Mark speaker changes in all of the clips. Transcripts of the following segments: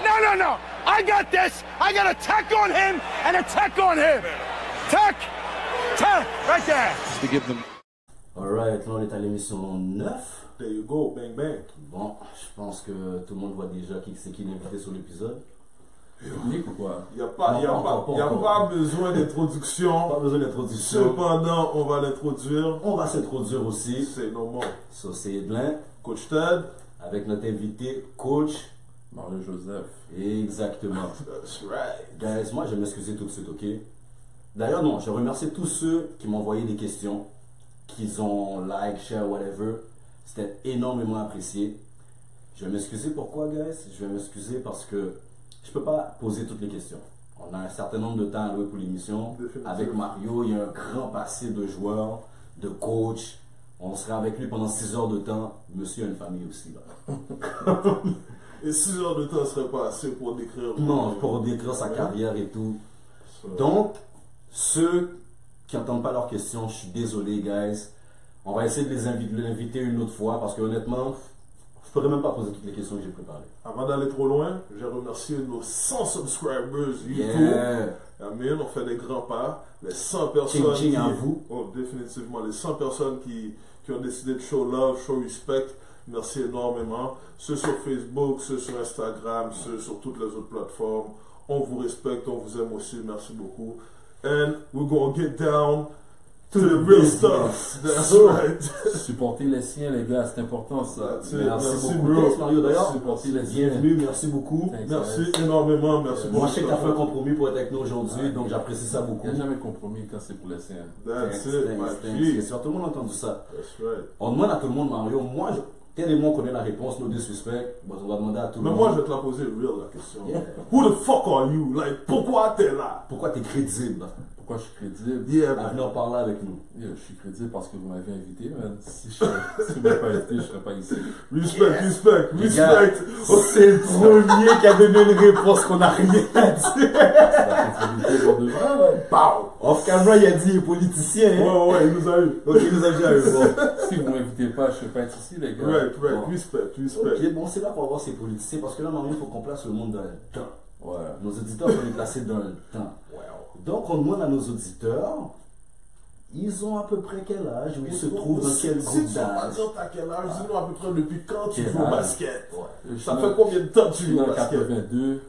Speaker 1: No, no, no. I got this. I got a tech on him and a tech on him. Tech. Tech. Right there.
Speaker 2: To give them.
Speaker 3: Alright, là on est à l'émission 9.
Speaker 4: There you go, bang bang.
Speaker 3: Bon, je pense que tout le monde voit déjà qui c'est qui est invité sur l'épisode.
Speaker 2: Nick ou quoi?
Speaker 4: Il n'y a pas besoin d'introduction.
Speaker 3: Pas besoin d'introduction.
Speaker 4: Cependant, on va l'introduire.
Speaker 3: On va s'introduire aussi.
Speaker 4: C'est normal.
Speaker 3: So, c'est Edlin.
Speaker 4: Coach Ted.
Speaker 3: Avec notre invité, coach
Speaker 2: Mario Joseph.
Speaker 3: Exactement.
Speaker 4: That's right.
Speaker 3: Guys, moi je vais m'excuser tout de suite, ok? D'ailleurs, non, je remercie tous ceux qui m'ont envoyé des questions, qu'ils ont like, share, whatever. C'était énormément apprécié. Je vais m'excuser pourquoi, guys? Je vais m'excuser parce que je peux pas poser toutes les questions. On a un certain nombre de temps à louer pour l'émission. Avec Mario, il y a un grand passé de joueur, de coach. On sera avec lui pendant 6 heures de temps. Monsieur a une famille aussi, là.
Speaker 4: Et 6 heures de temps ne serait pas assez pour décrire.
Speaker 3: Non, pour décrire sa carrière et tout. Donc, ceux qui n'entendent pas leurs questions, je suis désolé, guys. On va essayer de l'inviter une autre fois parce que honnêtement, je pourrais même pas poser toutes les questions que j'ai préparées.
Speaker 4: Avant d'aller trop loin, j'ai remercié nos 100 subscribers YouTube.
Speaker 3: Yeah.
Speaker 4: Amen, on fait des grands pas. Les 100 personnes.
Speaker 3: Ching à vous.
Speaker 4: Oh, définitivement. Les 100 personnes qui ont décidé de show love, show respect. Merci énormément. Ceux sur Facebook, ceux sur Instagram, ceux sur toutes les autres plateformes. On vous respecte, on vous aime aussi. Merci beaucoup. And we're gonna get down to the real stuff. That's right.
Speaker 2: Supporter les siens, les gars, c'est important ça.
Speaker 3: Merci beaucoup. Thanks, Mario, d'ailleurs.
Speaker 2: Supporter les siens.
Speaker 3: Bienvenue, merci beaucoup.
Speaker 4: Merci énormément, merci beaucoup.
Speaker 3: Moi, je sais que tu as fait un compromis pour être avec nous aujourd'hui, donc j'apprécie ça beaucoup.
Speaker 2: Il n'y a jamais de compromis quand c'est pour les siens.
Speaker 4: That's it,
Speaker 3: C'est sûr, tout le monde a entendu ça.
Speaker 4: That's right.
Speaker 3: On demande à tout le monde, Mario. Moi, Ted et moi, on connaît la réponse, nos deux suspects. Bon, on va demander à tout le
Speaker 4: Mais
Speaker 3: monde.
Speaker 4: moi, je vais te la poser real, la question.
Speaker 3: Yeah.
Speaker 4: Who the fuck are you? Like, pourquoi t'es là?
Speaker 3: Pourquoi tu es crédible
Speaker 2: Pourquoi je suis crédible?
Speaker 4: Yeah,
Speaker 3: à venir parler avec nous?
Speaker 2: Yeah, je suis crédible parce que vous m'avez invité, man. Si je ne m'avais pas invité, je ne serais pas ici.
Speaker 4: Respect.
Speaker 3: C'est le premier qui a donné une réponse qu'on n'a rien à dire.
Speaker 2: C'est la crédibilité pour de vrai, man.
Speaker 3: Pow! Off camera, il a dit politicien. Hein?
Speaker 4: Ouais, il nous a eu.
Speaker 3: Ok, il nous a déjà eu. Bon.
Speaker 2: Si vous ne m'invitez pas, je ne serais pas être ici, les gars.
Speaker 4: Right.
Speaker 3: Bon.
Speaker 4: Respect.
Speaker 3: Ok, bon, c'est là qu'on va voir ces politiciens parce que là, maintenant, il faut qu'on place le monde dans le temps.
Speaker 2: Ouais.
Speaker 3: Nos auditeurs vont les placer dans le temps. Donc, on demande à nos auditeurs, ils ont à peu près quel âge ou ils se trouvent dans quel
Speaker 4: Si
Speaker 3: groupe
Speaker 4: tu vas
Speaker 3: d'âge?
Speaker 4: dire t'as quel âge, dis-nous à peu près depuis quand tu
Speaker 3: Quel
Speaker 4: joues au
Speaker 3: âge?
Speaker 4: basket.
Speaker 3: Ouais.
Speaker 4: Ça fait combien de temps que
Speaker 2: Je
Speaker 4: tu
Speaker 2: suis
Speaker 4: joues au
Speaker 2: en
Speaker 4: basket?
Speaker 2: 82.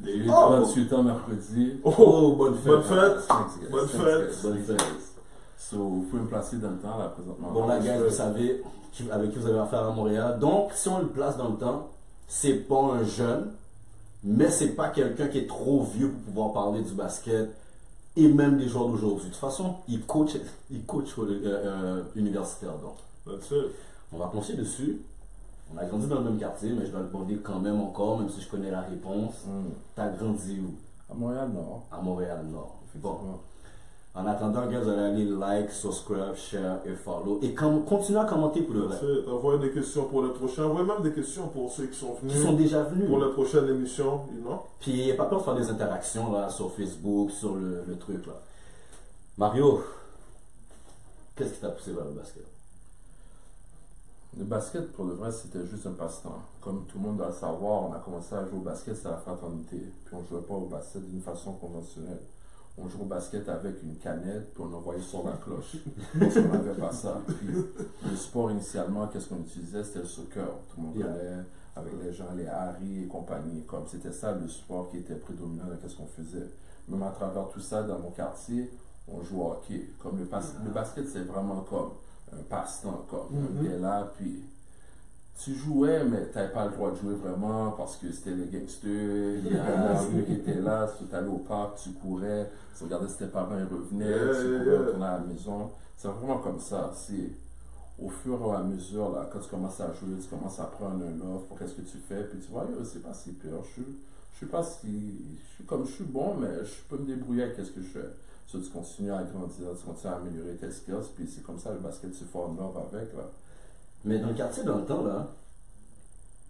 Speaker 2: J'ai eu
Speaker 4: Oh.
Speaker 2: 38 ans mercredi.
Speaker 3: Oh, bonne fête.
Speaker 4: Bonne fête.
Speaker 2: Thanks, guys.
Speaker 4: Bonne
Speaker 2: Thanks,
Speaker 4: fête.
Speaker 2: guys.
Speaker 3: Bonne fête.
Speaker 2: So, vous pouvez me placer dans le temps, là, présentement.
Speaker 3: Bon, là, guys, vous savez avec qui vous avez affaire à Montréal. Donc, si on le place dans le temps, c'est pas un jeune, mais c'est pas quelqu'un qui est trop vieux pour pouvoir parler du basket et même des joueurs d'aujourd'hui. De toute façon, il coach universitaire. Donc,
Speaker 4: That's it.
Speaker 3: on va pencher dessus. On a grandi dans le même quartier, mais je dois le demander quand même encore, même si je connais la réponse. T'as grandi où?
Speaker 2: À Montréal-Nord.
Speaker 3: À Montréal-Nord. Bon.
Speaker 2: Effectivement.
Speaker 3: En attendant, guys, vous allez aller like, subscribe, share et follow. Et continuez à commenter pour le
Speaker 4: That's
Speaker 3: reste.
Speaker 4: it. Envoyez des questions pour le prochain. Envoyez même des questions pour ceux qui sont venus.
Speaker 3: Qui sont déjà venus.
Speaker 4: Pour la prochaine émission, you know?
Speaker 3: Puis, pas peur de faire des interactions là, sur Facebook, sur le truc là. Mario, qu'est-ce qui t'a poussé vers le basket?
Speaker 2: Le basket, pour le vrai, c'était juste un passe-temps. Comme tout le monde doit le savoir, on a commencé à jouer au basket, c'est la fraternité. Puis on ne jouait pas au basket d'une façon conventionnelle. On jouait au basket avec une canette, puis on envoyait sur la cloche. Parce qu'on n'avait pas ça. Puis le sport, initialement, qu'est-ce qu'on utilisait? C'était le soccer. Tout le monde allait avec les gens, les Harry et compagnie. Comme c'était ça le sport qui était prédominant dans ce qu'on faisait. Même à travers tout ça, dans mon quartier, on jouait au hockey. Comme le basket, c'est vraiment comme un passe-temps. On était là, puis tu jouais, mais tu n'avais pas le droit de jouer vraiment parce que c'était les gangsters, il y avait qui étaient là, tu allais au parc, tu courais, tu regardais si tes parents revenaient, tu courais, retournais à la maison. C'est vraiment comme ça. C'est au fur et à mesure, là, quand tu commences à jouer, tu commences à prendre un offre pour qu'est-ce que tu fais, puis tu vois, c'est pas si pire. Je suis pas si. Je suis bon, mais je peux me débrouiller avec ce que je fais. So, tu continues à grandir, tu continues à améliorer tes skills, puis c'est comme ça le basket, tu fais en love avec. Là.
Speaker 3: Mais dans le quartier, dans le temps, là,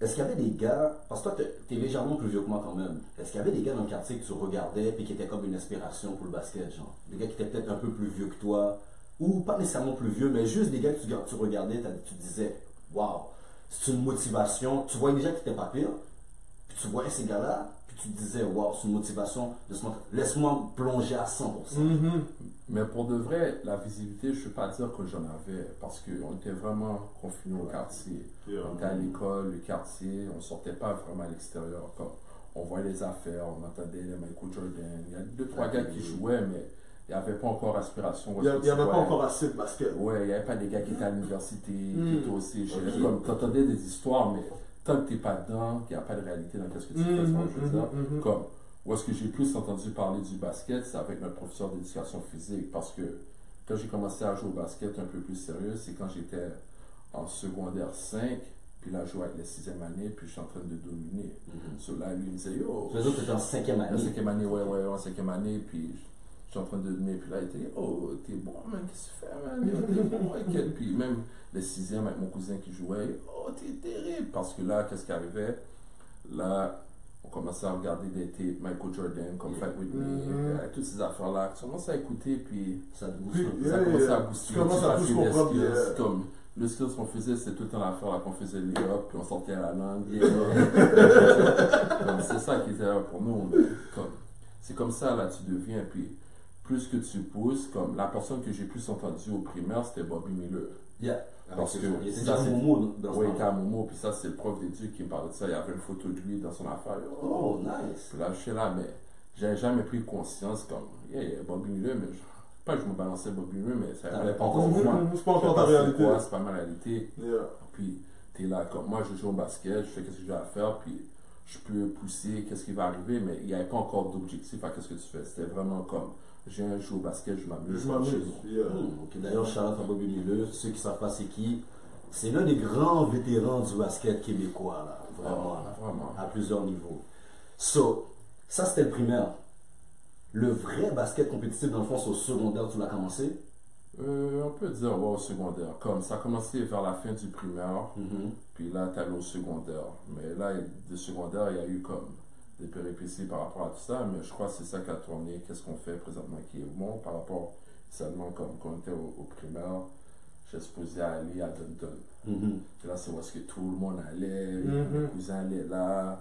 Speaker 3: est-ce qu'il y avait des gars, parce que toi, t'es légèrement plus vieux que moi quand même, est-ce qu'il y avait des gars dans le quartier que tu regardais et qui étaient comme une inspiration pour le basket, genre? Des gars qui étaient peut-être un peu plus vieux que toi, ou pas nécessairement plus vieux, mais juste des gars que tu regardais, tu disais, waouh, c'est une motivation, tu voyais déjà que t'étais pas pire, puis puis tu voyais ces gars-là, puis tu te disais, waouh, c'est une motivation, laisse-moi plonger à 100%.
Speaker 2: Mais pour de vrai, la visibilité, je ne peux pas dire que j'en avais parce qu'on était vraiment confinés au quartier. On était à l'école, le quartier, on ne sortait pas vraiment à l'extérieur. On voyait les affaires, on entendait les Michael Jordan. Il y a 2-3 gars qui jouaient, mais il n'y avait pas encore aspiration.
Speaker 4: Il n'y avait pas encore assez de basket.
Speaker 2: Ouais, il n'y avait pas des gars qui étaient à l'université, qui étaient au cégep. Comme tu entendais des histoires, mais tant que tu n'es pas dedans, qu'il n'y a pas de réalité dans ce que tu fais, je veux dire. Comme, où est-ce que j'ai plus entendu parler du basket, c'est avec notre professeur d'éducation physique. Parce que quand j'ai commencé à jouer au basket un peu plus sérieux, c'est quand j'étais en secondaire 5. Puis là, je jouais avec la 6e année, puis je suis en train de dominer. So là, lui, il me disait, yo.
Speaker 3: Les autres étaient en 5e année.
Speaker 2: En 5e année, ouais, en 5e année, puis je suis en train de dominer. Puis là, il était, oh, t'es bon, man, qu'est-ce que tu fais, man? Yo, t'es bon, okay. Puis même les 6e avec mon cousin qui jouait, oh, t'es terrible. Parce que là, qu'est-ce qui arrivait? Là, on commençait à regarder des tapes, Michael Jordan, comme Fight With Me, toutes ces affaires-là. Tu commences à écouter, puis
Speaker 3: ça te booste.
Speaker 2: Ça commence à booster.
Speaker 4: Tu commences à plus comprendre.
Speaker 2: Comme, le skills qu'on faisait, c'était tout le temps l'affaire là qu'on faisait les hop, puis on sortait à la langue. C'est ça qui était là pour nous. C'est comme ça, là, tu deviens. Puis, plus que tu pousses, comme la personne que j'ai plus entendue au primaire, c'était Bobby Miller. Parce que
Speaker 3: il était déjà à Momo dans ce
Speaker 2: oui, il était à Momo, puis ça, c'est le prof d'éduc qui me parlait de ça. Il y avait une photo de lui dans son affaire.
Speaker 3: Oh, nice.
Speaker 2: Puis là, je suis là, mais j'avais jamais pris conscience comme, Bobby Miller, mais pas que je me balançais Bobby Miller, mais ça n'allait pas encore pour moi.
Speaker 4: C'est pas encore ta réalité.
Speaker 2: C'est pas ma réalité. Puis, t'es là, comme moi, je joue au basket, je fais ce que j'ai à faire, puis je peux pousser, qu'est-ce qui va arriver, mais il n'y avait pas encore d'objectif à qu'est-ce que tu fais. C'était vraiment comme, je viens jouer au basket, je m'amuse.
Speaker 3: Ok, d'ailleurs, Charlotte à Bobby Miller, ceux qui ne savent pas c'est qui, c'est l'un des grands vétérans du basket québécois, là, vraiment, à plusieurs niveaux. So, ça c'était le primaire. Le vrai basket compétitif, dans le fond, c'est au secondaire, tu l'as commencé?
Speaker 2: On peut dire, au secondaire. Comme ça a commencé vers la fin du primaire, puis là, tu allé au secondaire. Mais là, du secondaire, il y a eu comme des péripéties par rapport à tout ça, mais je crois que c'est ça qui a tourné. Qu'est-ce qu'on fait présentement qui est bon par rapport, seulement comme quand on était au primaire, j'ai supposé aller à Dunton. Et là, c'est où est-ce que tout le monde allait, mes cousins allaient là.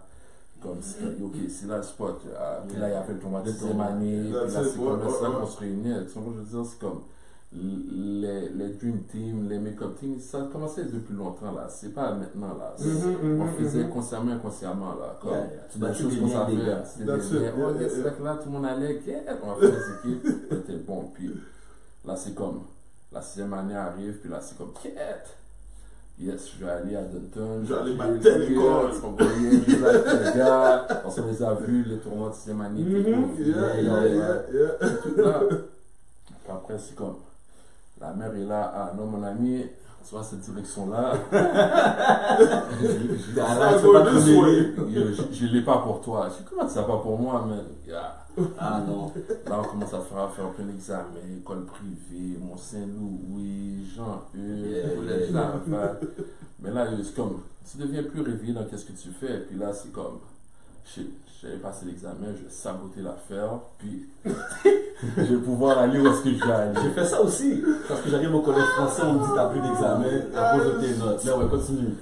Speaker 2: Comme ok, c'est là le spot. Puis là, il y avait le tournoi de 6e année. Puis là, c'est comme ça qu'on se réunit. Je veux dire, c'est comme les Dream Team, les Make-up Team, ça a commencé depuis longtemps là. C'est pas maintenant là. On faisait consciemment, inconsciemment là. Comme des choses qu'on savait. C'était là, tout le monde allait. On fait des équipes. C'était bon. Puis là, c'est comme la 6e année arrive. Puis là, c'est comme quête. Yes, je vais aller à Dunton.
Speaker 4: Je vais aller à telle école.
Speaker 2: Je vais aller avec les gars. On les a vus, les tournois de 6e année. Tout là. Puis après, c'est comme, la mère est là. Ah non, mon ami, tu vois cette direction-là. Je ne l'ai pas pour toi. Je dis, comment ça pas pour moi, man?
Speaker 3: Ah non.
Speaker 2: Là, on commence à faire plein d'examens, école privée, Mont-Saint-Louis, Jean-Eudes, mais là, c'est comme, tu deviens plus réveillé dans qu'est-ce que tu fais, puis là, c'est comme, j'avais passé l'examen, je vais saboter l'affaire, puis je vais pouvoir aller où est-ce que je vais aller.
Speaker 3: J'ai fait ça aussi, parce que j'arrive au collège français, on me dit t'as plus d'examen, à cause de tes notes. Là, ouais, continue.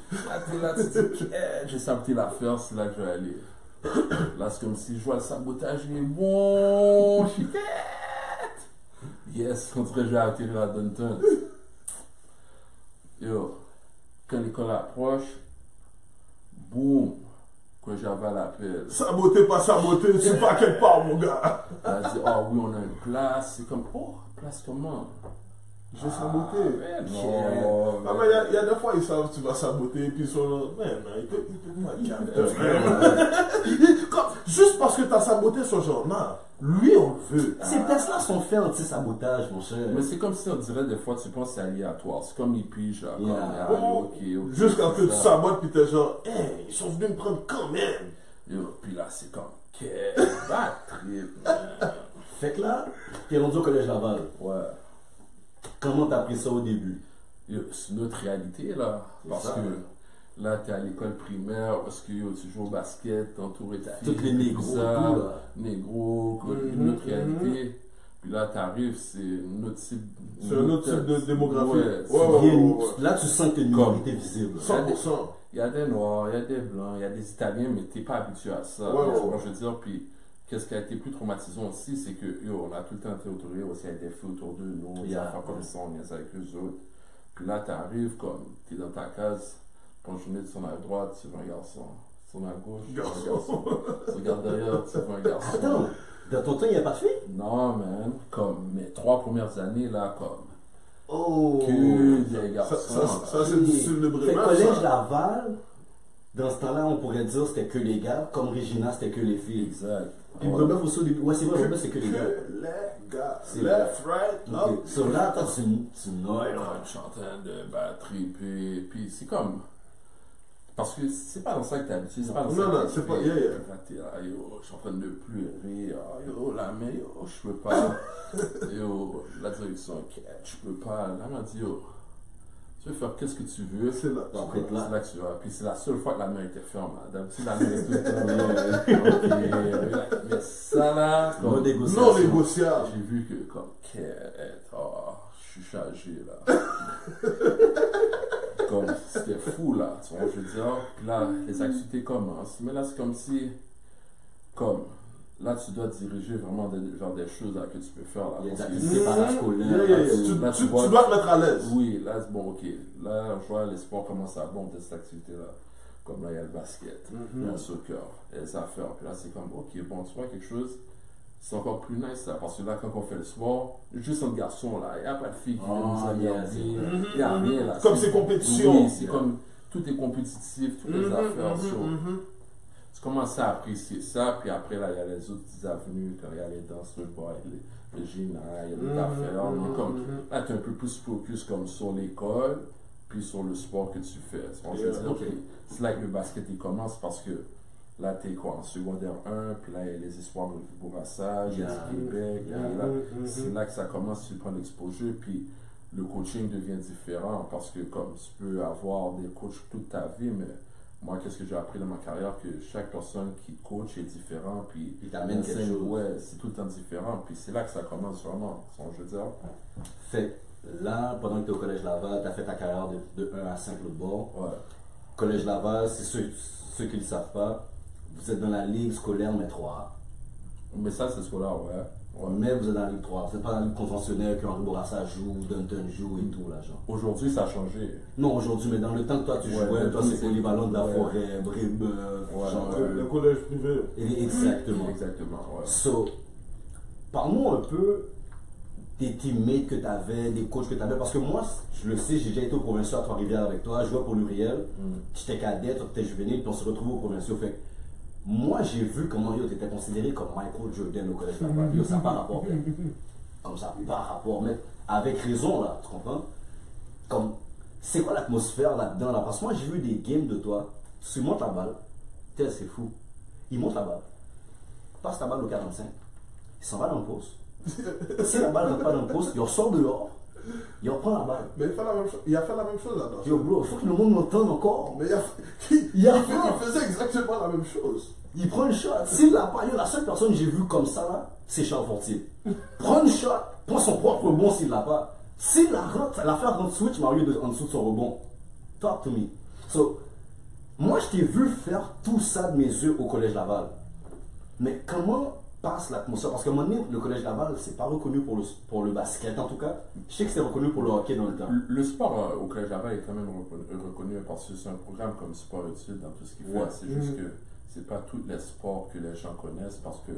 Speaker 2: Là, tu dis, je vais saboter l'affaire, c'est là que je vais aller. Là, c'est comme si je vois le sabotage, il est bon, chiquette. Yes, on dirait que je vais atterrir à Dunton. Yo, quand l'école approche, boum, quand j'avais l'appel.
Speaker 4: Saboter, pas saboter, tu pas quelque part, mon gars.
Speaker 2: Elle dit, oh oui, on a une place. C'est comme, oh, place comment?
Speaker 4: J'ai saboté.
Speaker 2: Non.
Speaker 4: Ah, mais il y a des fois, ils savent que tu vas saboter, puis ils sont là, il peut juste parce que tu as saboté ce genre-là, lui, on le veut.
Speaker 3: Ces tests-là sont faits anti-sabotage, mon cher.
Speaker 2: Mais c'est comme si on dirait des fois, tu penses que c'est aléatoire. C'est comme ils pigent, là. Ok.
Speaker 4: Jusqu'à ce que tu sabotes, puis t'es genre, hey, ils sont venus me prendre quand même.
Speaker 2: Puis là, c'est comme, quel trip.
Speaker 3: Fait que là, t'es rendu au collège Laval.
Speaker 2: Ouais.
Speaker 3: Comment t'as pris ça au début?
Speaker 2: C'est notre réalité, là. Parce que là, t'es à l'école primaire, parce que tu joues au basket, t'es entouré de filles.
Speaker 3: Toutes les négros,
Speaker 2: négros, notre réalité. Puis là, t'arrives, c'est un autre type.
Speaker 4: C'est un autre type de démographie.
Speaker 2: Ouais,
Speaker 3: Il y a là, tu sens que tu as une minorité visible.
Speaker 4: 100%.
Speaker 2: il y a des Noirs, il y a des Blancs, il y a des Italiens, mais t'es pas habitué à ça.
Speaker 4: Ouais,
Speaker 2: Moi, je veux dire, puis qu'est-ce qui a été plus traumatisant aussi, c'est que, on a tout le temps été autorisé aussi avec des filles autour de nous, des enfants comme ça, on est avec eux autres. Puis là, t'arrives comme, t'es dans ta case, pensionné, tu tournes à droite, tu vois un garçon. Tu tournes à gauche, tu vois un garçon. Tu regardes derrière, tu vois un garçon.
Speaker 3: Attends, dans ton temps, il n'y a pas de filles?
Speaker 2: Non, man, comme mes 3 premières années, là, comme,
Speaker 3: Oh!
Speaker 2: que des garçons.
Speaker 4: Ça, c'est du style de
Speaker 3: Fait
Speaker 4: Bremen.
Speaker 3: collège
Speaker 4: ça.
Speaker 3: Laval, dans ce temps-là, on pourrait dire c'était que les gars, comme Regina, c'était que les filles.
Speaker 2: Exact.
Speaker 3: Puis Brebeuf aussi au début. Ouais, c'est vrai, Brebeuf, c'est que les gars.
Speaker 4: Les gars.
Speaker 3: C'est
Speaker 4: Left, right, up.
Speaker 3: Ok. So là, attends, tu noies,
Speaker 2: Ouais,
Speaker 3: là.
Speaker 2: je suis en train de batterie, puis c'est comme. Parce que c'est pas dans ça que t'es habitué, c'est pas dans ça
Speaker 4: Non,
Speaker 2: que
Speaker 4: non,
Speaker 2: t'es
Speaker 4: c'est pas-
Speaker 2: habitué.
Speaker 4: yeah, yeah.
Speaker 2: Là, t'es là, yo, je suis en train de pleurer, ah, yo, la main, yo, je peux pas. Yo, la direction, ok, je peux pas. Là, elle m'a dit, yo, tu veux faire qu'est-ce que tu veux.
Speaker 4: C'est là.
Speaker 3: Bon, après, là.
Speaker 2: C'est là que tu vas. Puis c'est la seule fois que la main était ferme. D'habitude, la main est tout le temps. Ok, mais ça là,
Speaker 3: Non
Speaker 2: comme,
Speaker 3: négociation.
Speaker 4: Non négociable.
Speaker 2: j'ai vu que, comme, je suis chargé là. Comme, c'était fou là, tu vois, je veux dire. Puis là, les activités commencent. Mais là, c'est comme si, comme, là, tu dois diriger vraiment vers des choses là, que tu peux faire là.
Speaker 3: Il y a des
Speaker 2: Parce que-
Speaker 3: activités parascolaires.
Speaker 4: Yeah, yeah, yeah.
Speaker 3: partout.
Speaker 2: Là,
Speaker 4: Tu
Speaker 2: vois-
Speaker 4: dois te mettre à l'aise.
Speaker 2: Oui, là, c'est bon, ok. Là, je vois les sports commencent à bomber cette activité-là. Comme là, il y a le basket, il y a le soccer, il y a les affaires. Puis là, c'est comme, ok, bon, tu vois quelque chose, c'est encore plus nice ça. Parce que là, quand on fait le sport, juste un garçon là, il n'y a pas de filles qui viennent nous amuser. Il n'y a rien là.
Speaker 4: Comme c'est compétition.
Speaker 2: Oui, c'est comme, tout est compétitif, toutes les affaires. So, tu commences à apprécier ça, puis après, là, il y a les autres petites avenues, quand il y a les danses, le bar, le gym, il y a des affaires. Mais comme, là, tu es un peu plus focus comme sur l'école, puis sur le sport que tu fais. Donc, je veux dire,
Speaker 3: ok.
Speaker 2: c'est là que le basket il commence parce que là, tu es quoi, en secondaire 1, puis là, il y a les espoirs de Bourassa, il y a du Québec,
Speaker 3: Yeah.
Speaker 2: et là, c'est là que ça commence, tu prends l'exposure, puis le coaching devient différent parce que comme tu peux avoir des coachs toute ta vie, mais moi, qu'est-ce que j'ai appris dans ma carrière, que chaque personne qui coach est différent, puis
Speaker 3: Il t'amène quelque
Speaker 2: enseigne,
Speaker 3: chose.
Speaker 2: ouais, c'est tout le temps différent, puis c'est là que ça commence vraiment, je veux dire.
Speaker 3: Fait là, pendant que tu es au Collège Laval, tu as fait ta carrière de 1 à 5 l'autre bord.
Speaker 2: Ouais.
Speaker 3: Collège Laval, c'est ceux qui ne le savent pas. Vous êtes dans la ligue scolaire, mais 3A.
Speaker 2: Mais ça, c'est scolaire, ouais. Ouais.
Speaker 3: Mais vous êtes dans la ligue 3A. Vous n'êtes pas dans la ligue conventionnelle que Henri Bourassa joue, Dunton joue et tout, là, genre.
Speaker 2: Aujourd'hui, ça a changé.
Speaker 3: Non, aujourd'hui, mais dans le temps que toi tu
Speaker 2: Ouais,
Speaker 3: jouais, toi c'est
Speaker 2: c'est-
Speaker 3: Polyvalent de la
Speaker 2: ouais.
Speaker 3: Forêt, Brébeuf,
Speaker 2: Ouais,
Speaker 3: genre.
Speaker 4: Le collège privé.
Speaker 3: Exactement.
Speaker 2: Exactement, ouais.
Speaker 3: So, parle-nous un peu des teammates que tu avais, des coachs que tu avais. Parce que moi, je le sais, j'ai déjà été au Provincial à Trois-Rivières avec toi, je jouais pour l'Uriel. J'étais cadet, toi tu étais juvénile, puis on se retrouvait au Provincial. Fait que moi, j'ai vu comment tu étais considéré comme Michael Jordan au collège Laval. Yo, ça n'a pas rapport. mec. Comme ça, pas rapport, mais avec raison, là, tu comprends? Comme, c'est quoi l'atmosphère là-dedans, là? Parce que moi, j'ai vu des games de toi, tu montes la balle, c'est fou. Il monte la balle, passe la balle au 45, il s'en va dans le poste. Si la balle ne rentre pas dans le poste, il ressort dehors, il reprend la balle.
Speaker 4: Mais il fait la même chose. Il a fait la même chose là-dedans.
Speaker 3: Yo, bro, il faut que le monde m'entende encore.
Speaker 4: Mais
Speaker 3: Il a
Speaker 4: il faisait exactement la même chose.
Speaker 3: Il prend une shot. S'il l'a pas, yo, la seule personne que j'ai vue comme ça, là, c'est Charles Fortier. Prends une shot, prends son propre rebond s'il l'a pas. S'il la rentre, l'affaire rentre switch, Mario en dessous de son rebond. Talk to me. So, moi, je t'ai vu faire tout ça de mes yeux au Collège Laval. Mais comment passe l'atmosphère? Parce qu'à un moment donné, le Collège Laval, c'est pas reconnu pour le basket, en tout cas. Je sais que c'est reconnu pour le hockey dans le temps.
Speaker 2: Le sport au Collège Laval est quand même reconnu parce que c'est un programme comme sport études dans tout ce qu'il fait.
Speaker 3: Ouais.
Speaker 2: C'est juste que c'est pas tous les sports que les gens connaissent parce que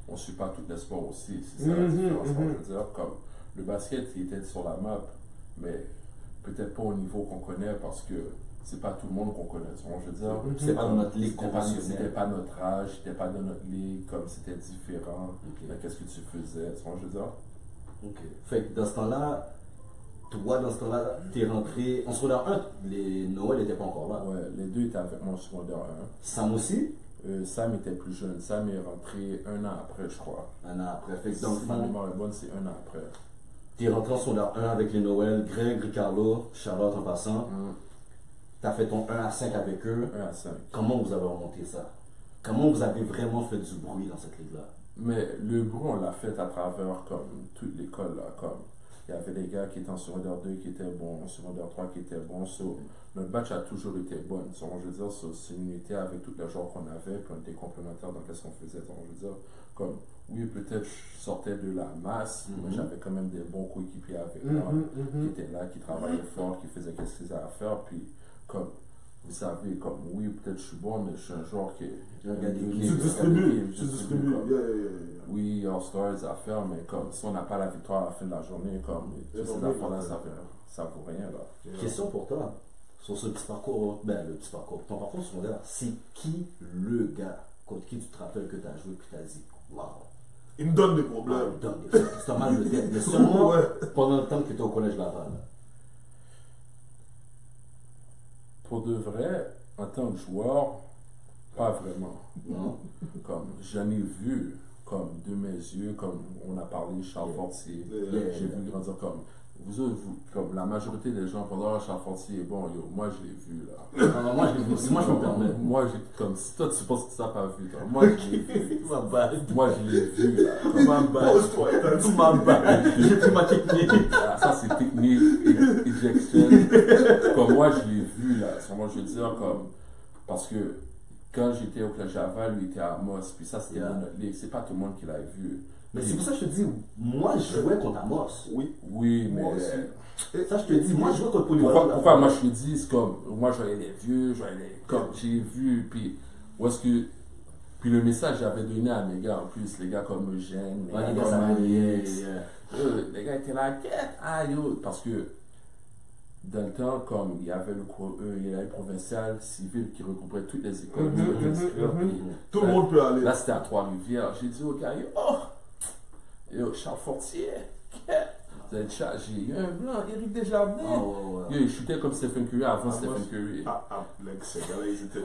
Speaker 2: on ne suit pas tous les sports aussi. C'est ça la différence. Je veux dire, comme le basket, il était sur la map, mais peut-être pas au niveau qu'on connaît parce que c'est pas tout le monde qu'on connaît. Tu vois, je veux dire,
Speaker 3: C'est pas dans notre ligue
Speaker 2: c'était
Speaker 3: conventionnelle.
Speaker 2: pas notre âge, c'était pas dans notre ligue, comme c'était différent.
Speaker 3: Ok.
Speaker 2: Mais qu'est-ce que tu faisais? Tu vois, je veux dire.
Speaker 3: Ok. Fait que dans ce temps-là, toi, dans ce temps-là, t'es rentré. En secondaire 1, les Noël n'étaient pas encore là.
Speaker 2: Ouais, les deux étaient avec moi en secondaire 1.
Speaker 3: Sam aussi,
Speaker 2: Sam était plus jeune. Sam est rentré 1 an après, je crois.
Speaker 3: un an après. Fait que dans le
Speaker 2: Si ma
Speaker 3: fond,
Speaker 2: mémoire est bonne, c'est 1 an après.
Speaker 3: t'es rentré en secondaire 1 avec les Noël, Greg, Ricardo, Charlotte en passant. T'as fait ton 1 à 5 avec eux.
Speaker 2: 1 à 5.
Speaker 3: Comment vous avez remonté ça? Comment vous avez vraiment fait du bruit dans cette ligue-là?
Speaker 2: Mais le bruit, on l'a fait à travers comme toute l'école, là, comme il y avait des gars qui étaient en secondaire 2 qui étaient bons, en secondaire 3 qui étaient bons. So, notre batch a toujours été bonne. So, je veux dire, c'est une unité avec tous les genres qu'on avait, puis on était complémentaires dans ce qu'on faisait. So, je veux dire, comme, oui, peut-être je sortais de la masse, mais j'avais quand même des bons coéquipiers avec moi, qui étaient là, qui travaillaient fort, qui faisaient ce qu'ils avaient à faire. Puis, comme, vous savez, comme, oui, peut-être je suis bon, mais je suis un joueur qui
Speaker 4: Tu distribues.
Speaker 2: Oui, All-Stars à faire, mais comme, si on n'a pas la victoire à la fin de la journée, comme, toutes ces affaires-là, ça vaut rien, là.
Speaker 3: Question pour toi, sur ce petit parcours, ton parcours secondaire, c'est qui le gars contre qui tu te rappelles que tu as joué et tu as dit, waouh.
Speaker 4: Il me donne des problèmes.
Speaker 3: Il me donne des problèmes. C'est un mal de tête. Mais seulement pendant le temps que tu étais au collège Laval.
Speaker 2: Pour de vrai, en tant que joueur, pas vraiment.
Speaker 3: Non.
Speaker 2: Comme, j'en ai vu, comme, de mes yeux, comme on a parlé, Charles Fortier. J'ai vu grandir comme. Vous autres, comme la majorité des gens pendant Charles Fortier est bon, yo, moi je l'ai vu là.
Speaker 3: Non, moi je l'ai vu aussi, moi je me permets.
Speaker 2: Moi, comme si toi tu penses que tu n'as pas vu, toi. Moi je l'ai vu. Moi je l'ai vu là.
Speaker 3: Pose-toi, j'ai pris ma technique.
Speaker 2: Ah, ça c'est technique, ejection. Comme moi je l'ai vu là. Moi je veux dire, comme. Parce que quand j'étais au Collège Laval, lui était à Amos, puis ça c'était dans notre ligue. C'est pas tout le monde qui l'a vu.
Speaker 3: Mais c'est pour ça que je te dis, moi je jouais contre Amos.
Speaker 2: Oui, mais.
Speaker 3: Ça, je te dis, moi je jouais contre Polyvalent.
Speaker 2: Pourquoi moi je te dis, c'est comme. Moi je voyais les vieux, comme j'ai vu, puis. Où est-ce que. Puis le message j'avais donné à mes gars en plus, les gars comme Eugène, les gars comme Alex. Les gars étaient là, parce que. Dans le temps, comme il y avait le provincial civil qui regroupait toutes les écoles.
Speaker 4: Tout le monde peut aller.
Speaker 2: Là, c'était à Trois-Rivières. J'ai dit au gars, yo, Charles Fortier, vous êtes chargé. Il y a un blanc, Éric Desjardins. Il chutait comme Stephen Curry avant Stephen Curry.
Speaker 4: Ces gars-là, ils étaient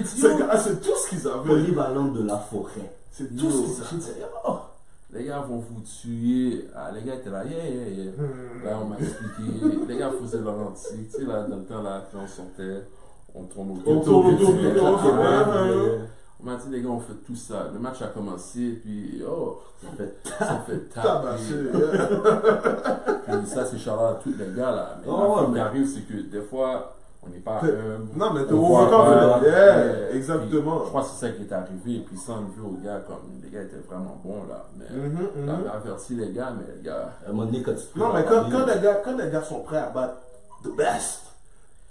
Speaker 2: Ces
Speaker 4: gars-là, c'est tout ce qu'ils avaient.
Speaker 3: Polyvalent de la forêt.
Speaker 4: C'est tout ce qu'ils avaient.
Speaker 2: J'ai dit, les gars vont vous tuer. Ah, les gars étaient là, Là, on m'a expliqué. Les gars faisaient leur anti. Tu sais, là, dans le temps, là, quand on sortait, on tourne autour. On m'a dit, les gars, on fait tout ça. Le match a commencé, puis, ça fait taper. Puis ça, c'est Charles à tous les gars, là. Mais ce qui arrive, c'est que des fois, on n'est pas
Speaker 4: non, mais t'es overconfident. Exactement.
Speaker 2: Je crois que c'est ça qui est arrivé. Puis ça, on vu aux gars, comme les gars étaient vraiment bons, là. Mais j'avais averti les gars, mais les gars.
Speaker 3: Non,
Speaker 4: mais quand les gars sont prêts à battre the best,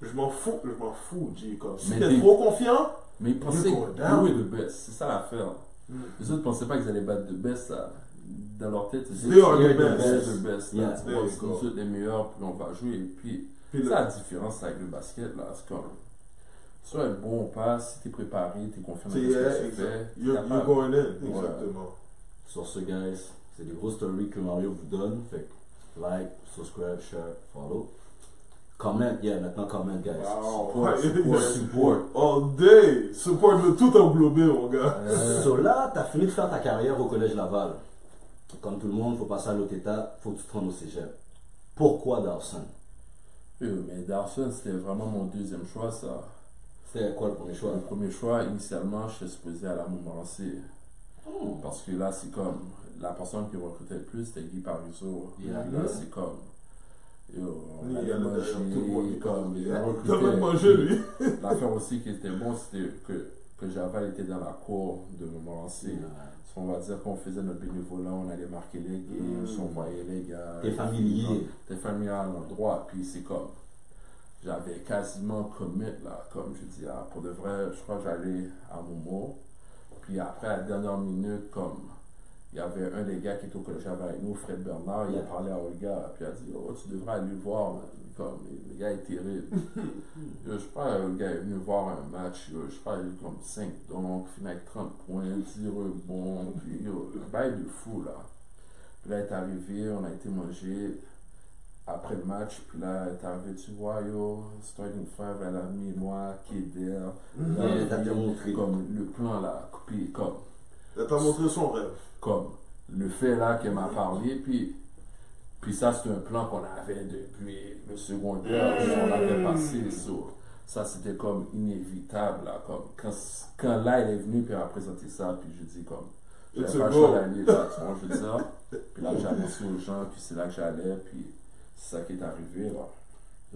Speaker 4: je m'en fous, G. Comme si t'es trop confiant.
Speaker 2: Mais ils pensaient jouer de best, c'est ça l'affaire. Les autres ne pensaient pas qu'ils allaient battre de best, là. Dans leur tête, ils
Speaker 4: disaient the
Speaker 2: best. Nous sommes les meilleurs, puis on va jouer. Et puis, c'est la différence avec le basket, là. C'est comme. Soit un bon passe, si t'es préparé, t'es confiant dans ce que tu fais.
Speaker 4: You're going in, exactement.
Speaker 3: Sur ce, guys, c'est des grosses stories que Mario vous donne. Fait que like, subscribe, share, follow. Comment, maintenant comment, guys.
Speaker 4: Support. All day. Support de tout englobé, mon gars.
Speaker 3: So là, t'as fini de faire ta carrière au Collège Laval. Comme tout le monde, faut passer à l'autre état, faut que tu te rendes au cégep. Pourquoi Dawson?
Speaker 2: Mais Dawson, c'était vraiment mon deuxième choix, ça.
Speaker 3: C'était quoi le premier choix?
Speaker 2: Le premier choix, initialement, je suis supposé à la Montmorency. Parce que là, c'est comme, la personne qui recrutait le plus, c'était Guy Parizeau. Là, c'est comme, on allait manger, comme, il
Speaker 4: manger, lui.
Speaker 2: L'affaire aussi qui était bon, c'était que Javal était dans la cour de Montmorency. On va dire qu'on faisait notre bénévolat, on allait marquer les games, on voyait les gars.
Speaker 3: T'es familier.
Speaker 2: T'es familier à l'endroit, puis c'est comme, j'avais quasiment commit là, comme je dis, pour de vrai, je crois que j'allais à Momo. Puis après, à la dernière minute, comme, il y avait un des gars qui était au collège avec nous, Fred Bernard, il a parlé à Olga, puis il a dit, tu devrais aller voir, man. Comme, le gars est terrible. Je crois que le gars est venu voir un match, je crois qu'il a eu comme 5 donc, fini avec 30 points, 10 rebonds, puis le bail de fou là. Puis là, il est arrivé, on a été manger après le match, puis là, il est arrivé, tu vois, starting 5, elle a mis moi, Kéder, comme le plan là, puis comme.
Speaker 4: Elle t'a montré son rêve.
Speaker 2: Comme le fait là qu'elle m'a parlé, puis ça, c'est un plan qu'on avait depuis le secondaire, on l'avait passé sur. Ça, c'était comme inévitable. Là, comme quand là, elle est venue, puis elle a présenté ça, puis je dis comme,
Speaker 4: It's
Speaker 2: J'avais
Speaker 4: a
Speaker 2: pas le choix
Speaker 4: goal.
Speaker 2: d'aller là, tu vois, je veux dire. Puis là, j'ai annoncé aux gens, puis c'est là que j'allais, puis c'est ça qui est arrivé, là.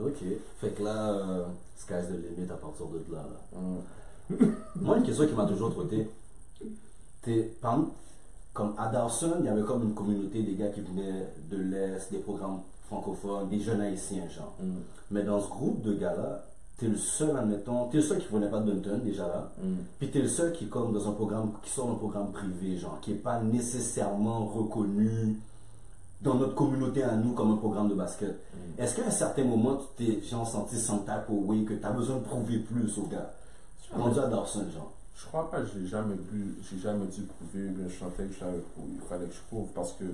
Speaker 3: Ok. Fait que là, sky's the limit à partir de là.
Speaker 2: Hum.
Speaker 3: Moi, une question qui m'a toujours trotté. Comme à Dawson, il y avait comme une communauté des gars qui venaient de l'Est, des programmes francophones, des jeunes haïtiens, genre. Mais dans ce groupe de gars-là, t'es le seul, admettons, t'es le seul qui venait pas de Dunton, déjà là. Puis t'es le seul qui est comme dans un programme, qui sort d'un programme privé, genre, qui est pas nécessairement reconnu dans notre communauté à nous comme un programme de basket. Est-ce qu'à un certain moment, tu t'es genre senti sans type au way que t'as besoin de prouver plus aux gars? Rendu à Dawson, genre.
Speaker 2: Je crois pas que j'ai jamais dû prouver, mais je sentais que il fallait que je prouve parce que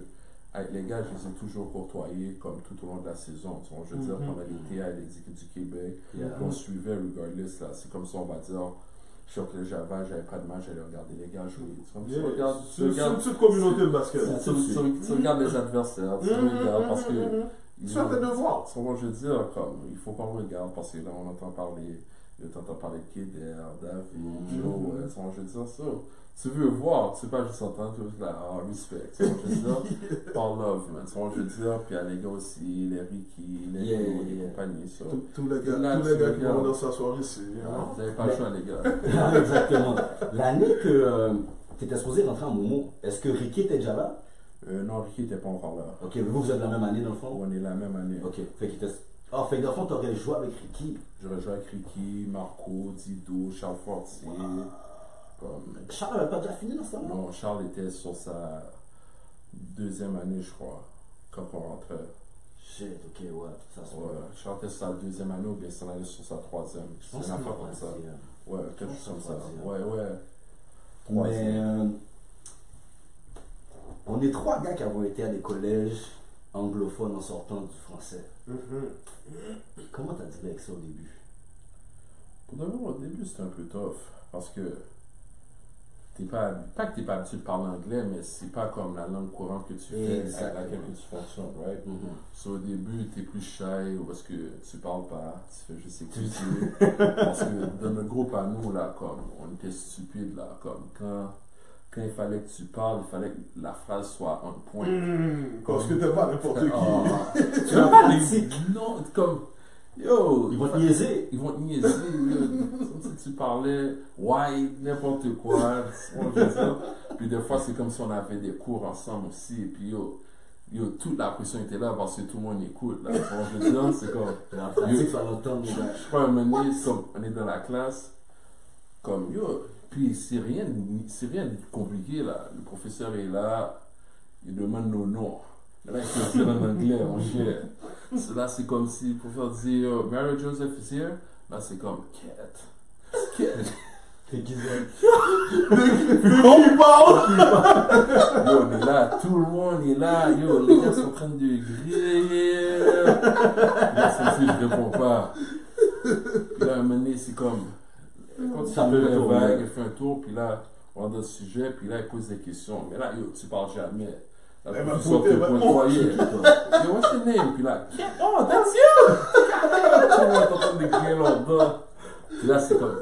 Speaker 2: avec les gars, je les ai toujours côtoyés comme tout au long de la saison. Tu vois, je veux dire, pendant l'été avec les équipes du Québec, on suivait regardless, là. C'est comme ça, on va dire, je suis que j'avais pas de match, j'allais regarder les gars jouer. Tu regardes,
Speaker 4: C'est une petite communauté de basket.
Speaker 2: tu regardes les adversaires, tu regardes parce que.
Speaker 4: Tu fais tes devoirs.
Speaker 2: Je veux dire, comme, il faut qu'on regarde parce que là, on entend parler. T'entends parler de Keder, David, Joe, je veux dire ça. Tu veux voir, tu sais pas juste entendre tout là, respect, je veux dire, par love, man, je veux dire, puis il y a les gars aussi, les Ricky, les compagnies, ça.
Speaker 4: Tous les
Speaker 2: Là,
Speaker 4: gars qui
Speaker 2: regardes.
Speaker 4: vont dans sa soirée ici.
Speaker 2: Vous n'avez pas le choix, les gars.
Speaker 3: Exactement. L'année que tu étais supposé rentrer en Momo, est-ce que Ricky était déjà là?
Speaker 2: Non, Ricky n'était pas encore là.
Speaker 3: Ok, mais vous êtes de la même année dans le fond?
Speaker 2: On est la même année.
Speaker 3: Ok, fait qu'il était. Ah, fait que dans le fond, t'aurais joué avec Ricky.
Speaker 2: J'aurais joué avec Ricky, Marco, Dido, Charles Fortier.
Speaker 3: Charles n'avait pas déjà fini dans ce temps-là?
Speaker 2: Non, Charles était sur sa deuxième année, je crois, quand on rentrait.
Speaker 3: Shit, ok, ouais, ça se
Speaker 2: Ouais, Charles était sur sa deuxième année ou bien s'en allait sur sa troisième.
Speaker 3: Je pense
Speaker 2: C'est
Speaker 3: que
Speaker 2: une
Speaker 3: c'est
Speaker 2: affaire comme ça.
Speaker 3: troisième.
Speaker 2: Ouais, quelque chose comme ça.
Speaker 3: troisième.
Speaker 2: Ouais.
Speaker 3: Mais on est trois gars qui avons été à des collèges anglophones en sortant du français. Comment t'as dealé avec ça au début?
Speaker 2: Pour de vrai, au début, c'était un peu tough. Parce que pas que t'es pas habitué de parler anglais, mais c'est pas comme la langue courante que tu fais avec laquelle tu fonctionnes, right? So, au début, t'es plus shy parce que tu parles pas, tu fais juste écouter. Parce que dans notre groupe à nous, là, comme, on était stupides, là, comme, quand il fallait que tu parles, il fallait que la phrase soit on point.
Speaker 4: Parce que t'es pas n'importe qui.
Speaker 3: Tu l'as pas dit?
Speaker 2: Non, comme, yo,
Speaker 3: Ils vont te niaiser.
Speaker 2: ils vont te niaiser. Comme si tu parlais white, n'importe quoi. Je veux dire. Puis des fois, c'est comme si on avait des cours ensemble aussi. Et puis toute la pression était là parce que tout le monde écoute. Là. Je veux dire, c'est comme.
Speaker 3: La pratique, ça l'entend, les gars.
Speaker 2: Je crois un moment donné, comme on est dans la classe, comme puis c'est rien de compliqué là. Le professeur est là, il demande nos noms. Là, il faut dire en anglais, mon cher. Là, c'est comme si le professeur dit Mary Joseph is here. Là, c'est comme Cat.
Speaker 3: Fait qu'ils
Speaker 2: Yo, on est là, tout le monde est là. Yo, les gars sont en train de griller. Là, c'est si je réponds pas. Puis là, un moment donné, c'est comme. Quand
Speaker 3: Ça
Speaker 2: tu
Speaker 3: fait
Speaker 2: fais
Speaker 3: le tour,
Speaker 2: vague, il fait un tour, puis là, on rentre dans le sujet, puis là, il pose des questions. Mais là, yo, tu parles jamais. Là,
Speaker 4: Elle m'a
Speaker 2: tu sors
Speaker 4: posé,
Speaker 2: tes
Speaker 4: elle m'a
Speaker 2: points de foyer. Yo, what's your name? Puis là, oh, that's you! Tout le monde est en train de crier là-dedans. Puis là, c'est comme,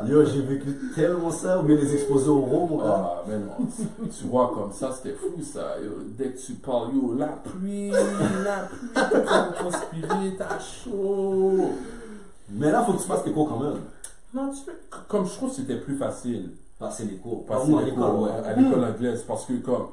Speaker 3: Yo, j'ai vécu tellement ça, ou bien les exposés oraux, mon gars.
Speaker 2: ah, mais non, tu vois, comme ça, c'était fou, ça. Yo, dès que tu parles, yo, la pluie, t'as transpiré, t'as chaud.
Speaker 3: Mais là, faut que tu passes tes cours quand même.
Speaker 2: Non, comme je trouve que c'était plus facile.
Speaker 3: Passer les cours.
Speaker 2: Passer
Speaker 3: Pas à
Speaker 2: les
Speaker 3: l'école,
Speaker 2: cours,
Speaker 3: ouais.
Speaker 2: à l'école anglaise, parce que comme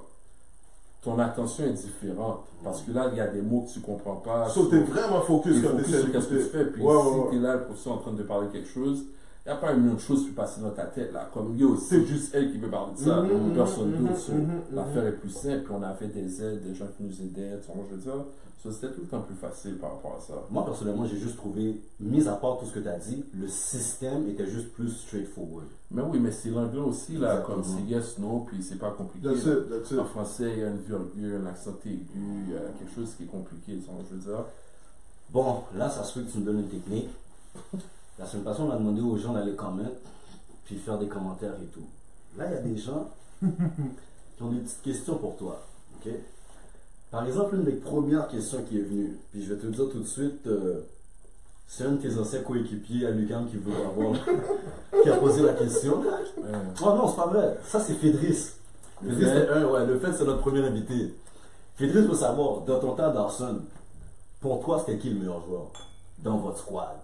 Speaker 2: ton attention est différente, parce que là il y a des mots que tu comprends pas.
Speaker 4: So, t'es vraiment focus
Speaker 2: t'es
Speaker 4: quand
Speaker 2: focus
Speaker 4: t'essaies
Speaker 2: sur qu'est-ce que tu fais, puis
Speaker 4: Ouais,
Speaker 2: si
Speaker 4: ouais,
Speaker 2: t'es là, le professeur en train de parler quelque chose, il n'y a pas une autre chose qui peut passer dans ta tête là. Comme yo, c'est juste elle qui veut parler de ça, personne d'autre. So, l'affaire est plus simple, puis on avait des aides, des gens qui nous aidaient, tu vois, je veux dire. So, c'était tout le temps plus facile par rapport à ça.
Speaker 3: Moi, personnellement, j'ai juste trouvé, mis à part tout ce que tu as dit, le système était juste plus straightforward.
Speaker 2: Mais oui, mais c'est l'anglais aussi, là,
Speaker 3: Exactement.
Speaker 2: comme c'est yes, no, puis c'est pas compliqué.
Speaker 4: That's
Speaker 2: là.
Speaker 4: it, that's it.
Speaker 2: En français, il y a une virgule, un accent aigu, il y a quelque chose qui est compliqué, tu vois, je veux dire.
Speaker 3: Bon, là, ça se fait que tu me donnes une technique. La semaine passée, on a demandé aux gens d'aller commenter, puis faire des commentaires et tout. Là, il y a des gens qui ont des petites questions pour toi. Ok? Par exemple, une des premières questions qui est venue, puis je vais te le dire tout de suite, c'est un de tes anciens coéquipiers à l'UQAM qui veut avoir, qui a posé la question. Oh non, c'est pas vrai. Ça, c'est Fédris.
Speaker 2: Le
Speaker 3: Fédris,
Speaker 2: fait-
Speaker 3: le fait, c'est notre premier invité. Fédris veut savoir, dans ton temps d'Arsenal, pour toi, c'était qui le meilleur joueur dans votre squad?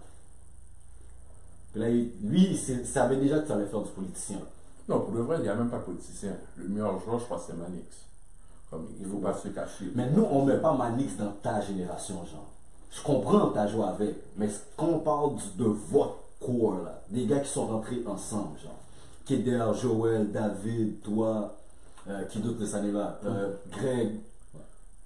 Speaker 3: Puis là, lui, il savait déjà que tu allais faire du politicien.
Speaker 2: Non, pour le vrai, il n'y a même pas de politicien. Le meilleur joueur, je crois, c'est Manix. Comme, il ne faut pas se cacher.
Speaker 3: Mais nous, on ne met pas Manix dans ta génération, genre. Je comprends que tu as joué avec, mais quand on parle de votre corps, là, des gars qui sont rentrés ensemble, genre. Keder, Joël, David, toi, qui d'autre de cette année-là? Greg.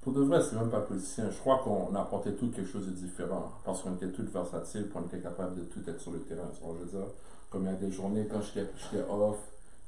Speaker 2: Pour de vrai, c'est même pas politicien. Je crois qu'on apportait tout quelque chose de différent. Parce qu'on était tous versatiles, puis on était capable de tout être sur le terrain. Je veux dire, comme il y a des journées, quand j'étais off,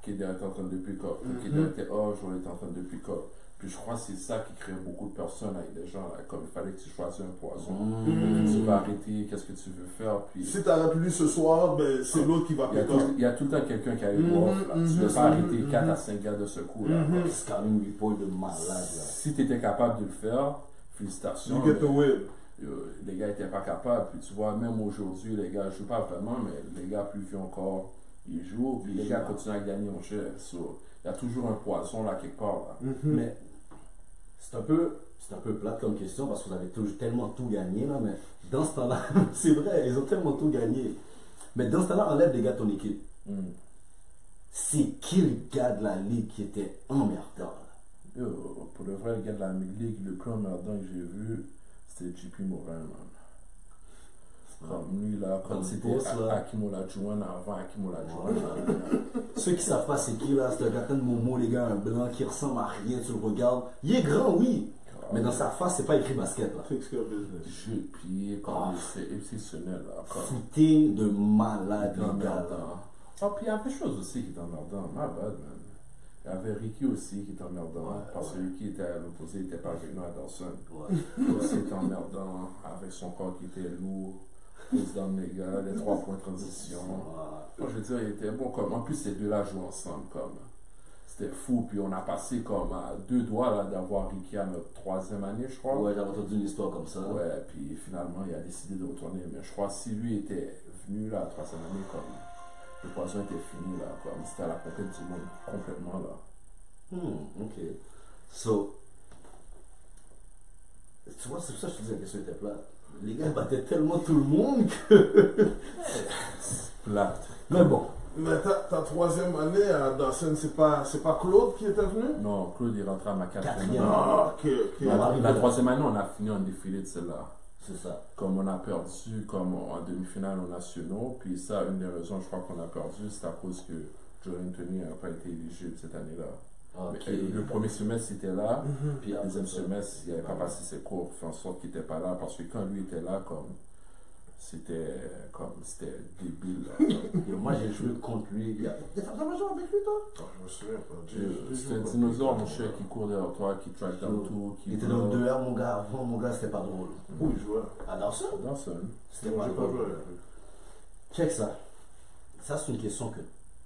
Speaker 2: Keder était en train de pick-up. Keder était off, Joël était en train de pick-up. Puis je crois que c'est ça qui crée beaucoup de personnes avec des gens, là, comme il fallait que tu choisisses un poison. Tu vas arrêter, qu'est-ce que tu veux faire. Puis
Speaker 4: Si t'arrêtes lui ce soir, ben, c'est l'autre qui va
Speaker 2: il y a
Speaker 4: péter.
Speaker 2: il y a tout le temps quelqu'un qui a eu off. Là. Tu ne veux pas arrêter 4 à 5 gars de ce coup. Là.
Speaker 3: Scaling report de malade, là.
Speaker 2: Si tu étais capable de le faire, félicitations.
Speaker 4: You get the win.
Speaker 2: Les gars n'étaient pas capables. Puis tu vois, même aujourd'hui, les gars ne jouent pas vraiment, mais les gars plus vieux encore, ils jouent. Puis les gars continuent à gagner, mon cher. So, il y a toujours un poisson là quelque part. Là.
Speaker 3: Mais c'est un peu plate comme question parce que vous avez tellement tout gagné, là, mais dans ce temps-là, c'est vrai, ils ont tellement tout gagné. Mais dans ce temps-là, enlève des gars de ton équipe. C'est qui le gars de la ligue qui était emmerdant, là?
Speaker 2: Pour le vrai, le gars de la ligue, le plus emmerdant que j'ai vu, c'était JP Morin, man. Comme lui, là, comme c'était Hakim Olajuwon avant Hakim Olajuwon.
Speaker 3: Ceux qui savent pas c'est qui, là, c'est un gars de Momo, les gars, un blanc qui ressemble à rien, tu le regardes. Il est grand, oui, mais dans sa face, c'est pas écrit basket, là.
Speaker 4: Fix your business.
Speaker 2: Jeu de pied, comme c'est exceptionnel, là. Comme
Speaker 3: Footing de malade, les gars, là.
Speaker 2: emmerdant. Ah, puis il y avait des choses aussi qui étaient emmerdantes. My bad, man. Il y avait Ricky aussi qui était emmerdant. Parce que Ricky était à l'opposé, il n'était pas avec nous à Dawson. Il aussi était emmerdant, avec son corps qui était lourd. Pousse dans les gars, les 3 points de transition. Moi, je veux dire, il était bon comme. En plus, ces deux-là jouent ensemble, comme. C'était fou. Puis on a passé comme à 2 doigts là, d'avoir Ricky à notre 3e année, je crois.
Speaker 3: Ouais, j'avais entendu une histoire comme ça.
Speaker 2: Ouais, puis finalement, il a décidé de retourner. Mais je crois que si lui était venu là, à la 3e année, comme. Le poisson était fini là, comme. C'était à la conquête du monde complètement là.
Speaker 3: Ok. So, tu vois, c'est pour ça que je te dis la question était plate. Les gars battaient tellement tout le monde que.
Speaker 2: Plate.
Speaker 3: Mais bon.
Speaker 4: Mais ta 3e année à Dawson, c'est pas Claude qui était venu?
Speaker 2: Non, Claude est rentré à ma 4e année.
Speaker 4: Ah, ok.
Speaker 2: La 3e année, on a fini en défilé de celle-là.
Speaker 3: C'est ça.
Speaker 2: Comme on a perdu comme en demi-finale aux nationaux, puis ça, une des raisons, je crois qu'on a perdu, c'est à cause que Joe Anthony n'a pas été éligible cette année-là.
Speaker 3: Okay.
Speaker 2: Le premier semestre, c'était là, puis le
Speaker 3: après
Speaker 2: deuxième
Speaker 3: ça.
Speaker 2: semestre, il n'avait pas passé ses cours, fait en sorte qu'il n'était pas là, parce que quand lui était là, c'était débile. Là.
Speaker 3: Et moi, j'ai joué contre lui. T'as jamais joué avec lui, toi?
Speaker 4: Ah, je me souviens pas.
Speaker 2: C'était un dinosaure, mon cher, qui court derrière toi, qui track down tout, qui
Speaker 3: Il était dans le 2R, mon gars. Avant, mon gars, c'était pas drôle.
Speaker 4: Où il jouait?
Speaker 3: À Dawson?
Speaker 2: Dawson.
Speaker 3: C'était
Speaker 4: Moi,
Speaker 3: pas
Speaker 4: j'ai pas
Speaker 3: drôle.
Speaker 4: joué avec lui.
Speaker 3: Check ça. Ça, c'est une question que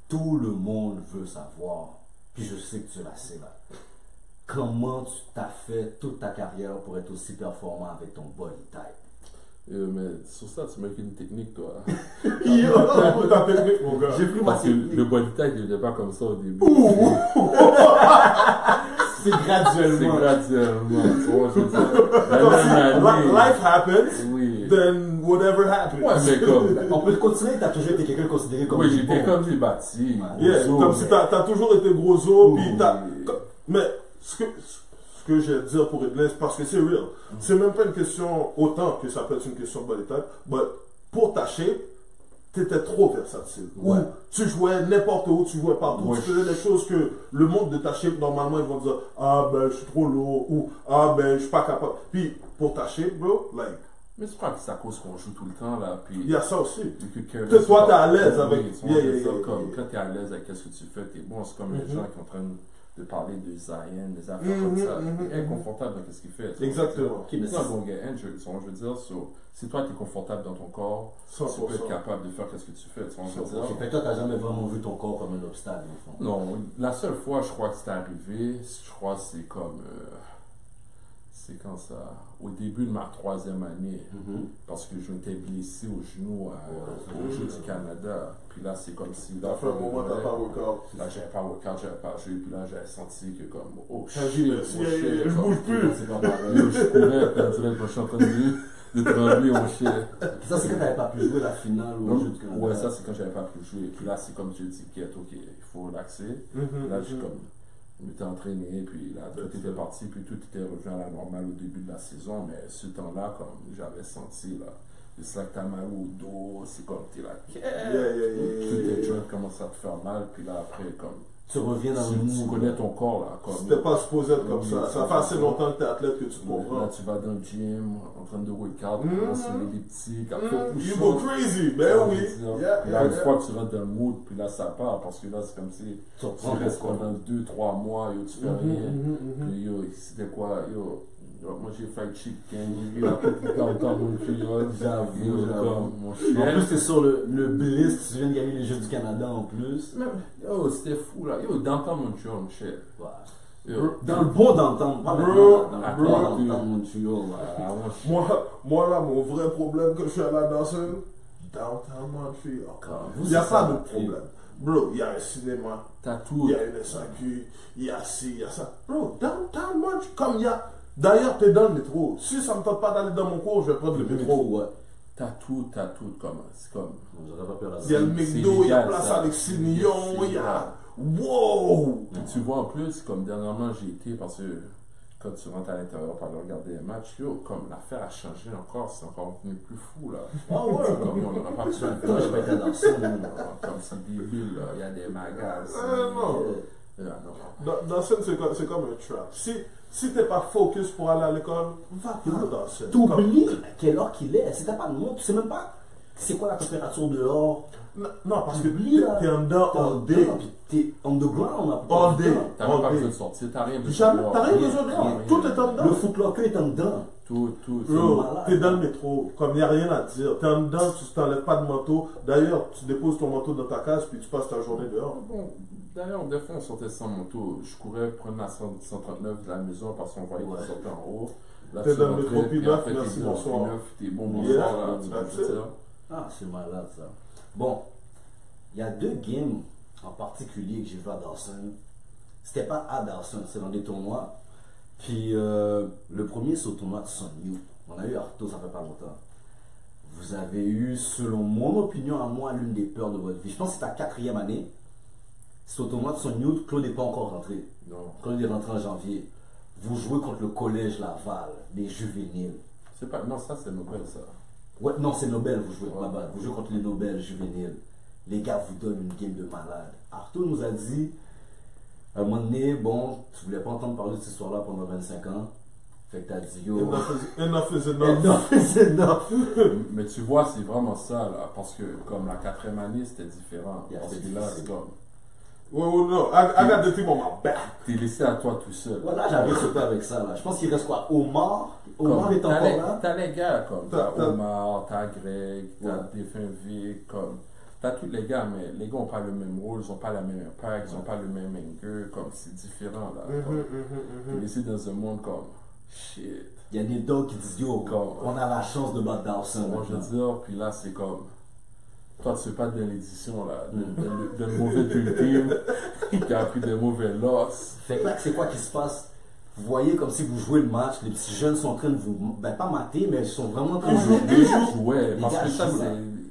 Speaker 3: tout le monde veut savoir. Puis je sais que tu la sais, là. Comment tu t'as fait toute ta carrière pour être aussi performant avec ton body type?
Speaker 2: Mais sur ça, tu mets une technique, toi.
Speaker 4: Ta technique, mon gars.
Speaker 3: J'ai pris ma
Speaker 2: Parce que
Speaker 3: technique.
Speaker 2: le body type, il n'était pas comme ça au début.
Speaker 3: C'est graduellement.
Speaker 2: C'est graduellement. Tu vois, je veux dire, la même année.
Speaker 4: Life happens,
Speaker 2: Oui.
Speaker 4: then whatever happens.
Speaker 2: Ouais, mais comme.
Speaker 3: On peut continuer, t'as toujours été quelqu'un considéré comme
Speaker 2: Oui,
Speaker 3: du
Speaker 2: j'étais
Speaker 3: bon.
Speaker 2: comme des bâtis.
Speaker 4: Yeah,
Speaker 2: gros
Speaker 4: comme
Speaker 2: os,
Speaker 4: si
Speaker 2: mais-
Speaker 4: t'as toujours été gros os, puis t'as.
Speaker 2: Oui.
Speaker 4: Mais ce que j'ai à dire pour Edlin, c'est parce que c'est real. C'est même pas une question, autant que ça peut être une question de body type, mais pour ta shape, t'étais trop versatile.
Speaker 3: Ouais.
Speaker 4: Ou tu jouais n'importe où, tu jouais partout,
Speaker 2: Ouais.
Speaker 4: tu faisais des choses que le monde de ta shape, normalement, ils vont dire, ah ben je suis trop lourd, ou ah ben je suis pas capable. Puis pour ta shape, bro, like,
Speaker 2: Mais c'est pas que c'est à cause qu'on joue tout le temps, là. Puis.
Speaker 4: il y a ça aussi.
Speaker 2: Que
Speaker 4: toi, t'es à l'aise avec-
Speaker 2: Oui,
Speaker 4: Yeah.
Speaker 2: comme quand t'es à l'aise avec ce que tu fais, t'es bon. C'est comme les gens qui sont en train de parler de Zion, des affaires comme ça. Il est inconfortable dans ce qu'il fait.
Speaker 4: Exactement.
Speaker 3: Ok, mais
Speaker 2: C'est un bon gars injured. Je veux dire, si toi t'es confortable dans ton corps,
Speaker 4: 100%.
Speaker 2: tu peux être capable de faire ce que tu fais. Tu vois, je veux dire.
Speaker 3: Fait que toi, t'as jamais vraiment vu ton corps comme un obstacle, au fond.
Speaker 2: Non, la seule fois, je crois que c'est arrivé, je crois que c'est comme. C'est quand ça? Au début de ma 3e année, parce que je m'étais blessé au genou au Jeux du Canada. Puis là, c'est comme si.
Speaker 4: T'as fait un moment, t'as pas workout.
Speaker 2: Là, j'avais pas workout, j'avais pas joué. Puis là, j'avais senti que comme. Oh,
Speaker 4: T'as dit, je bouge plus.
Speaker 3: C'est pas pareil.
Speaker 2: Je courais, puis on dirait que je suis en train de trembler, mon chien.
Speaker 3: Ça, c'est quand t'avais pas pu jouer la finale au Jeux du Canada.
Speaker 2: Ouais, ça, c'est quand j'avais pas pu jouer. Puis là, c'est comme je dis, ok, il faut relaxer. Là, je m'étais entraîné, puis là, tout était parti, puis tout était revenu à la normale au début de la saison. Mais ce temps-là, comme j'avais senti, là, c'est là que t'as mal au dos, c'est comme t'es là, tous tes joints commencent à te faire mal, puis là, après, comme.
Speaker 3: Tu reviens dans le
Speaker 2: Tu
Speaker 3: mood.
Speaker 2: connais ton corps, là. Comme,
Speaker 4: C'était pas supposé être comme ça. Ça fait assez longtemps que t'es athlète que tu comprends.
Speaker 2: là, tu vas dans le gym, en train de workout, commence à lever des petits, quand
Speaker 4: You go crazy, ben oui.
Speaker 2: Là, une fois que tu rentres dans le mood, puis là, ça part, parce que là, c'est comme si
Speaker 3: Tu
Speaker 2: tu
Speaker 3: reprends
Speaker 2: restes
Speaker 3: ton corps.
Speaker 2: pendant 2-3 mois, yo, tu fais rien. Puis yo, c'était quoi, yo, moi j'ai fried chicken, yo, dans mon créole,
Speaker 3: J'avoue.
Speaker 2: comme mon
Speaker 3: En
Speaker 2: chien.
Speaker 3: plus, t'es sur le bliss, tu viens de gagner les Jeux du Canada en plus.
Speaker 2: Yo, c'était fou, là. Yo, d'entendre mon tueur, mon cher.
Speaker 3: Ouais.
Speaker 2: Yo,
Speaker 3: Dans le bon d'entendre, pas
Speaker 4: Bro,
Speaker 3: maintenant, dans le
Speaker 2: bro.
Speaker 3: bon d'entendre Montreal.
Speaker 2: ah, mon chien.
Speaker 4: Moi là, mon vrai problème que je suis à la Dawson, downtown Montreal.
Speaker 3: Vous,
Speaker 4: Il n'y a
Speaker 3: c'est
Speaker 4: pas
Speaker 3: ça.
Speaker 4: de problème. Bro, il y a un cinéma,
Speaker 2: T'as tout.
Speaker 4: il y a une SAQ, il y a ci, il y a ça. Bro, downtown Montreal, comme il y a. D'ailleurs, t'es dans le métro. Si ça me tente pas d'aller dans mon cours, je vais prendre le métro.
Speaker 3: ouais.
Speaker 2: T'as tout, comme. C'est comme.
Speaker 3: J'aurais pas peur à
Speaker 4: Il y a le
Speaker 2: C'est
Speaker 4: McDo, il y a
Speaker 2: légal,
Speaker 4: Place
Speaker 2: ça.
Speaker 4: Alexis Nyon,
Speaker 2: C'est
Speaker 4: il y a.
Speaker 2: légal.
Speaker 4: Wow!
Speaker 2: Mais tu vois, en plus, comme dernièrement, j'ai été, parce que quand tu rentres à l'intérieur pour aller regarder les matchs, yo, comme l'affaire a changé encore, c'est encore devenu plus fou, là.
Speaker 3: Ah ouais.
Speaker 2: C'est comme, on n'aura pas besoin de
Speaker 3: Moi, j'ai pas été à Dawson.
Speaker 2: comme c'est débile, là. Il y a des magasins.
Speaker 4: Non.
Speaker 2: Non.
Speaker 4: Dawson, c'est comme un trap. Si t'es pas focus pour aller à l'école, va pas à Dawson.
Speaker 3: T'oublies à quelle heure qu'il est. Si t'as pas de monde, tu sais même pas c'est quoi la température dehors.
Speaker 4: Non, parce que
Speaker 3: T'oublies, là.
Speaker 4: t'es en dedans
Speaker 3: T'es
Speaker 4: all day.
Speaker 3: puis t'es underground. là,
Speaker 4: All day.
Speaker 2: T'as même pas
Speaker 4: All
Speaker 2: besoin
Speaker 4: day.
Speaker 2: de sortir, t'as rien besoin
Speaker 4: Jamais,
Speaker 2: de
Speaker 4: t'as rien
Speaker 3: rien,
Speaker 4: besoin de
Speaker 3: rien,
Speaker 4: rien.
Speaker 2: rien.
Speaker 4: Tout est en
Speaker 3: Le
Speaker 4: dedans.
Speaker 3: footlocker est en dedans.
Speaker 2: Tout.
Speaker 4: Bro,
Speaker 3: malade.
Speaker 4: t'es dans le métro, comme il n'y a rien à dire. T'es en dedans, tu t'enlèves pas de manteau. D'ailleurs, tu déposes ton manteau dans ta case, puis tu passes ta journée dehors.
Speaker 2: Bon, d'ailleurs, des fois, on sortait sans manteau. Je courais prendre la 139 de la maison parce qu'on voyait
Speaker 3: Ouais.
Speaker 2: qu'il sortait en haut. Là,
Speaker 4: T'es
Speaker 2: tu
Speaker 4: dans le
Speaker 2: rentrais,
Speaker 4: métro,
Speaker 2: puis
Speaker 4: P9,
Speaker 2: après,
Speaker 4: merci,
Speaker 2: t'es dans
Speaker 4: bonsoir.
Speaker 2: P9, t'es bon,
Speaker 4: Yeah,
Speaker 2: bonsoir, là, tu vas
Speaker 4: that's
Speaker 2: te
Speaker 4: it.
Speaker 2: dire.
Speaker 3: Ah, c'est malade ça. Bon, il y a 2 games en particulier que j'ai vu à Dawson. C'était pas à Dawson, c'est dans des tournois. Puis le premier, c'est au tournoi de Son Youth. On a eu Arto, ça fait pas longtemps. Vous avez eu, selon mon opinion à moi, l'une des peurs de votre vie. Je pense que c'est ta 4e année. C'est au tournoi de Son Youth. Claude n'est pas encore rentré.
Speaker 2: Non,
Speaker 3: Claude est rentré en janvier. Vous jouez contre le collège Laval, des juvéniles.
Speaker 2: c'est pas, non, ça c'est Nobel, ça.
Speaker 3: Ouais, non, c'est Nobel, vous jouez,
Speaker 2: Ouais.
Speaker 3: ma bad. Vous jouez contre les Nobel juvéniles. Les gars vous donnent une game de malade. Arthur nous a dit, à un moment donné, bon, tu voulais pas entendre parler de cette histoire-là pendant 25 ans. Fait que t'as dit, yo,
Speaker 4: Enough is enough.
Speaker 3: enough is enough.
Speaker 2: Mais tu vois, c'est vraiment ça, là, parce que comme la 4e année, c'était différent.
Speaker 3: Yeah,
Speaker 2: Parce
Speaker 3: c'est
Speaker 2: que là,
Speaker 3: difficile.
Speaker 2: c'est comme,
Speaker 4: Oh no, I got the thing on my back.
Speaker 2: t'es laissé à toi tout seul.
Speaker 3: Voilà, j'avais sauté avec ça, là. Je pense qu'il reste quoi? Omar
Speaker 2: Comme,
Speaker 3: est encore là.
Speaker 2: T'as les gars, comme,
Speaker 4: T'as-
Speaker 2: t'as Omar, t'as Greg, t'as
Speaker 3: Ouais.
Speaker 2: Défunt Vic, comme, t'as tous les gars, mais les gars n'ont pas le même rôle, ils n'ont pas la même impact, ils n'ont pas le même anger, comme, c'est différent, là. Comme, t'es laissé dans un monde comme, shit.
Speaker 3: Il y a des dogs qui disent, yo,
Speaker 2: Comme-
Speaker 3: on a la chance de battre Dawson.
Speaker 2: Moi, je veux
Speaker 3: maintenant.
Speaker 2: dire, puis là, c'est comme, toi, tu fais pas de l'édition, là, de mauvais dream team, qui a pris des mauvais losses.
Speaker 3: Fait que là, c'est quoi qui se passe? Vous voyez comme si vous jouez le match, les petits jeunes sont en train de vous, ben pas mater, mais ils sont vraiment en train de jouer.
Speaker 2: Ouais,
Speaker 3: Les
Speaker 2: parce
Speaker 3: gars
Speaker 2: que ça,
Speaker 3: jouent, là.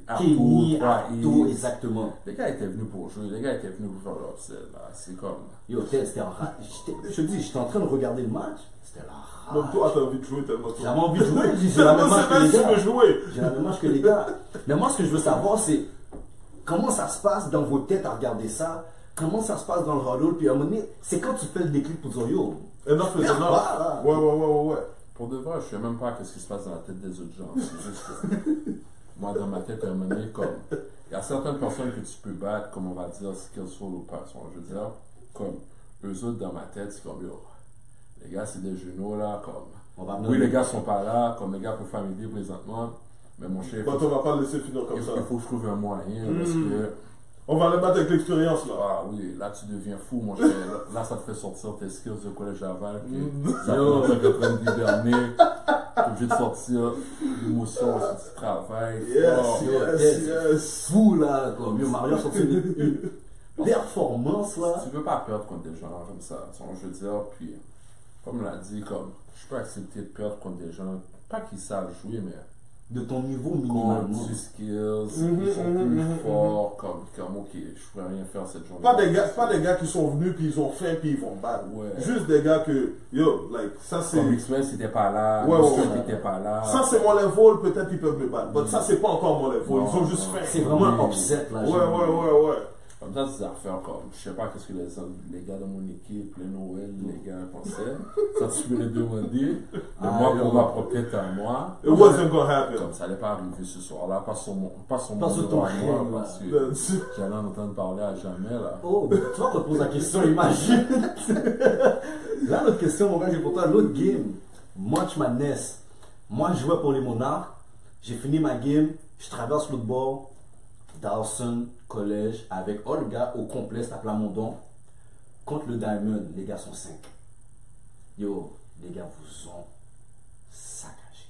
Speaker 2: c'est
Speaker 3: Kenny,
Speaker 2: Arthur,
Speaker 3: Arto, exactement.
Speaker 2: Les gars étaient venus pour jouer, les gars étaient venus pour faire leur set, là. C'est comme.
Speaker 3: Yo, c'était en rage. Je te dis, j'étais en train de regarder le match, c'était la
Speaker 4: Donc
Speaker 3: rage.
Speaker 4: toi, t'as envie de jouer tellement toi.
Speaker 3: J'avais envie de jouer, j'ai la même âge que les
Speaker 4: tu veux
Speaker 3: gars.
Speaker 4: jouer.
Speaker 3: J'ai la même âge que les gars. Mais moi, ce que je veux savoir, c'est comment ça se passe dans vos têtes à regarder ça, comment ça se passe dans le huddle, puis à un moment donné, c'est quand tu fais le déclic pour dire yo,
Speaker 4: Enough is
Speaker 3: Perds
Speaker 4: enough.
Speaker 3: pas, là.
Speaker 4: Ouais.
Speaker 2: Pour de vrai, je sais même pas ce qui se passe dans la tête des autres gens. C'est juste que. Moi, dans ma tête, à un moment donné, comme. Il y a certaines personnes que tu peux battre, comme on va dire, skillful ou pas. Je veux dire, comme. Eux autres, dans ma tête, c'est comme yo. Les gars, c'est des genoux, là, comme.
Speaker 3: on va
Speaker 2: Oui, les gars sont pas là, comme les gars peuvent faire m'aider présentement. Mais mon chef.
Speaker 4: Bah, on va pas le laisser finir comme
Speaker 2: Il
Speaker 4: ça.
Speaker 2: faut que je trouve un moyen parce que
Speaker 4: On va le battre avec l'expérience, là.
Speaker 2: Ah oui, là tu deviens fou, mon cher. Là, ça te fait sortir tes skills de collège Laval. Ça fait que tu es en train d'hiberner. Tu es obligé de sortir l'émotion si tu travailles.
Speaker 4: Yes.
Speaker 3: Fou là, comme yo, Mario a sorti une performance là.
Speaker 2: Tu veux pas perdre contre des gens comme ça, je veux dire. Puis, comme on l'a dit, comme je peux accepter de perdre contre des gens, pas qui savent jouer, mais
Speaker 3: De ton niveau
Speaker 2: contre
Speaker 3: minimalement.
Speaker 2: du skills, ils sont plus forts, comme ok, je pourrais rien faire cette journée.
Speaker 4: Pas des gars qui sont venus, puis ils ont faim, puis ils vont battre.
Speaker 2: Ouais.
Speaker 4: Juste des gars que, yo, like, ça c'est.
Speaker 2: Comme X-Men, c'était pas là,
Speaker 4: Ouais,
Speaker 2: X-Men
Speaker 4: ouais.
Speaker 2: n'était pas là.
Speaker 4: Ça c'est mon level, peut-être ils peuvent me battre. Mais ça c'est pas encore mon level,
Speaker 2: Non,
Speaker 4: ils ont juste
Speaker 2: non.
Speaker 4: faim.
Speaker 3: C'est vraiment un upset là.
Speaker 4: Ouais.
Speaker 2: Comme ça, des affaires comme, je sais pas qu'est-ce que les gars de mon équipe, les Noël, les gars pensaient. Ça, tu peux les demander. Mais moi, pour ma propre tête à moi,
Speaker 4: It wasn't gonna happen.
Speaker 2: comme ça n'allait pas arriver ce soir-là, pas sur mon
Speaker 3: Pas sur ton
Speaker 2: bureau à
Speaker 3: rêve,
Speaker 2: moi,
Speaker 3: là.
Speaker 2: parce que
Speaker 4: That's-
Speaker 2: j'allais en entendre parler à jamais, là.
Speaker 3: Oh, tu vois qu'on te pose la question, imagine. Là, l'autre question, mon gars, j'ai pour toi l'autre game. March Madness. Moi, je jouais pour les Monarques. J'ai fini ma game. Je traverse l'autre bord. Dawson College avec all le gars au complexe à Plamondon. Contre le Diamond, les gars sont 5. Yo, les gars vous ont saccagé.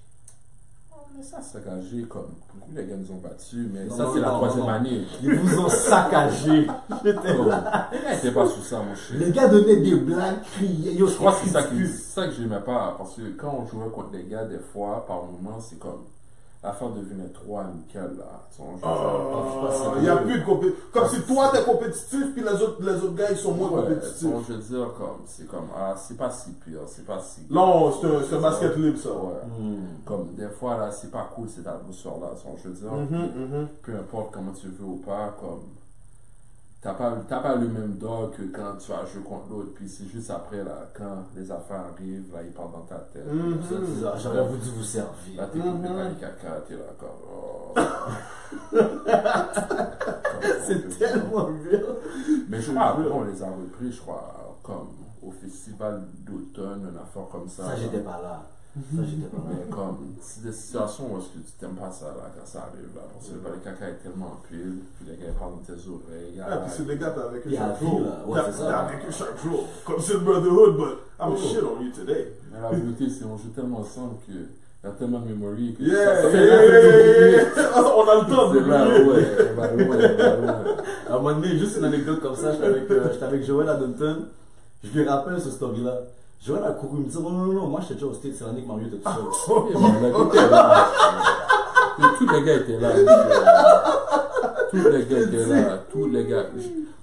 Speaker 2: Mais ça, c'est saccagé, comme beaucoup les gars nous ont battus, mais
Speaker 3: Non,
Speaker 2: ça,
Speaker 3: non,
Speaker 2: c'est la
Speaker 3: non,
Speaker 2: troisième
Speaker 3: non.
Speaker 2: année.
Speaker 3: Ils vous ont saccagé. J'étais
Speaker 2: Oh,
Speaker 3: là.
Speaker 2: les gars n'étaient pas sous ça, mon cher.
Speaker 3: Les gars donnaient des blagues, criaient. Yo,
Speaker 2: Je crois que c'est ça que j'aimais pas, parce que quand on jouait contre les gars, des fois, par moments, c'est comme l'affaire devenait trop amicale, là.
Speaker 4: Il n'y a plus de compétition. Comme si toi t'es compétitif, puis les autres gars ils sont moins compétitifs.
Speaker 2: Je veux dire, c'est comme, c'est pas si pire, c'est pas si.
Speaker 4: Non, c'est un basket libre ça.
Speaker 2: Ouais. Comme des fois, là, c'est pas cool cette atmosphère-là. Je veux dire, peu importe comment tu veux ou pas, comme. T'as pas le même dog que quand tu vas jouer contre l'autre, puis c'est juste après, là, quand les affaires arrivent, là, ils partent dans ta tête.
Speaker 3: J'aurais voulu vous servir.
Speaker 2: Là, t'es coupé dans les caca, t'es là,
Speaker 3: C'est tellement real.
Speaker 2: Mais je crois, après, on les a repris, je crois, comme au festival d'automne, une affaire comme ça.
Speaker 3: Ça, j'étais pas là. Ça, j'étais pas là.
Speaker 2: Mais comme, c'est des situations où est-ce que tu t'aimes pas ça, là, quand ça arrive, là. Parce que le caca est tellement en pile, puis les gars ils parlent dans tes oreilles.
Speaker 4: Ah, puis c'est des gars t'as avec eux
Speaker 3: Puis à
Speaker 4: chaque
Speaker 3: vie,
Speaker 4: jour.
Speaker 3: là. Ouais, c'est ça.
Speaker 4: T'as avec eux chaque jour. Comme c'est le brotherhood, but I'm shit on you today.
Speaker 2: Mais la beauté, c'est qu'on joue tellement ensemble que y a tellement de memory que
Speaker 4: Yeah,
Speaker 2: ça
Speaker 4: on a le temps de
Speaker 2: c'est là,
Speaker 4: l'oublier.
Speaker 2: ouais, on va loin.
Speaker 3: À un moment donné, juste une anecdote comme ça, j'étais avec Joël à Dunton. Je lui rappelle ce story-là. Joël a couru, il me dit non, moi j'étais déjà au State, c'est l'année que Mario était tout seul.
Speaker 2: Oui, mais la beauté est là. Mais tous les gars étaient là. Tous les gars étaient là. Tous les gars.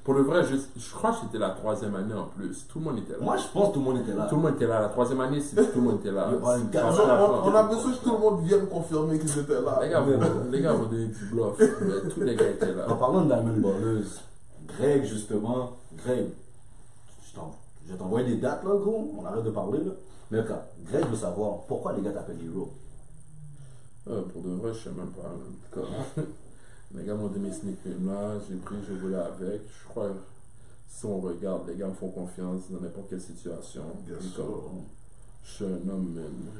Speaker 2: Pour le vrai, je crois que c'était la troisième année en plus. Tout le monde était là.
Speaker 3: Moi je pense que tout le monde était là.
Speaker 2: Tout le monde était là. La troisième année, c'est tout le monde était là.
Speaker 4: On a besoin que tout le monde vienne confirmer qu'ils étaient là.
Speaker 2: Les gars vont donner du bluff. Mais tous les gars étaient là.
Speaker 3: En parlant de Diamond Ballers, Greg justement, Greg, je vais t'envoyer des dates là gros, on arrête de parler là. Mais ok, Greg veut savoir pourquoi les gars t'appellent Hero.
Speaker 2: Pour de vrai, je sais même pas. Comme, les gars m'ont donné mes sneak là, j'ai volé avec. Je crois que si on regarde, les gars me font confiance dans n'importe quelle situation.
Speaker 4: Bien
Speaker 2: Puis
Speaker 4: sûr.
Speaker 2: comme, je suis un homme même,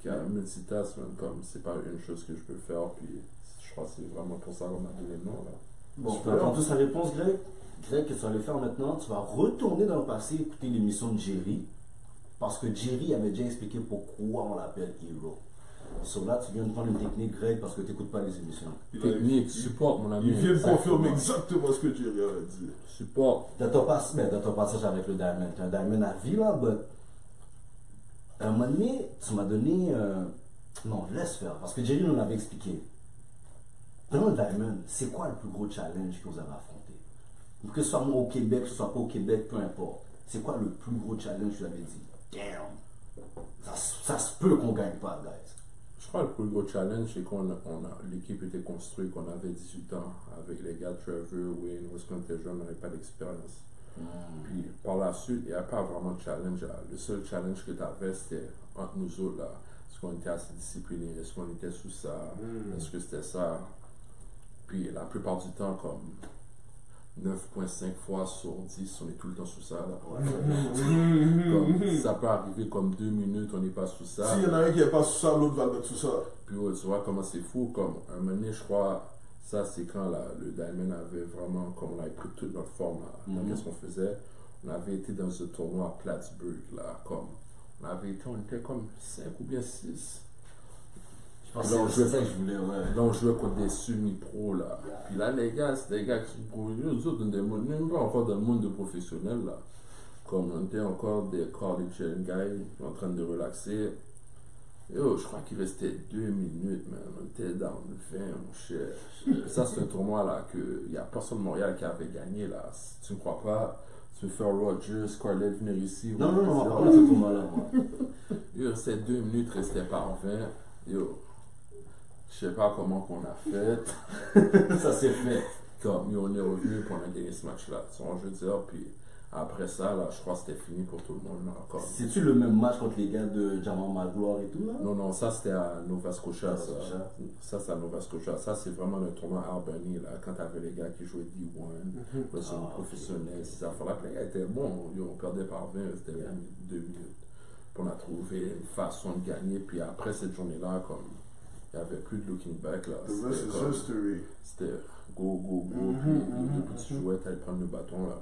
Speaker 2: qui a multitask, même comme c'est pas une chose que je peux faire. Puis je crois que c'est vraiment pour ça qu'on m'a donné le nom là.
Speaker 3: Bon, tu attends tous la réponse, Greg. Greg, qu'est-ce que tu vas aller faire maintenant? Tu vas retourner dans le passé écouter l'émission de Jerry. Parce que Jerry avait déjà expliqué pourquoi on l'appelle Hero. So là, tu viens de prendre une technique, Greg, parce que tu n'écoutes pas les émissions.
Speaker 2: Technique, support mon ami.
Speaker 4: Il vient de
Speaker 2: Exactement.
Speaker 4: confirmer exactement ce que Jerry avait dit.
Speaker 2: Support.
Speaker 3: Dans ton passage avec le Diamond, tu as un Diamond à vie là, but à un moment donné, tu m'as donné. Non, laisse faire, parce que Jerry nous l'avait expliqué. Dans le Diamond, c'est quoi le plus gros challenge que vous avez affronté? Que ce soit moi au Québec, que ce soit pas au Québec, peu importe. C'est quoi le plus gros challenge que vous avez dit? Damn! Ça se peut qu'on gagne pas, guys.
Speaker 2: Je crois que le plus gros challenge, c'est l'équipe était construite, qu'on avait 18 ans, avec les gars Trevor, Wayne, où est-ce qu'on était jeune, on n'avait pas d'expérience. Puis par la suite, il n'y a pas vraiment de challenge. Là. Le seul challenge que tu avais, c'était entre nous autres. Là. Est-ce qu'on était assez disciplinés? Est-ce qu'on était sous ça? Est-ce que c'était ça? Puis la plupart du temps, comme 9,5 fois sur 10, on est tout le temps sous ça. Là. Comme, ça peut arriver comme 2 minutes, on n'est pas sous ça.
Speaker 4: S'il y en a un qui n'est pas sous ça, l'autre va le mettre sous ça.
Speaker 2: Puis ouais, tu vois comment c'est fou. Comme un moment donné, je crois, Ça, c'est quand le Diamond avait vraiment, comme on avait pris toute notre forme là, dans qu'est-ce qu'on faisait. On avait été dans ce tournoi à Plattsburgh, là, comme, on était comme 5 ou bien 6.
Speaker 3: Je pense que c'est ça que je voulais, ouais.
Speaker 2: Là, on jouait contre des semi-pros, là. Puis là, les gars, c'était des gars qui sont pros. Nous autres, même pas encore dans le monde de professionnels, là. Comme on était encore des college guys en train de relaxer. Yo, je crois qu'il restait 2 minutes, man. On était dans le 20, mon cher. Ça, c'est un tournoi, là, qu'il n'y a personne de Montréal qui avait gagné, là. Si tu ne crois pas, tu veux faire Rogers, Scarlett venir ici.
Speaker 3: Non, on a ce tournoi-là, moi.
Speaker 2: Il restait 2 minutes, restait par 20. Yo, je sais pas comment qu'on a fait.
Speaker 3: Ça s'est fait.
Speaker 2: Comme, yo, on est revenu pour on a gagné ce match-là. Je veux dire, puis après ça, là, je crois que c'était fini pour tout le monde. Là, comme.
Speaker 3: C'est-tu le même match contre les gars de Jamal Magloire et tout, là?
Speaker 2: Non, ça c'était à Nova Scotia. Ça c'est à Nova Scotia. Ça, c'est vraiment le tournoi Albany, là, quand t'avais les gars qui jouaient D1, le son professionnel, ces affaires-là. Puis les gars étaient bons. Yo, on perdait par 20, c'était 2 minutes. Puis on a trouvé une façon de gagner. Puis après cette journée-là, comme. Il n'y avait plus de looking back là. C'était go. Puis depuis que tu jouais, tu allais prendre le bâton là.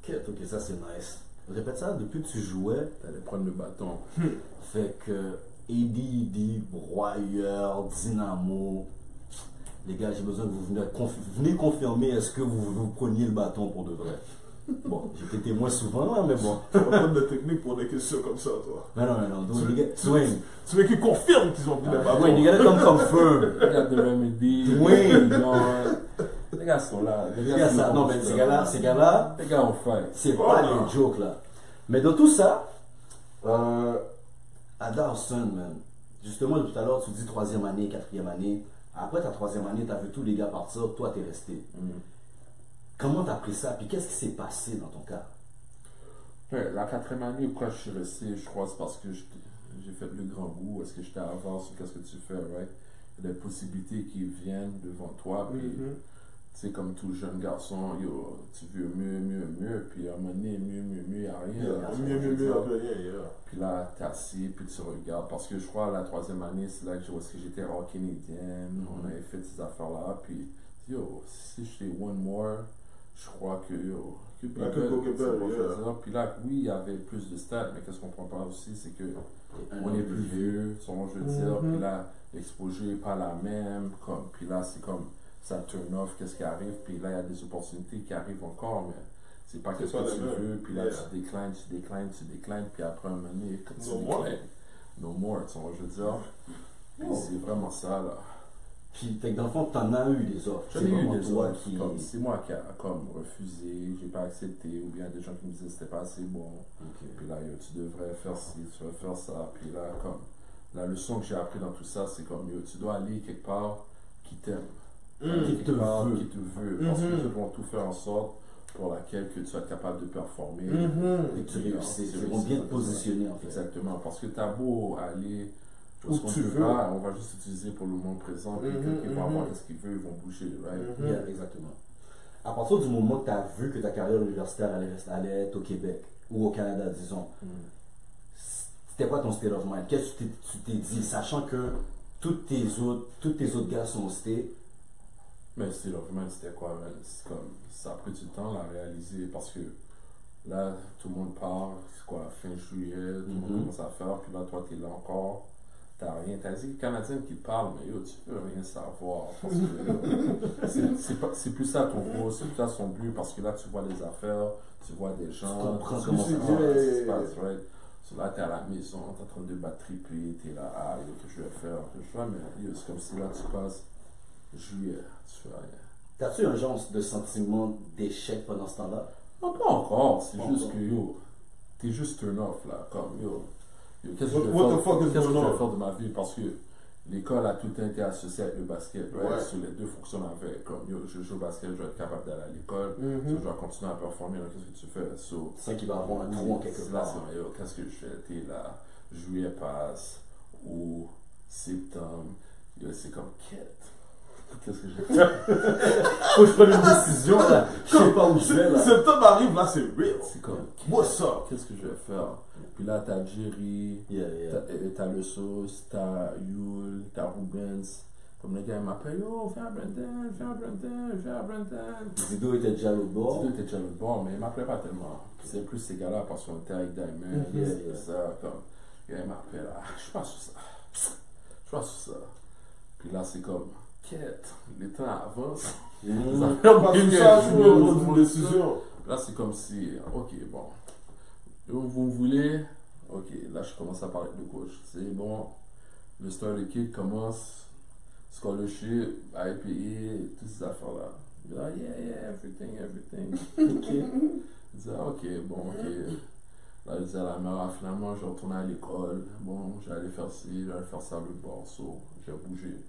Speaker 3: Ok, ça c'est nice. Répète ça, depuis que tu jouais,
Speaker 2: tu allais prendre le bâton.
Speaker 3: Fait que ADD, Broyeur, Dynamo, les gars, j'ai besoin que vous venez confirmer est-ce que vous preniez le bâton pour de vrai. Bon, j'ai été témoin souvent là, mais bon.
Speaker 4: Tu vas prendre de technique pour des questions comme ça, toi.
Speaker 3: Non. Donc,
Speaker 4: tu veux qu'ils confirment qu'ils ont pris le bâton.
Speaker 3: Oui, les gars, comme confirm.
Speaker 2: Les gars de Remedy. Les gars sont là.
Speaker 3: Non, mais ces gars-là,
Speaker 2: les gars ont fait.
Speaker 3: C'est pas les jokes là. Mais dans tout ça, à Dawson, man, justement, tout à l'heure, tu dis 3e année, 4e année. Après ta 3e année, tu as vu tous les gars partir, toi, tu es resté. Comment tu as pris ça? Puis qu'est-ce qui s'est passé dans ton cas?
Speaker 2: Ouais, la 4e année, pourquoi je suis resté, je crois, c'est parce que j'ai fait le grand bout. Est-ce que j'étais à avance sur qu'est-ce que tu fais, right? Il y a des possibilités qui viennent devant toi, puis c'est comme tout jeune garçon, yo, tu veux mieux, puis à un moment donné, mieux, il n'y a rien.
Speaker 4: Mieux,
Speaker 2: Puis là, t'es assis, puis tu regardes, parce que je crois, la 3e année, c'est là que j'étais hors canadien, on avait fait ces affaires-là, puis yo, si j'étais one more, je crois que yo, puis là, oui, il y avait plus de stats, mais qu'est-ce qu'on comprend pas aussi, c'est que on est plus vieux, je veux dire, puis là, l'exposure n'est pas la même, puis là, c'est comme ça turn off, qu'est-ce qui arrive, puis là, il y a des opportunités qui arrivent encore, mais c'est pas qu'est-ce que tu veux, puis là, tu déclines, puis après un moment donné, quand tu déclines, no more, je veux dire, puis c'est vraiment ça, là.
Speaker 3: Puis, fait que dans le fond, t'en as eu des offres.
Speaker 2: J'en ai eu des offres. C'est moi qui a comme refusé, j'ai pas accepté, ou bien des gens qui me disaient c'était pas assez bon. Puis là, yo, tu devrais faire ci, tu devrais faire ça. Puis là, comme, la leçon que j'ai appris dans tout ça, c'est comme, yo, tu dois aller quelque part qui t'aime. Qui te veut. Parce qu'ils vont tout faire en sorte pour laquelle que tu sois capable de performer.
Speaker 3: Et que tu réussis. Ils vont bien te positionner, en fait.
Speaker 2: Exactement. Parce que t'as beau aller
Speaker 4: où tu veux.
Speaker 2: On va juste utiliser pour le moment présent, puis quelqu'un va avoir ce qu'il veut, ils vont bouger, right?
Speaker 3: Exactement. À partir du moment que tu as vu que ta carrière universitaire allait être au Québec, ou au Canada, disons, c'était quoi ton state of mind? Qu'est-ce que tu t'es dit, sachant que tous tes autres gars sont au state?
Speaker 2: Mais state of mind, c'était quoi, man? C'est comme, ça a pris du temps à réaliser, parce que là, tout le monde part, c'est quoi, fin juillet, tout le monde commence à faire, puis là, toi, tu es là encore. T'as rien, t'as dit le Canadien qui te parle, mais yo, tu peux rien savoir. Parce que c'est plus ça ton rôle, c'est plus ça son but, parce que là, tu vois les affaires, tu vois des gens,
Speaker 3: tu comprends
Speaker 2: tu
Speaker 3: comment ça
Speaker 2: se passe, right? So là, t'es à la maison, t'es en train de battre triplé, t'es là, yo, que je vais faire, mais yo, c'est comme si là, tu passes juillet, tu fais rien.
Speaker 3: T'as-tu un genre de sentiment d'échec pendant ce temps-là?
Speaker 2: Non, pas encore, c'est juste que, yo, t'es juste turn off, là, comme, yo. Qu'est-ce que je vais faire de ma vie? Parce que l'école a tout le temps été associée avec le basket. Right? Sur les deux fonctions, on avait comme yo, je joue au basket, je vais être capable d'aller à l'école, je vais continuer à performer. Qu'est-ce que tu fais?
Speaker 3: C'est ça qui va avoir un trou en quelque part.
Speaker 2: Qu'est-ce que je fais? T'es là, juillet passe, ou septembre, c'est comme quête. Qu'est-ce que je fais?
Speaker 3: Faut que je prenne une décision là. Je sais pas où je vais là.
Speaker 4: Septembre arrive là, c'est real.
Speaker 2: C'est comme
Speaker 4: what's up?
Speaker 2: Qu'est-ce que je vais faire? Puis là, t'as Jerry, t'as le Sauce, t'as Yul, t'as Rubens, Comme le gars il m'appelle, yo, viens à Brandon, viens à Brandon, viens à Brandon.
Speaker 3: Zido était déjà à l'autre bord.
Speaker 2: Zido était déjà à l'autre bord, mais il m'appelait pas tellement. C'est plus ces gars-là parce qu'on était avec Diamond, c'est ça, comme. Le gars il m'appelle, je suis pas sur ça. Je suis pas sur ça. Puis là, c'est comme, quête, le temps avance.
Speaker 4: Pas tout ça, je prends une décision.
Speaker 2: Là, c'est comme si, ok, bon, vous me voulez, ok, là, je commence à parler de coach. C'est bon, le Starter Kit commence, scholarship, IPA, toutes ces affaires-là. Il dit, ah, yeah, everything. Ok. Il dit, ok, bon, ok. Là, il dit à la mère, finalement, je retourne à l'école. Bon, j'allais faire ci, j'allais faire ça, le bord. So, j'ai bougé.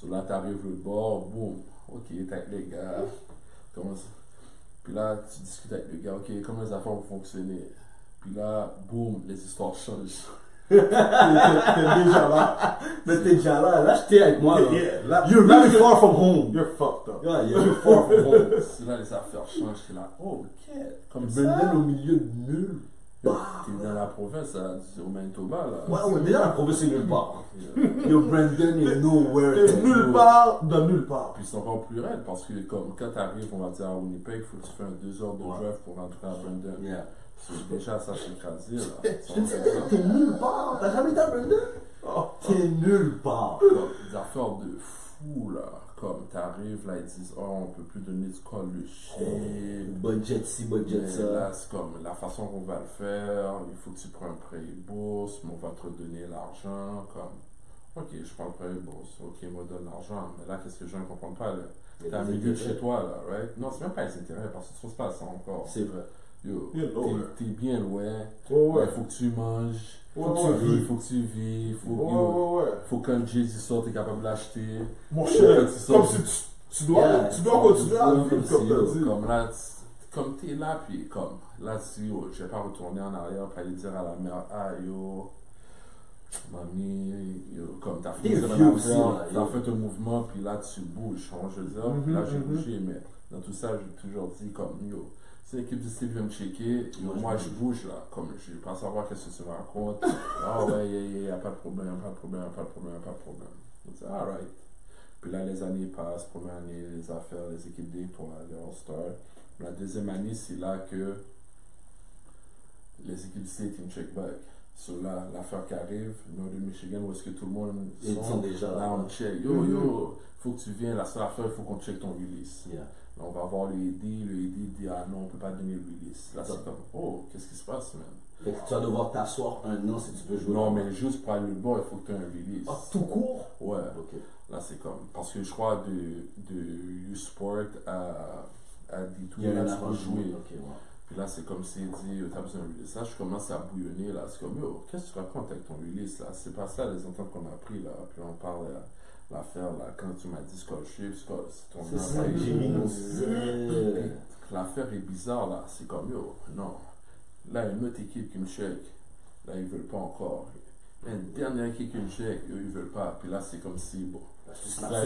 Speaker 2: So, là, t'arrives le bord, boum. Ok, t'es avec les gars. Comment ça? Puis là, tu discutes avec le gars, ok, comment les affaires vont fonctionner? Puis là, boum, les histoires changent.
Speaker 4: T'es déjà là.
Speaker 3: Mais t'es déjà là. Là, j'étais avec moi. Là. You're
Speaker 4: Là,
Speaker 3: really far from home.
Speaker 4: You're fucked up.
Speaker 3: Yeah, you're far from home.
Speaker 2: C'est là, les affaires changent. T'es là, oh, ok, comme ça.
Speaker 3: Brandon au milieu de nulle.
Speaker 2: T'es dans la province, au Manitoba, là.
Speaker 3: Ouais, déjà la province est nulle part. Yo, Brandon est nowhere.
Speaker 4: T'es nulle part dans nulle part.
Speaker 2: Puis ils sont encore plus raides parce que comme quand t'arrives, on va dire à Winnipeg, il faut que tu fasses 2 heures de drive pour rentrer à Brandon.
Speaker 3: Yeah.
Speaker 2: C'est déjà ça, c'est crasé, là.
Speaker 3: T'es nulle part. T'as jamais été à Brandon?
Speaker 4: Oh.
Speaker 3: T'es nulle part.
Speaker 2: Comme des affaires de fou, là. Comme t'arrives, là, ils disent, oh, on peut plus donner du scholarship.
Speaker 3: Budget ci, budget
Speaker 2: Mais
Speaker 3: ça.
Speaker 2: là, c'est comme la façon qu'on va le faire, il faut que tu prennes un prêt bourse, mais on va te redonner l'argent, comme, ok, je prends le prêt bourse, ok, on me donne l'argent, mais là, qu'est-ce que je ne comprends pas, là? T'es à milieu de chez toi, là, right? Non, c'est même pas les intérêts, parce que tu ne trouves pas ça encore.
Speaker 3: C'est vrai.
Speaker 2: Yo,
Speaker 4: Bien loin.
Speaker 2: t'es bien loin,
Speaker 4: Ouais.
Speaker 2: il faut que tu manges,
Speaker 4: Ouais,
Speaker 2: il faut que tu vis,
Speaker 4: Ouais.
Speaker 2: faut que quand Jay-Z sort, t'es capable de l'acheter.
Speaker 4: Mon cher,
Speaker 2: C'est
Speaker 4: comme
Speaker 2: ça.
Speaker 4: si tu dois continuer à vivre comme t'as dit.
Speaker 2: Comme là, comme t'es là, puis comme là, tu dis, yo, je vais pas retourner en arrière pour aller dire à la mère, ah yo, mamie, yo, comme t'as fait,
Speaker 3: T'es vieux aussi, là,
Speaker 2: t'as
Speaker 3: yo.
Speaker 2: fait un mouvement, puis là, tu bouges, hein, je veux dire, là, j'ai bougé, mais dans tout ça, j'ai toujours dit, comme, yo, si l'équipe du Steve vient me checker, yo, moi, je bouge, là, comme, je vais pas savoir qu'est-ce que tu me racontes, ah ouais, y a pas de problème, pas de problème. Je dis, alright. Puis là, les années passent, première année, les affaires, les équipes d'étoiles, les All-Stars. La deuxième année, c'est là que les équipes du State me check back. Sur là, l'affaire qui arrive, Northern Michigan, où est-ce que tout le monde
Speaker 3: Ils sont déjà
Speaker 2: là,
Speaker 3: là.
Speaker 2: on check. Yo, faut que tu viennes, la seule affaire, il faut qu'on check ton release.
Speaker 3: Yeah.
Speaker 2: Là, on va voir le ED dit, ah non, on peut pas donner le release. Là, c'est comme, oh, qu'est-ce qui se passe, man?
Speaker 3: Fait que tu vas devoir t'asseoir un an si tu veux jouer.
Speaker 2: Non, mais juste pour aller le bord, il faut que tu aies un release.
Speaker 3: Ah, tout court?
Speaker 2: Ouais.
Speaker 3: Ok.
Speaker 2: Là, c'est comme, parce que je crois de U-Sport à D2,
Speaker 3: Il y a
Speaker 2: là,
Speaker 3: un
Speaker 2: tu vas
Speaker 3: arrangement.
Speaker 2: jouer.
Speaker 3: Ok, ouais.
Speaker 2: Puis là, c'est comme s'il dit, t'as besoin de release. Là, je commence à bouillonner, là. C'est comme, yo, qu'est-ce que tu racontes avec ton release, là? C'est pas ça, les ententes qu'on a pris, là. Puis on parle l'affaire, là, quand tu m'as dit scholarship, c'est ton
Speaker 3: C'est ça que j'ai mis aussi.
Speaker 2: L'affaire est bizarre, là. C'est comme, yo, non. Là, une autre équipe qui me check. Là, ils veulent pas encore. Là, une dernière équipe qui me check, eux, ils veulent pas. Puis là, c'est comme si, bon. Là,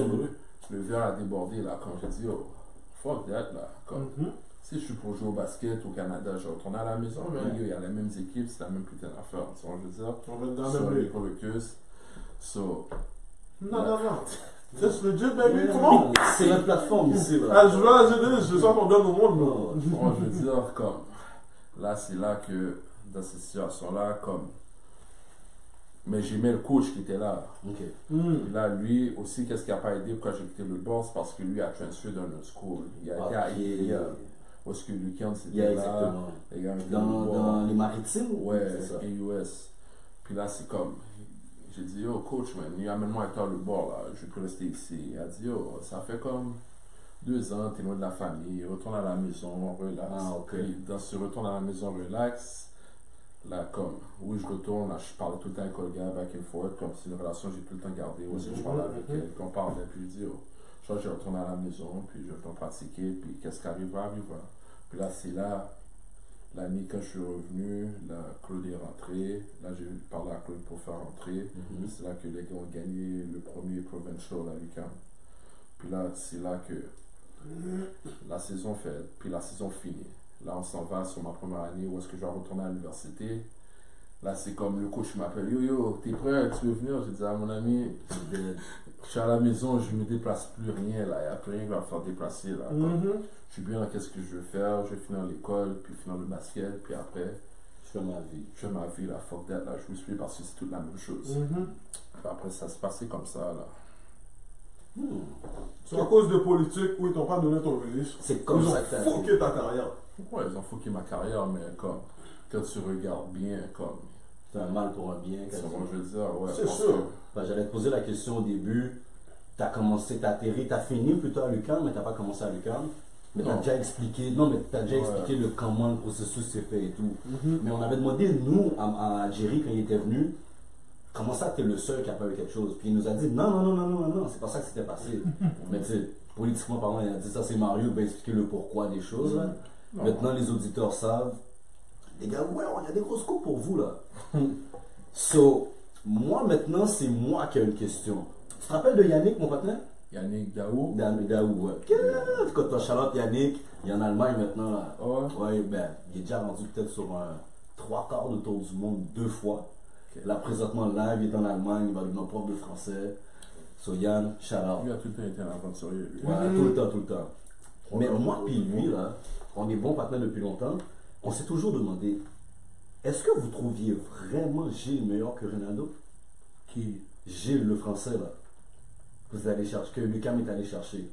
Speaker 2: le verre a débordé, là, quand j'ai dit, oh, fuck that, là. Comme, si je suis pour jouer au basket au Canada, je retourne à la maison, mais il y a les mêmes équipes, c'est la même putain d'affaire. Tu vois, je veux dire,
Speaker 4: On va être dans
Speaker 2: sur
Speaker 4: le
Speaker 2: les Colocus. So,
Speaker 4: Non. Just legit, baby, comment?
Speaker 3: C'est notre plateforme ici, là.
Speaker 4: Ah, je veux la jeunesse, c'est ça qu'on donne au monde, non?
Speaker 2: moi, je veux dire, comme, là, c'est là que, dans cette situation-là, comme, mais j'aimais le coach qui était là.
Speaker 3: Ok.
Speaker 2: Et là, lui aussi, qu'est-ce qui n'a pas aidé pourquoi j'ai quitté le boss? Parce que lui a transféré dans notre school. Il a été à IPA. Où est-ce que Lucan, c'était
Speaker 3: Yeah,
Speaker 2: là.
Speaker 3: exactement.
Speaker 2: Les gars,
Speaker 3: Dans les maritimes?
Speaker 2: ouais,
Speaker 3: c'est ça.
Speaker 2: AUS. Puis là, c'est comme, j'ai dit, yo, coach, man, il amène-moi avec toi le bord, là, je peux rester ici. Il a dit, yo, ça fait comme 2 ans, t'es loin de la famille, retourne à la maison, relax.
Speaker 3: Ah, ok.
Speaker 2: Puis, dans ce retour à la maison, relax, là, comme, où je retourne, là, je parle tout le temps avec le gars, back and forth, comme c'est une relation que j'ai tout le temps gardée, où est-ce que je parle avec elle, puis on parlait, puis je dis, yo, je retourne à la maison, puis je retourne pratiquer, puis qu'est-ce qui arrivera. Puis là, c'est là, l'année quand je suis revenu, là, Claude est rentré. Là, j'ai parlé à Claude pour faire rentrer. C'est là que les gars ont gagné le premier Provincial à l'UQAM. Puis là, c'est là que la saison fait, puis la saison finit. Là, on s'en va sur ma première année où est-ce que je vais retourner à l'université. Là, c'est comme le coach m'appelle, yo, t'es prêt, tu veux venir? J'ai dit à mon ami, je suis à la maison, je me déplace plus rien, là, il n'y a plus rien qui va me faire déplacer, là. Je suis bien, qu'est-ce que je veux faire? Je vais finir l'école, puis finir le basket, puis après,
Speaker 3: Je fais ma vie.
Speaker 2: je fais ma vie, là, fuck that, là, je me suis parce que c'est toute la même chose. Puis après, ça se passait comme ça, là.
Speaker 4: C'est à cause de politique où ils t'ont pas donné ton release.
Speaker 3: C'est comme
Speaker 4: Ils ont
Speaker 3: ça que t'as
Speaker 4: fucké ta carrière.
Speaker 2: Ouais, ils ont fouqué ma carrière, mais comme, quand tu regardes bien, comme,
Speaker 3: C'est un mal pour un bien.
Speaker 2: c'est moi, je veux dire, ouais.
Speaker 4: C'est
Speaker 2: parce
Speaker 4: sûr.
Speaker 2: que-
Speaker 3: Ben, j'allais te poser la question au début. T'as commencé, t'as atterri, t'as fini plutôt à l'UQAM, mais t'as pas commencé à l'UQAM. Mais t'as
Speaker 2: Non.
Speaker 3: déjà expliqué, non, mais t'as déjà
Speaker 2: Ouais.
Speaker 3: expliqué le comment le processus s'est fait et tout. Mais on avait demandé, nous, à Algérie, quand il était venu, comment ça, t'es le seul qui a pas eu quelque chose? Puis il nous a dit, non, c'est pas ça que c'était passé. Mais tu sais, politiquement parlant, il a dit ça, c'est Mario qui va expliquer le pourquoi des choses. Là.
Speaker 2: Non.
Speaker 3: Maintenant, les auditeurs savent. Les gars, ouais, on a des grosses coupes pour vous, là. So, moi, maintenant, c'est moi qui ai une question. Tu te rappelles de Yannick, mon partenaire?
Speaker 2: Yannick Gaou.
Speaker 3: Gaou, ouais. Quand toi, Charlotte Yannick, il est en Allemagne maintenant, là.
Speaker 2: Ouais.
Speaker 3: Ouais, ben, il est déjà rendu peut-être sur un 3/4 de tour du monde 2 fois.
Speaker 2: Ok.
Speaker 3: Là, présentement, live, il est en Allemagne, il va devenir prof de français. So, Yann, shout out.
Speaker 2: Lui a tout le temps été un aventurier. lui.
Speaker 3: Ouais, tout le temps. Mais moi puis lui, là, on est bons partenaires depuis longtemps. On s'est toujours demandé, est-ce que vous trouviez vraiment Gilles meilleur que Ronaldo?
Speaker 2: Qui?
Speaker 3: Gilles, le français, là. Que vous allez chercher, que Lucam est allé chercher.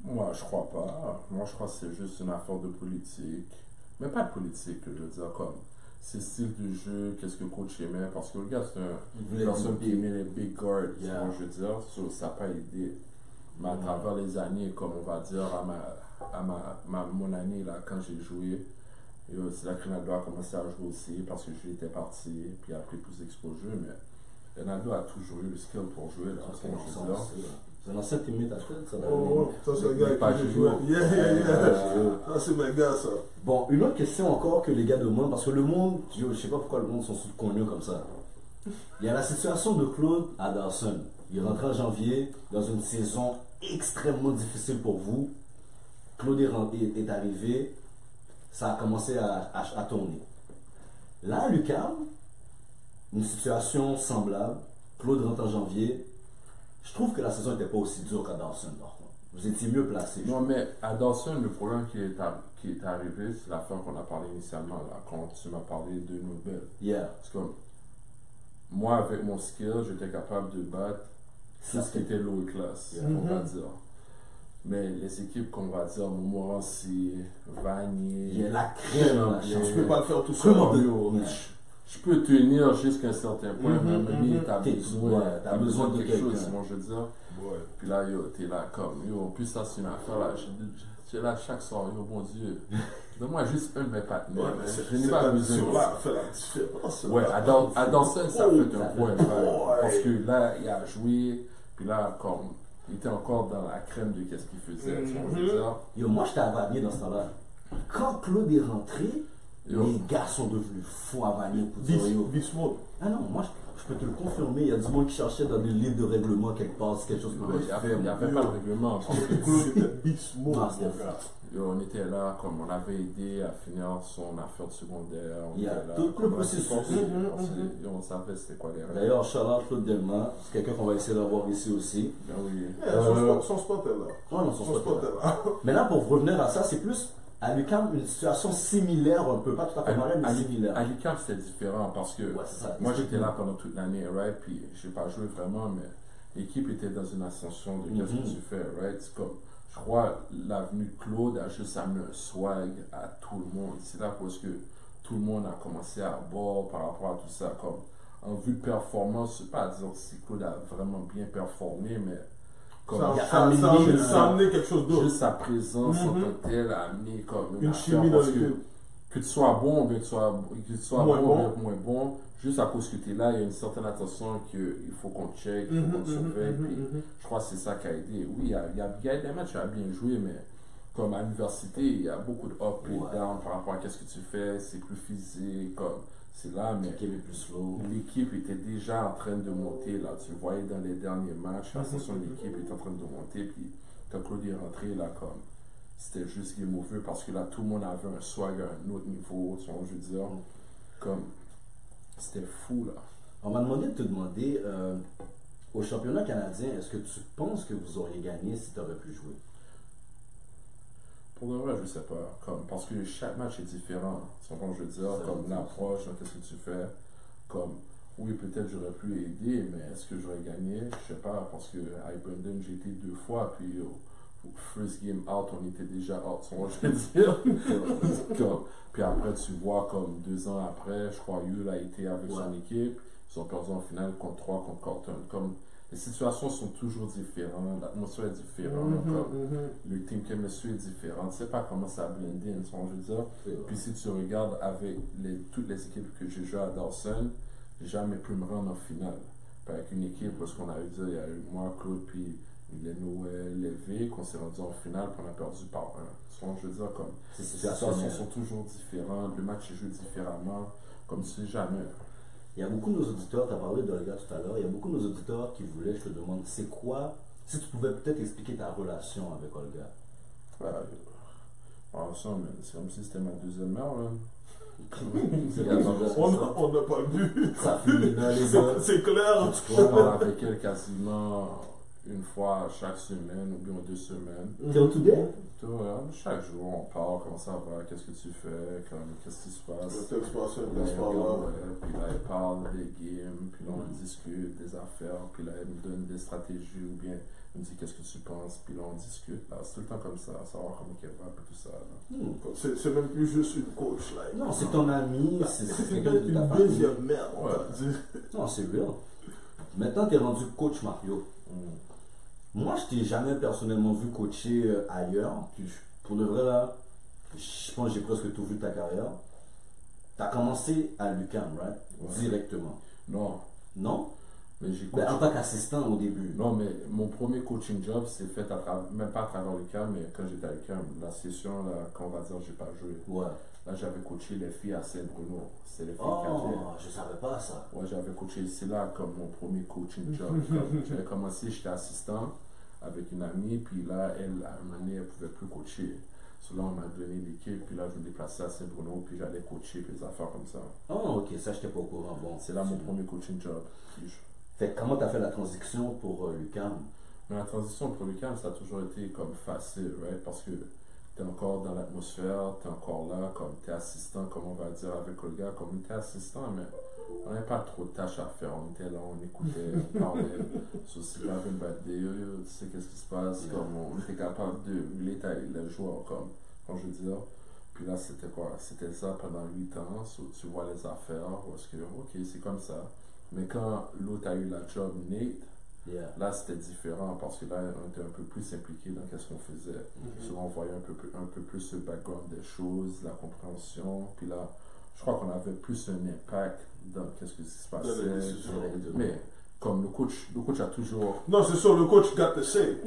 Speaker 2: Moi, je crois pas. Moi, je crois que c'est juste une affaire de politique. Mais pas de politique, je veux dire, comme. C'est style de jeu, qu'est-ce que le coach aimait. Parce que le gars, c'est
Speaker 3: Il
Speaker 2: une
Speaker 3: voulait
Speaker 2: personne
Speaker 3: du
Speaker 2: qui
Speaker 3: big.
Speaker 2: aimait les big guards, tu
Speaker 3: Yeah.
Speaker 2: vois, je veux dire. So, ça n'a pas aidé. Mais à travers les années, comme on va dire, mon année, là, quand j'ai joué, c'est là que Ronaldo a commencé à jouer aussi, parce que je l'étais parti, puis il a pris plus d'exposure. Mais Ronaldo a toujours eu le skill pour jouer, là,
Speaker 3: C'est
Speaker 2: comment je veux dire.
Speaker 3: un ancien teammate à tête, ça.
Speaker 4: Oh, ça c'est le gars
Speaker 2: Pas
Speaker 4: avec qui j'ai
Speaker 2: joué.
Speaker 4: joué. Yeah. Ça c'est mes gars, ça.
Speaker 3: Bon, une autre question encore que les gars demandent, parce que le monde, je sais pas pourquoi le monde sont sous cognos comme ça. Il y a la situation de Claude à Dawson. Il est rentré en janvier dans une saison extrêmement difficile pour vous. Claude est arrivé, ça a commencé à tourner. Là, à l'UQAM, une situation semblable. Claude rentre en janvier. Je trouve que la saison n'était pas aussi dure qu'à Dawson, par contre. Vous étiez mieux placé.
Speaker 2: Non, mais à Dawson, le problème qui est arrivé, c'est l'affaire qu'on a parlé initialement, là, quand tu m'as parlé de Nobel.
Speaker 3: Yeah.
Speaker 2: C'est comme, moi, avec mon skill, j'étais capable de battre tout ce qui était low class,
Speaker 3: Yeah.
Speaker 2: on va dire. Mais les équipes qu'on va dire, Montmorency, Vanier,
Speaker 3: Il y a la crème, là.
Speaker 2: Yeah.
Speaker 4: Tu peux pas le faire tout seul.
Speaker 3: Comment
Speaker 2: yo, je peux tenir jusqu'à un certain point, mais t'as
Speaker 3: T'es-
Speaker 2: besoin,
Speaker 3: ouais, t'as besoin de
Speaker 2: quelque chose,
Speaker 3: quelqu'un.
Speaker 2: moi je veux dire.
Speaker 4: Ouais.
Speaker 2: Puis là, yo, t'es là comme, yo, en plus ça c'est une affaire là, j'ai là chaque soir, yo, bon Dieu, donne-moi juste un de mes partenaires,
Speaker 4: Ouais,
Speaker 2: man.
Speaker 4: mais
Speaker 2: Je n'ai pas besoin de
Speaker 4: là
Speaker 2: ça.
Speaker 4: fait la différence.
Speaker 2: Ouais, à Dawson, ça
Speaker 3: Oh,
Speaker 2: fait
Speaker 3: ça
Speaker 2: un
Speaker 3: fait-
Speaker 2: point frère,
Speaker 4: Ouais.
Speaker 2: parce que là, il a joué, puis là, comme, il était encore dans la crème de qu'est-ce qu'il faisait, tu vois, je veux dire.
Speaker 3: Yo, moi, j'étais à Vanier dans ce temps-là. Quand Claude est rentré,
Speaker 2: Yo.
Speaker 3: les gars sont devenus fous à Vanier pour dire yo.
Speaker 4: Bismuth.
Speaker 3: Ah non, moi, je peux te le confirmer. Il y a du monde qui cherchait dans des livres de règlement quelque part, si quelque chose
Speaker 2: Ouais,
Speaker 3: pouvait
Speaker 2: il
Speaker 3: se
Speaker 2: n'y
Speaker 3: faire.
Speaker 2: avait pas de règlement, parce que
Speaker 4: Claude était Bismuth.
Speaker 3: Non, c'était
Speaker 4: mon gars.
Speaker 2: yo, on était là, comme on avait aidé à finir son affaire de secondaire, on
Speaker 3: Il y a
Speaker 2: était là,
Speaker 3: tout le
Speaker 2: comme,
Speaker 3: processus.
Speaker 2: parce que, yo, on savait c'était quoi les règles.
Speaker 3: D'ailleurs, Charles Claude Delma, c'est quelqu'un qu'on va essayer d'avoir ici aussi.
Speaker 2: Ben oui.
Speaker 4: Yeah, son spot est là.
Speaker 3: Oh non, son
Speaker 4: Son
Speaker 3: spot.
Speaker 4: spot est là.
Speaker 3: Mais là, pour revenir à ça, c'est plus à l'UQAM une situation similaire, un peu, pas tout à fait pareil, mais similaire.
Speaker 2: À l'UQAM, c'était différent parce que
Speaker 3: Ouais, c'est ça.
Speaker 2: moi j'étais là pendant toute l'année, right? Puis j'ai pas joué vraiment, mais l'équipe était dans une ascension de qu'est-ce que tu fais, right? C'est comme, je crois, l'avenue de Claude a juste amené un swag à tout le monde. C'est là parce que tout le monde a commencé à boire par rapport à tout ça. Comme, en vue de performance, je ne sais pas dire si Claude a vraiment bien performé, mais comme,
Speaker 4: Ça
Speaker 3: il a
Speaker 4: ça
Speaker 3: amené
Speaker 4: a amené-
Speaker 3: une-
Speaker 4: ça a amené quelque chose d'autre.
Speaker 2: juste sa présence en tant que telle a amené comme
Speaker 4: Une
Speaker 2: affaire
Speaker 4: chimie dans
Speaker 2: parce que
Speaker 4: l'équipe.
Speaker 2: que tu sois bon ou bien que tu sois
Speaker 4: Moins
Speaker 2: bon,
Speaker 4: bon.
Speaker 2: ou bien moins bon, juste à cause que tu es là, il y a une certaine attention qu'il faut qu'on check, il faut qu'on te surveille. Puis je crois que c'est ça qui a aidé. Oui, il y a des matchs qui ont bien joué, mais comme à l'université, il y a beaucoup de up et
Speaker 3: Ouais.
Speaker 2: down par rapport à ce que tu fais, c'est plus physique, comme c'est là, mais
Speaker 3: L'équipe est plus slow.
Speaker 2: l'équipe était déjà en train de monter. Là, tu voyais dans les derniers matchs, l'ascension de l'équipe était en train de monter. Puis quand Claude est rentré, là, comme c'était juste game over parce que là, tout le monde avait un swag à un autre niveau. Tu vois, je veux dire, comme C'était fou, là.
Speaker 3: On m'a demandé de te demander, au championnat canadien, est-ce que tu penses que vous auriez gagné si tu aurais pu jouer?
Speaker 2: Pour le vrai, je sais pas. Parce que chaque match est différent. Tu comprends ce que je veux dire? Comme l'approche, qu'est-ce que tu fais. Comme, oui, peut-être j'aurais pu aider, mais est-ce que j'aurais gagné? Je sais pas. Parce que à Brandon, j'ai été 2 fois, puis au first game out, on était déjà out. Tu vois ce que je veux dire? Puis après, tu vois, comme 2 ans après, je crois, Yul a été avec son équipe. Ils ont perdu en finale contre 3 contre Carlton. Comme, les situations sont toujours différentes, l'atmosphère est différente, le team chemistry est différent. Tu sais pas comment ça blend in, tu vois, je veux dire. Puis si tu regardes avec toutes les équipes que j'ai jouées à Dawson, j'ai jamais pu me rendre en finale. Puis avec une équipe, parce qu'on avait dit, il y a eu moi, Claude, puis les Noël, les V, qu'on s'est rendu en finale, puis on a perdu par 1. Tu vois, je veux dire, comme, les situations sont toujours différentes, le match est joué différemment, comme si jamais.
Speaker 3: Il y a beaucoup de nos auditeurs, tu as parlé d'Olga tout à l'heure, il y a beaucoup de nos auditeurs qui voulaient, je te demande, c'est quoi, si tu pouvais peut-être expliquer ta relation avec Olga.
Speaker 2: C'est comme si c'était ma deuxième mère, là.
Speaker 4: On n'a pas vu.
Speaker 3: Ça finit dans les gars.
Speaker 4: C'est clair.
Speaker 2: Je parle avec elle quasiment une fois chaque semaine ou bien 2 semaines.
Speaker 3: Till today?
Speaker 2: Chaque jour, on parle, comment ça va, qu'est-ce que tu fais, qu'est-ce qui se passe.
Speaker 4: Le texte passe,
Speaker 2: Puis là, elle parle des games, puis là, on discute des affaires, puis là, elle me donne des stratégies ou bien elle me dit qu'est-ce que tu penses, puis là, on discute. C'est tout le temps comme ça, savoir comment elle va, puis tout ça.
Speaker 4: C'est même plus juste une coach, là.
Speaker 3: Non, c'est ton ami, c'est
Speaker 4: peut-être une deuxième mère, on va dire.
Speaker 3: Non, c'est real. Maintenant, tu es rendu coach Mario. Moi, je t'ai jamais personnellement vu coacher ailleurs. Puis pour de vrai, là, je pense que j'ai presque tout vu de ta carrière. Tu as commencé à l'UQAM, right? Directement.
Speaker 2: Non.
Speaker 3: Non?
Speaker 2: Mais j'ai coaché.
Speaker 3: En tant qu'assistant au début.
Speaker 2: Non, mais mon premier coaching job s'est fait même pas à travers l'UQAM, mais quand j'étais à l'UQAM, la session, là, quand on va dire, j'ai pas joué.
Speaker 3: Ouais.
Speaker 2: Là, j'avais coaché les filles à Saint-Bruno. C'est les filles
Speaker 3: je savais pas ça.
Speaker 2: Ouais, j'avais coaché. C'est là comme mon premier coaching job. J'avais commencé, j'étais assistant avec une amie, puis là, elle, à un moment donné, elle pouvait plus coacher. So là, on m'a donné l'équipe, puis là, je me déplaçais à Saint-Bruno, puis j'allais coacher, puis des affaires comme ça.
Speaker 3: Oh, ok, ça, j'étais pas au courant. Bon,
Speaker 2: c'est là mon premier coaching job.
Speaker 3: Fait comment tu as fait la transition pour l'UQAM?
Speaker 2: Mais la transition pour l'UQAM, ça a toujours été comme facile, right? Parce que tu es encore dans l'atmosphère, tu es encore là, comme tu es assistant, comme on va dire avec Olga, comme tu es assistant, mais on n'avait pas trop de tâches à faire. On était là, on écoutait, on parlait. Si tu avais une bad day, tu sais qu'est-ce qui se passe, comme on était capable de relater les joueurs, comme quand je veux dire. Puis là, c'était quoi? C'était ça pendant 8 ans, tu vois les affaires, parce que, ok, c'est comme ça. Mais quand l'autre a eu la job, Nate, là c'était différent parce que là on était un peu plus impliqué dans ce qu'on faisait. Souvent on voyait un peu plus le background des choses, la compréhension. Puis là, je crois qu'on avait plus un impact dans ce qui se passait. Mais comme le coach a toujours.
Speaker 4: Non, c'est sûr, le coach got the say.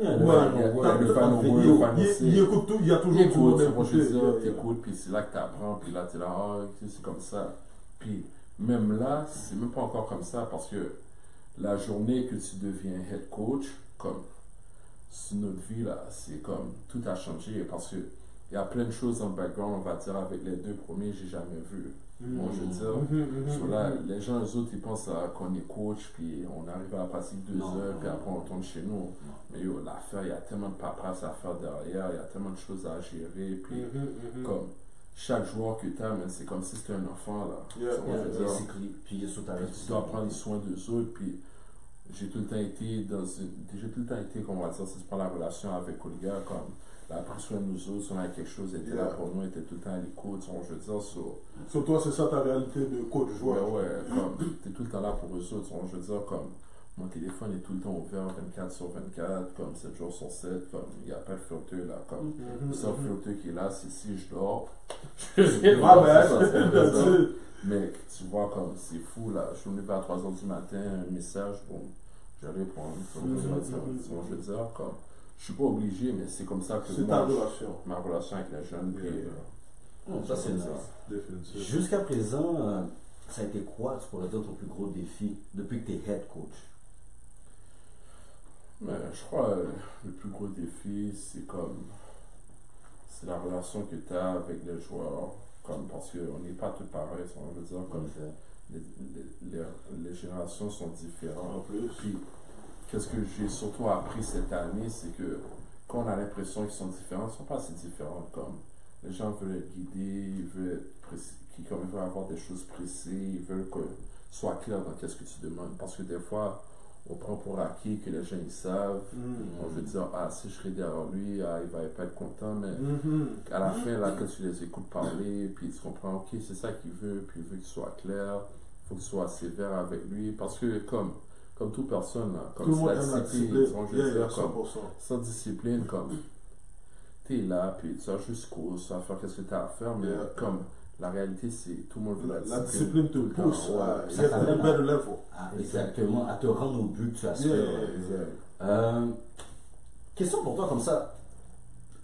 Speaker 4: Il écoute tout, il y a toujours tout le monde.
Speaker 2: Tu écoutes, puis c'est là que tu apprends, puis là tu es là, c'est comme ça. Puis même là, c'est même pas encore comme ça parce que la journée que tu deviens head coach, comme sur notre vie là, c'est comme tout a changé parce que il y a plein de choses dans le background, on va dire avec les 2 premiers, j'ai jamais vu. Bon, je veux dire, là, les gens, eux autres, ils pensent qu'on est coach, puis on arrive à la pratique 2 heures, puis après on retourne chez nous. Mais yo, l'affaire, il y a tellement de paperasse à faire derrière, il y a tellement de choses à gérer, puis comme chaque joueur que tu as, c'est comme si c'était un enfant là.
Speaker 3: Puis
Speaker 2: tu dois prendre soin d'eux autres, puis j'ai tout le temps été comme on va dire, si tu prends la relation avec Olga, comme elle a pris soin de nous autres, si on a quelque chose, elle était là pour nous, elle était tout le temps à l'écoute, je veux dire.
Speaker 4: Sur toi, c'est ça ta réalité de coach joueur.
Speaker 2: Ouais, comme tu es tout le temps là pour eux autres, je veux dire, comme mon téléphone est tout le temps ouvert 24 sur 24, comme 7 jours sur 7, comme il n'y a pas de filtre là, comme le seul filtre qui est là, c'est si je dors. Mais tu vois, comme c'est fou là, je suis venu vers 3 h du matin, un message, bon, je réponds, je veux dire, comme je suis pas obligé, mais c'est comme ça que
Speaker 4: c'est ta relation.
Speaker 2: Ma relation avec les jeunes.
Speaker 3: Ça c'est nice. Jusqu'à présent, ça a été quoi, tu pourrais dire, ton plus gros défi depuis que tu es head coach?
Speaker 2: Je crois le plus gros défi, c'est la relation que tu as avec les joueurs. comme, parce qu'on n'est pas tous pareils, je veux dire, comme les générations sont différentes.
Speaker 4: En plus.
Speaker 2: Puis, qu'est-ce que j'ai surtout appris cette année, c'est que quand on a l'impression qu'ils sont différents, ils ne sont pas si différents. Comme les gens veulent être guidés, ils veulent être précis, comme ils veulent avoir des choses précises, ils veulent que soit clair dans qu'est-ce que tu demandes. Parce que des fois, on prend pour acquis que les gens ils savent. On veut dire, ah, si je serai derrière lui, ah, il va pas être content. Mais à la fin, là, quand tu les écoutes parler, puis tu comprends, ok, c'est ça qu'il veut, puis il veut que tu sois clair, il faut que tu sois sévère avec lui. Parce que, comme toute personne, là, comme
Speaker 4: tout le monde
Speaker 2: la discipline, je veux dire,
Speaker 4: 100%.
Speaker 2: sans discipline, comme tu es là, puis tu as juste course, tu vas faire qu'est-ce que tu as à faire, mais comme la réalité, c'est tout le monde veut
Speaker 4: la discipline te pousse à get to the better level.
Speaker 3: Exactement, à te rendre au but que tu aspires. Question pour toi comme ça,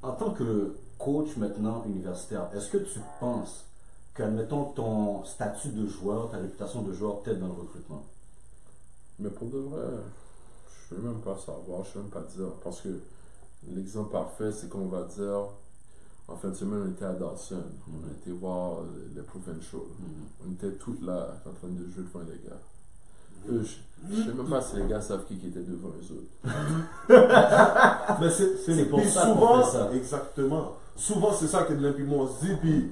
Speaker 3: en tant que coach maintenant universitaire, est-ce que tu penses qu'admettons ton statut de joueur, ta réputation de joueur t'aide dans le recrutement?
Speaker 2: Mais pour de vrai, je ne veux même pas savoir, je ne veux même pas dire, parce que l'exemple parfait, c'est qu'on va dire, en fin de semaine, on était à Dawson, on a été voir les Provincial, on était tous là, en train de jouer devant les gars. Eux, je ne sais même pas si les gars savent qui était devant eux autres.
Speaker 4: Mais c'est
Speaker 3: pour ça
Speaker 4: souvent,
Speaker 3: qu'on fait ça.
Speaker 4: Exactement. Souvent, c'est ça que de l'impiment se dit. Puis,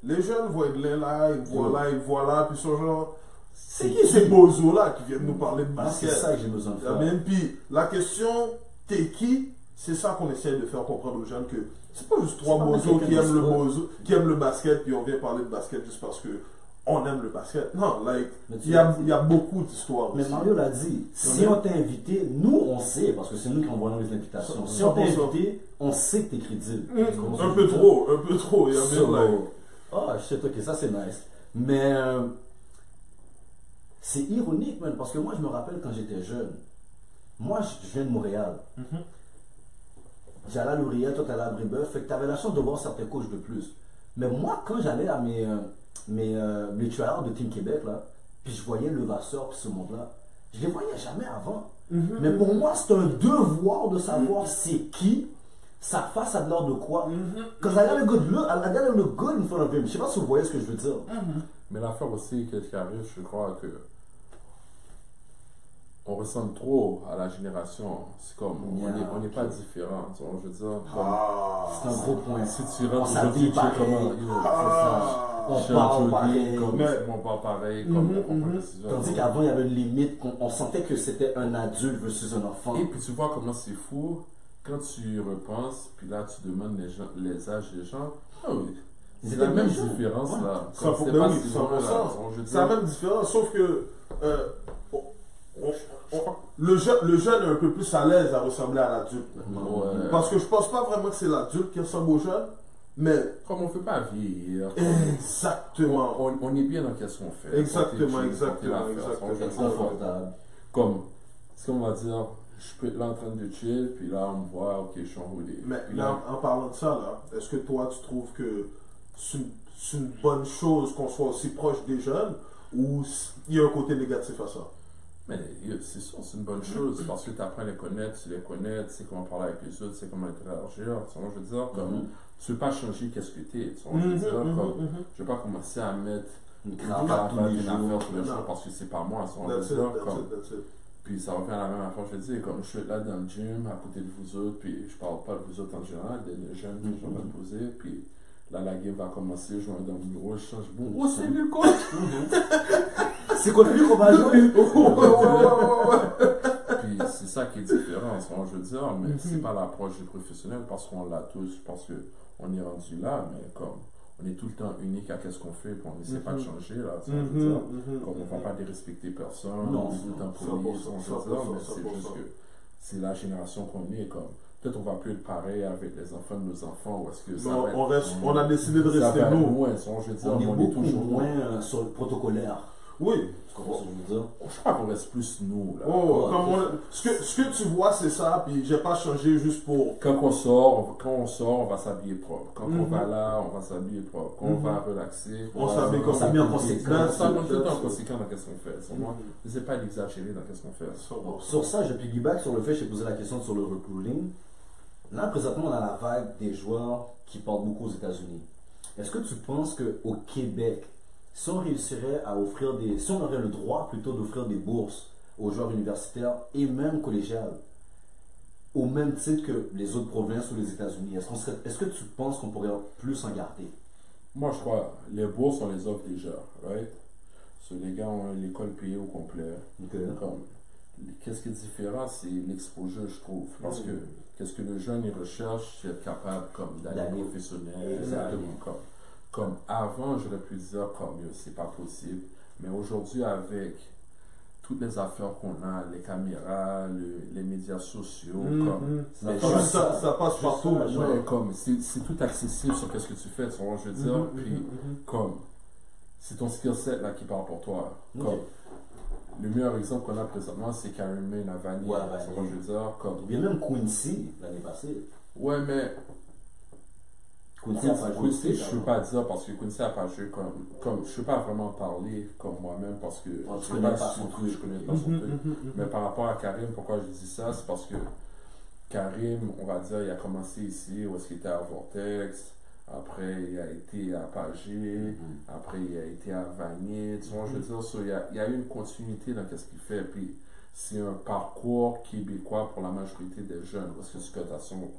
Speaker 4: les jeunes voient de là, ils voient là, puis ce genre. C'est qui ces bozos là qui viennent nous parler de basket?
Speaker 3: C'est ça que j'ai besoin de faire.
Speaker 4: Puis, la question, t'es qui? C'est ça qu'on essaie de faire comprendre aux jeunes que c'est pas juste trois bozos qui aiment le basket, puis on vient parler de basket juste parce que on aime le basket. Non, il y a beaucoup d'histoires.
Speaker 3: Mais Mario l'a dit, si on t'a invité, nous on sait, parce que c'est nous qui envoyons les invitations. Si on t'a invité, on sait que t'es crédible.
Speaker 4: Un peu trop. Il y a bien
Speaker 3: je sais, ok, ça c'est nice. Mais c'est ironique, man, parce que moi je me rappelle quand j'étais jeune. Moi je viens de Montréal. J'allais à Laurier, toi t'allais à Brébeuf, fait que t'avais la chance de voir certains coachs de plus. Mais moi, quand j'allais à mes tryouts de Team Québec, là, puis je voyais le Vasseur, puis ce monde-là, je les voyais jamais avant. Mais pour moi, c'est un devoir de savoir c'est qui, sa face a de l'air de quoi. Quand I got a good good in front of him. Je sais pas si vous voyez ce que je veux dire.
Speaker 2: Mais l'affaire aussi, qu'est-ce qui arrive, je crois que on ressemble trop à la génération. C'est comme, on n'est pas différents. Je veux dire,
Speaker 3: c'est un gros point.
Speaker 2: Si tu rentres
Speaker 3: dans le futur, comment on parle pareil.
Speaker 2: On parle pareil, comme on prend des décisions.
Speaker 3: Tandis qu'avant, il y avait une limite, on sentait que c'était un adulte versus un enfant.
Speaker 2: Et puis tu vois comment c'est fou, quand tu repenses, puis là tu demandes les âges des gens, c'est la même différence là.
Speaker 4: C'est la même différence, sauf que le jeune est un peu plus à l'aise à ressembler à l'adulte. Parce que je pense pas vraiment que c'est l'adulte qui ressemble au jeune, mais
Speaker 2: comme on ne fait pas vieillir.
Speaker 4: Exactement.
Speaker 2: On est bien dans qu'est-ce qu'on fait.
Speaker 4: Exactement.
Speaker 2: Comme, ce qu'on va dire, je peux être là en train de chill, puis là on me voit, ok, je suis enroulé.
Speaker 4: Mais là, en parlant de ça, là, est-ce que toi tu trouves que c'est une bonne chose qu'on soit aussi proche des jeunes, ou il y a un côté négatif à ça?
Speaker 2: Mais c'est sûr, c'est une bonne chose parce que tu apprends à les connaître, tu les connais, tu sais comment parler avec les autres, tu sais comment interagir. Je veux dire, comme, tu ne veux pas changer qu'est-ce que tu es. Je veux dire, comme, je ne vais pas commencer à mettre une cravate, une affaire tous les jours parce que c'est pas moi. Je veux dire, comme, puis ça revient à la même affaire, je dis, comme je suis là dans le gym, à côté de vous autres, puis je parle pas de vous autres en général, des jeunes que je vais me poser, puis là la game va commencer, je vais dans le bureau, je change, bon, c'est lui le coach!
Speaker 3: C'est contre lui qu'on va jouer.
Speaker 2: Puis c'est ça qui est différent, je veux dire, mais c'est pas l'approche du professionnel parce qu'on l'a tous, parce qu'on est rendu là, mais comme on est tout le temps unique à qu'est-ce qu'on fait, puis on n'essaie pas de changer, là, je veux dire, comme on ne va pas dérespecter personne, on est tout le temps poli, je veux dire, mais c'est juste que c'est la génération qu'on est, comme peut-être on va plus être pareil avec les enfants de nos enfants, ou est-ce que ça va être,
Speaker 4: on a décidé de rester nous.
Speaker 2: Moins, je veux dire,
Speaker 3: on est beaucoup moins sur le protocolaire.
Speaker 4: Oui.
Speaker 2: Je crois qu'on reste plus nous. Là.
Speaker 4: Ce que tu vois, c'est ça, puis j'ai pas changé juste pour.
Speaker 2: Quand on sort, on va s'habiller propre. Quand on va là, on va s'habiller propre. Quand on va relaxer,
Speaker 4: on s'habille comme ça.
Speaker 3: On en conséquence.
Speaker 2: On est tout en conséquent dans ce qu'on fait. Je ne sais pas d'exagérer dans ce qu'on fait.
Speaker 3: Sur ça, je piggyback sur le fait, j'ai posé la question sur le recruiting. Là, présentement, on a la vague des joueurs qui partent beaucoup aux États-Unis. Est-ce que tu penses qu'au Québec, si on réussirait à offrir si on aurait le droit plutôt d'offrir des bourses aux joueurs universitaires et même collégiales, au même titre que les autres provinces ou les États-Unis, est-ce que tu penses qu'on pourrait plus en garder?
Speaker 2: Moi, je crois, les bourses, on les offre déjà, right? Les gars ont l'école payée au complet.
Speaker 3: Okay.
Speaker 2: Comme, qu'est-ce qui est différent, c'est l'exposure, je trouve. Parce que, qu'est-ce que le jeune, il recherche, c'est être capable, comme, d'aller professionnel. Exactement. Comme avant, j'aurais pu dire, comme, c'est pas possible. Mais aujourd'hui, avec toutes les affaires qu'on a, les caméras, les médias sociaux, comme,
Speaker 4: ça passe partout.
Speaker 2: Ouais, comme, c'est tout accessible sur qu'est-ce que tu fais, tu vois, je veux dire. Puis, comme, c'est ton skill set là qui parle pour toi. Comme, le meilleur exemple qu'on a présentement, c'est Karim Maine à Vanier. Je veux dire, comme.
Speaker 3: Il y a même Quincy l'année passée.
Speaker 2: Ouais, mais.
Speaker 3: Quincy a pas joué.
Speaker 2: Quincy, je ne peux pas dire parce que Quincy n'a pas joué comme. Je ne peux pas vraiment parler comme moi-même parce que.
Speaker 3: Je connais pas son truc.
Speaker 2: Je connais pas son truc. Mais par rapport à Karim, pourquoi je dis ça? C'est parce que Karim, on va dire, il a commencé ici, où est-ce qu'il était à Vortex. Après, il a été à Pagé. Après, il a été à Vanier. Tu vois, je veux dire, il y a eu une continuité dans ce qu'il fait. Puis, c'est un parcours québécois pour la majorité des jeunes. Parce que tu as son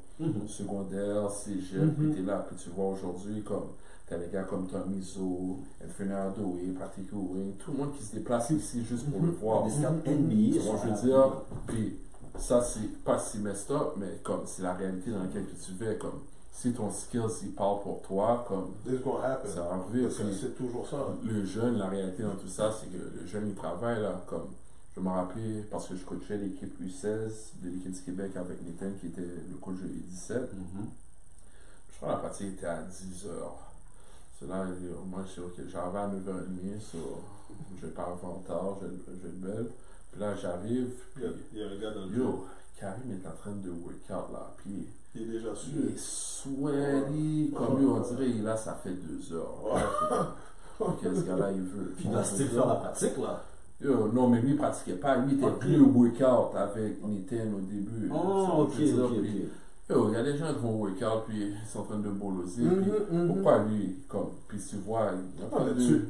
Speaker 2: secondaire, cégep, puis tu es là. Puis tu vois aujourd'hui, comme, tu as des gars comme Tom Izzo, Fernando Doué, Patrick Ewing, tout le monde qui se déplace ici juste pour le voir.
Speaker 3: Des scouts NBA.
Speaker 2: Tu vois, je veux dire, puis ça, c'est pas si messed up, mais comme, c'est la réalité dans laquelle tu vis, comme. Si ton skills il parle pour toi, comme ça va arriver.
Speaker 4: C'est toujours ça.
Speaker 2: Le jeune, la réalité dans tout ça, c'est que le jeune il travaille là. Comme je me rappelais parce que je coachais l'équipe U16 de l'équipe du Québec avec Nathan qui était le coach de U17. Je crois que la partie était à 10h. C'est là, moi je dis ok, j'arrive à 9h30, je vais pas avant tard, je vais être belle. Puis là j'arrive, puis
Speaker 4: il y a un gars dans le
Speaker 2: yo, Karim est en train de workout là, puis
Speaker 4: il est déjà sûr.
Speaker 2: Il est sweaty, comme lui, on dirait, là, ça fait 2 heures. Ok, ce gars-là, il veut.
Speaker 3: Puis il va still faire la pratique, là.
Speaker 2: Yo, non, mais lui, il pratiquait pas. Lui, il était plus au workout avec Nathan au début.
Speaker 3: Oh, ok.
Speaker 2: Yo, il y a des gens qui vont au workout, puis ils sont en train de bolosser. Pourquoi lui, comme, puis tu vois,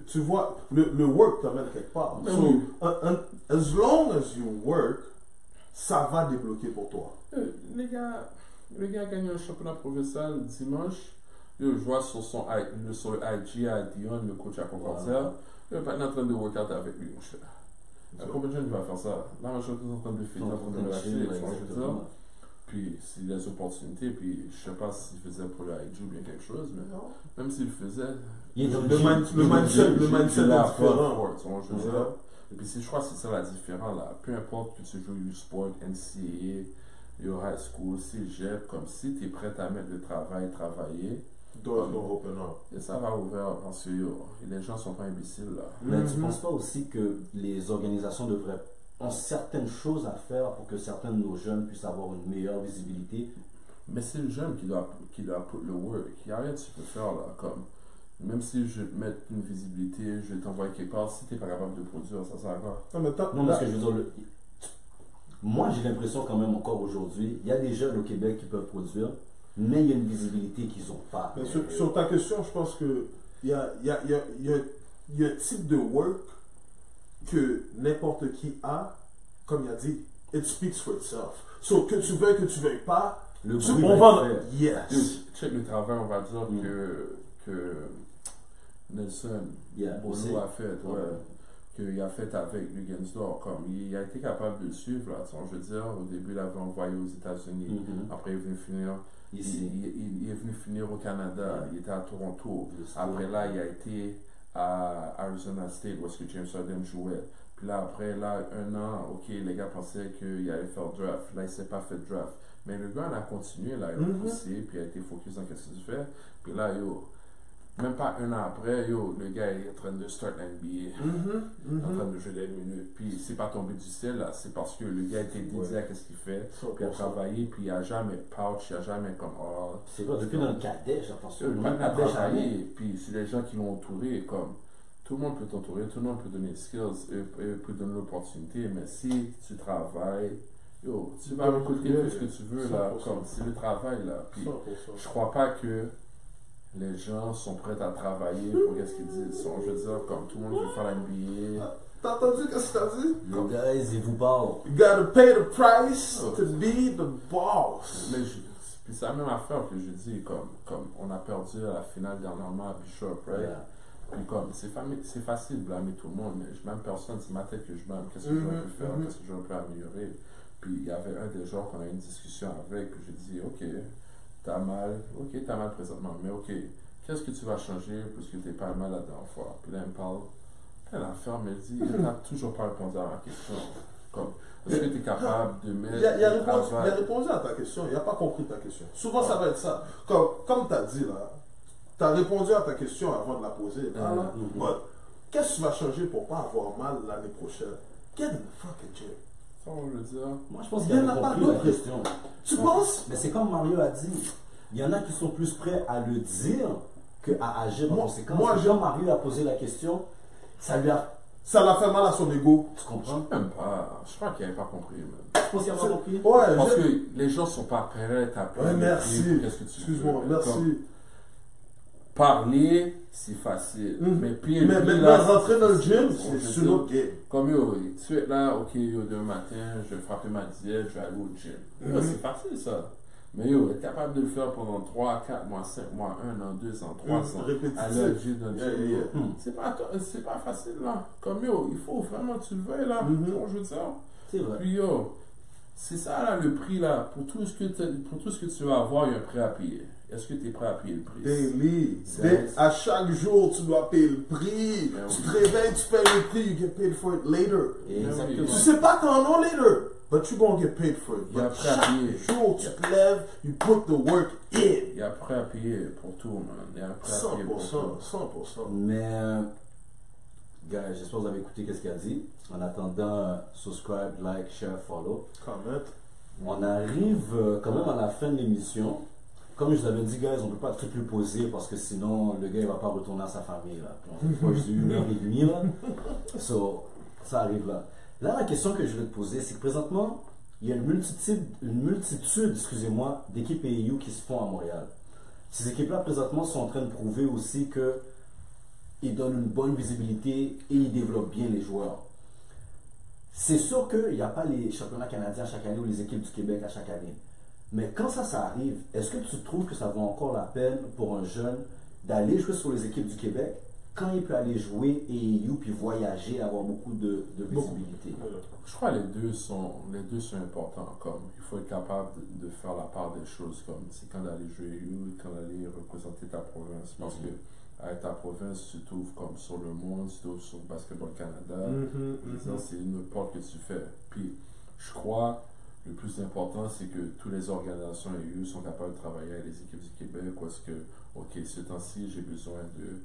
Speaker 4: tu vois, le work t'amène quelque part. So, as long as you work, ça va débloquer pour toi.
Speaker 2: Les gars a gagné un championnat provincial dimanche. Je vois sur le IG à Dion, le coach à Concordia. Il n'est pas en train de workout avec lui, mon cher. Combien de jeunes va faire ça? La majorité sont en train de faire, en train de lâcher, puis s'il y a des opportunités, puis je ne sais pas s'il faisait pour le IG ou bien quelque chose, mais même s'il le faisait,
Speaker 4: le mindset est différent.
Speaker 2: Et puis je crois que c'est ça la différence là. Peu importe que tu joues U-Sport, NCAA, high school, cégep, comme si tu es prêt à mettre le travailler. Et ça va ouvrir parce que les gens sont pas imbéciles là.
Speaker 3: Mais tu ne penses pas aussi que les organisations ont certaines choses à faire pour que certains de nos jeunes puissent avoir une meilleure visibilité?
Speaker 2: Mais c'est le jeune qui doit put le work. Il n'y a rien que tu peux faire là. Comme, même si je vais te mettre une visibilité, je vais t'envoyer quelque part, si tu n'es pas capable de produire, ça sert à quoi?
Speaker 3: Non, parce que je veux dire, moi j'ai l'impression quand même encore aujourd'hui, il y a des jeunes au Québec qui peuvent produire, mais il y a une visibilité qu'ils n'ont pas.
Speaker 4: Mais sur ta question, je pense que il y a un type de work que n'importe qui a, comme il a dit, it speaks for itself. So, que tu veuilles pas, on va... Yes.
Speaker 2: Check le travail, on va dire que Nelson Bono a fait, qu'il a fait avec Lugansdor, comme il a été capable de le suivre, là, je veux dire, au début il avait envoyé aux États-Unis, après il est venu finir ici, il est venu finir au Canada, il était à Toronto, après là il a été à Arizona State où est-ce que James Harden jouait, puis là après là 1 an, ok, les gars pensaient qu'il allait faire draft, là il s'est pas fait draft, mais le gars il a continué, là, il a poussé, puis il a été focus dans ce qu'il fait, puis là même pas 1 an après, le gars est en train de start NBA, en train de jouer des minutes. Puis c'est pas tombé du ciel, là, c'est parce que le gars était dédié à ce qu'il fait, puis il a travaillé, puis il a jamais pouch, il a jamais comme.
Speaker 3: C'est quoi, depuis dans le cadet, j'ai l'impression.
Speaker 2: Il a travaillé, puis c'est les gens qui l'ont entouré, comme. Tout le monde peut t'entourer, tout le monde peut donner des skills, peut donner l'opportunité, mais si tu travailles, tu vas récolter tout ce que tu veux, là, comme c'est le travail, là. Puis je crois pas que les gens sont prêts à travailler pour qu'est-ce qu'ils disent. Je veux dire, comme tout le monde veut faire la NBA.
Speaker 4: T'as entendu qu'est-ce que t'as dit?
Speaker 3: Les guys, ils vous parlent.
Speaker 4: You gotta pay the price to be the boss.
Speaker 2: Mais puis c'est la même affaire que je dis, comme on a perdu à la finale dernièrement à Bishop, right?
Speaker 3: Yeah.
Speaker 2: Puis comme, c'est facile de blâmer tout le monde, mais je blâme personne, c'est ma tête que je blâme. Qu'est-ce que j'aurais pu faire, qu'est-ce que j'aurais pu améliorer? Puis il y avait un des joueurs qu'on a eu une discussion avec, puis j'ai dit, ok, t'as mal présentement, mais ok, qu'est-ce que tu vas changer parce que t'es pas mal la dernière fois? Puis là, il me parle, elle a fermé, elle dit, il n'a toujours pas répondu à ma question. Comme, est-ce que tu es capable de mettre
Speaker 4: Il a
Speaker 2: le
Speaker 4: répondu,
Speaker 2: travail?
Speaker 4: il a répondu à ta question, il n'a pas compris ta question. Souvent, ça va être ça. Comme tu as dit là, tu as répondu à ta question avant de la poser. But, qu'est-ce que tu vas changer pour ne pas avoir mal l'année prochaine? Get in the fucking gym.
Speaker 2: Ça, on veut dire.
Speaker 3: Moi, je pense
Speaker 4: Il
Speaker 3: qu'il
Speaker 4: y en
Speaker 3: a
Speaker 4: a pas
Speaker 3: compris la
Speaker 4: d'autres.
Speaker 3: question.
Speaker 4: Tu penses?
Speaker 3: Mais c'est comme Mario a dit. Il y en a qui sont plus prêts à le dire qu'à agir en conséquence.
Speaker 4: moi,
Speaker 3: Quand Mario a posé la question, ça lui a...
Speaker 4: Ça l'a fait mal à son ego.
Speaker 3: Tu comprends?
Speaker 2: Même pas. Je crois qu'il n'avait pas compris. Man.
Speaker 3: Je pense qu'il a pas compris.
Speaker 4: Ouais,
Speaker 2: Parce que les gens sont pas prêts à
Speaker 4: Ouais, merci.
Speaker 2: Qu'est-ce que tu
Speaker 4: Excuse-moi,
Speaker 2: veux?
Speaker 4: merci.
Speaker 2: Comme, parler, c'est facile. Mais puis,
Speaker 4: Mais maintenant, rentrer dans le gym, c'est une autre game.
Speaker 2: Comme yo, tu es là, ok, yo, demain matin, je vais frapper ma diète, je vais aller au gym. Yo, c'est facile ça. Mais yo, être capable de le faire pendant 3, 4 mois, 5 mois, 1 an, 2 ans, 3 ans,
Speaker 4: Répétitif.
Speaker 2: aller au gym, dans le gym, yo,
Speaker 4: Yeah.
Speaker 2: c'est pas facile là. Comme yo, il faut vraiment que tu le veuilles là. Je veux dire.
Speaker 3: C'est vrai.
Speaker 2: Puis yo, c'est ça là le prix là. Pour tout ce que tu vas avoir, il y a un prix à payer. Est-ce que tu es prêt à payer le prix?
Speaker 4: Daily.
Speaker 2: C'est-
Speaker 4: À chaque jour, tu dois payer le prix.
Speaker 2: Ben
Speaker 4: Tu
Speaker 2: oui.
Speaker 4: te réveilles, tu payes le prix, you get paid for it later.
Speaker 3: Exactement.
Speaker 4: Tu sais pas quand non later, but you gonna get paid for it.
Speaker 2: Il y a
Speaker 4: But
Speaker 2: prêt à
Speaker 4: chaque
Speaker 2: payer.
Speaker 4: jour, tu te lèves, you put the work in.
Speaker 2: Il y a prêt à payer pour tout, man. Il y a prêt à payer pour tout.
Speaker 4: 100%.
Speaker 3: Mais, gars, j'espère que vous avez écouté ce qu'il a dit. En attendant, subscribe, like, share, follow.
Speaker 4: Comment?
Speaker 3: On arrive quand même à la fin de l'émission. Comme je vous avais dit, guys, on ne peut pas tout lui poser parce que sinon, le gars, il va pas retourner à sa famille. Là. On est proche de 1h30. Là. So, ça arrive là. Là, la question que je vais te poser, c'est que présentement, il y a une multitude excusez-moi, d'équipes AAU qui se font à Montréal. Ces équipes-là, présentement, sont en train de prouver aussi qu'ils donnent une bonne visibilité et ils développent bien les joueurs. C'est sûr qu'il n'y a pas les championnats canadiens chaque année ou les équipes du Québec à chaque année. Mais quand ça arrive, est-ce que tu trouves que ça vaut encore la peine pour un jeune d'aller jouer sur les équipes du Québec quand il peut aller jouer AAU puis voyager, avoir beaucoup de visibilité?
Speaker 2: Je crois que les deux sont importants. Comme, il faut être capable de faire la part des choses. Comme c'est quand d'aller jouer ou quand d'aller représenter ta province. Parce que avec ta province, tu t'ouvres comme sur le monde, tu t'ouvres sur Basketball Canada. C'est une porte que tu fais. Puis je crois le plus important, c'est que toutes les organisations AAU sont capables de travailler avec les équipes du Québec. Parce que, ok, ce temps-ci, j'ai besoin de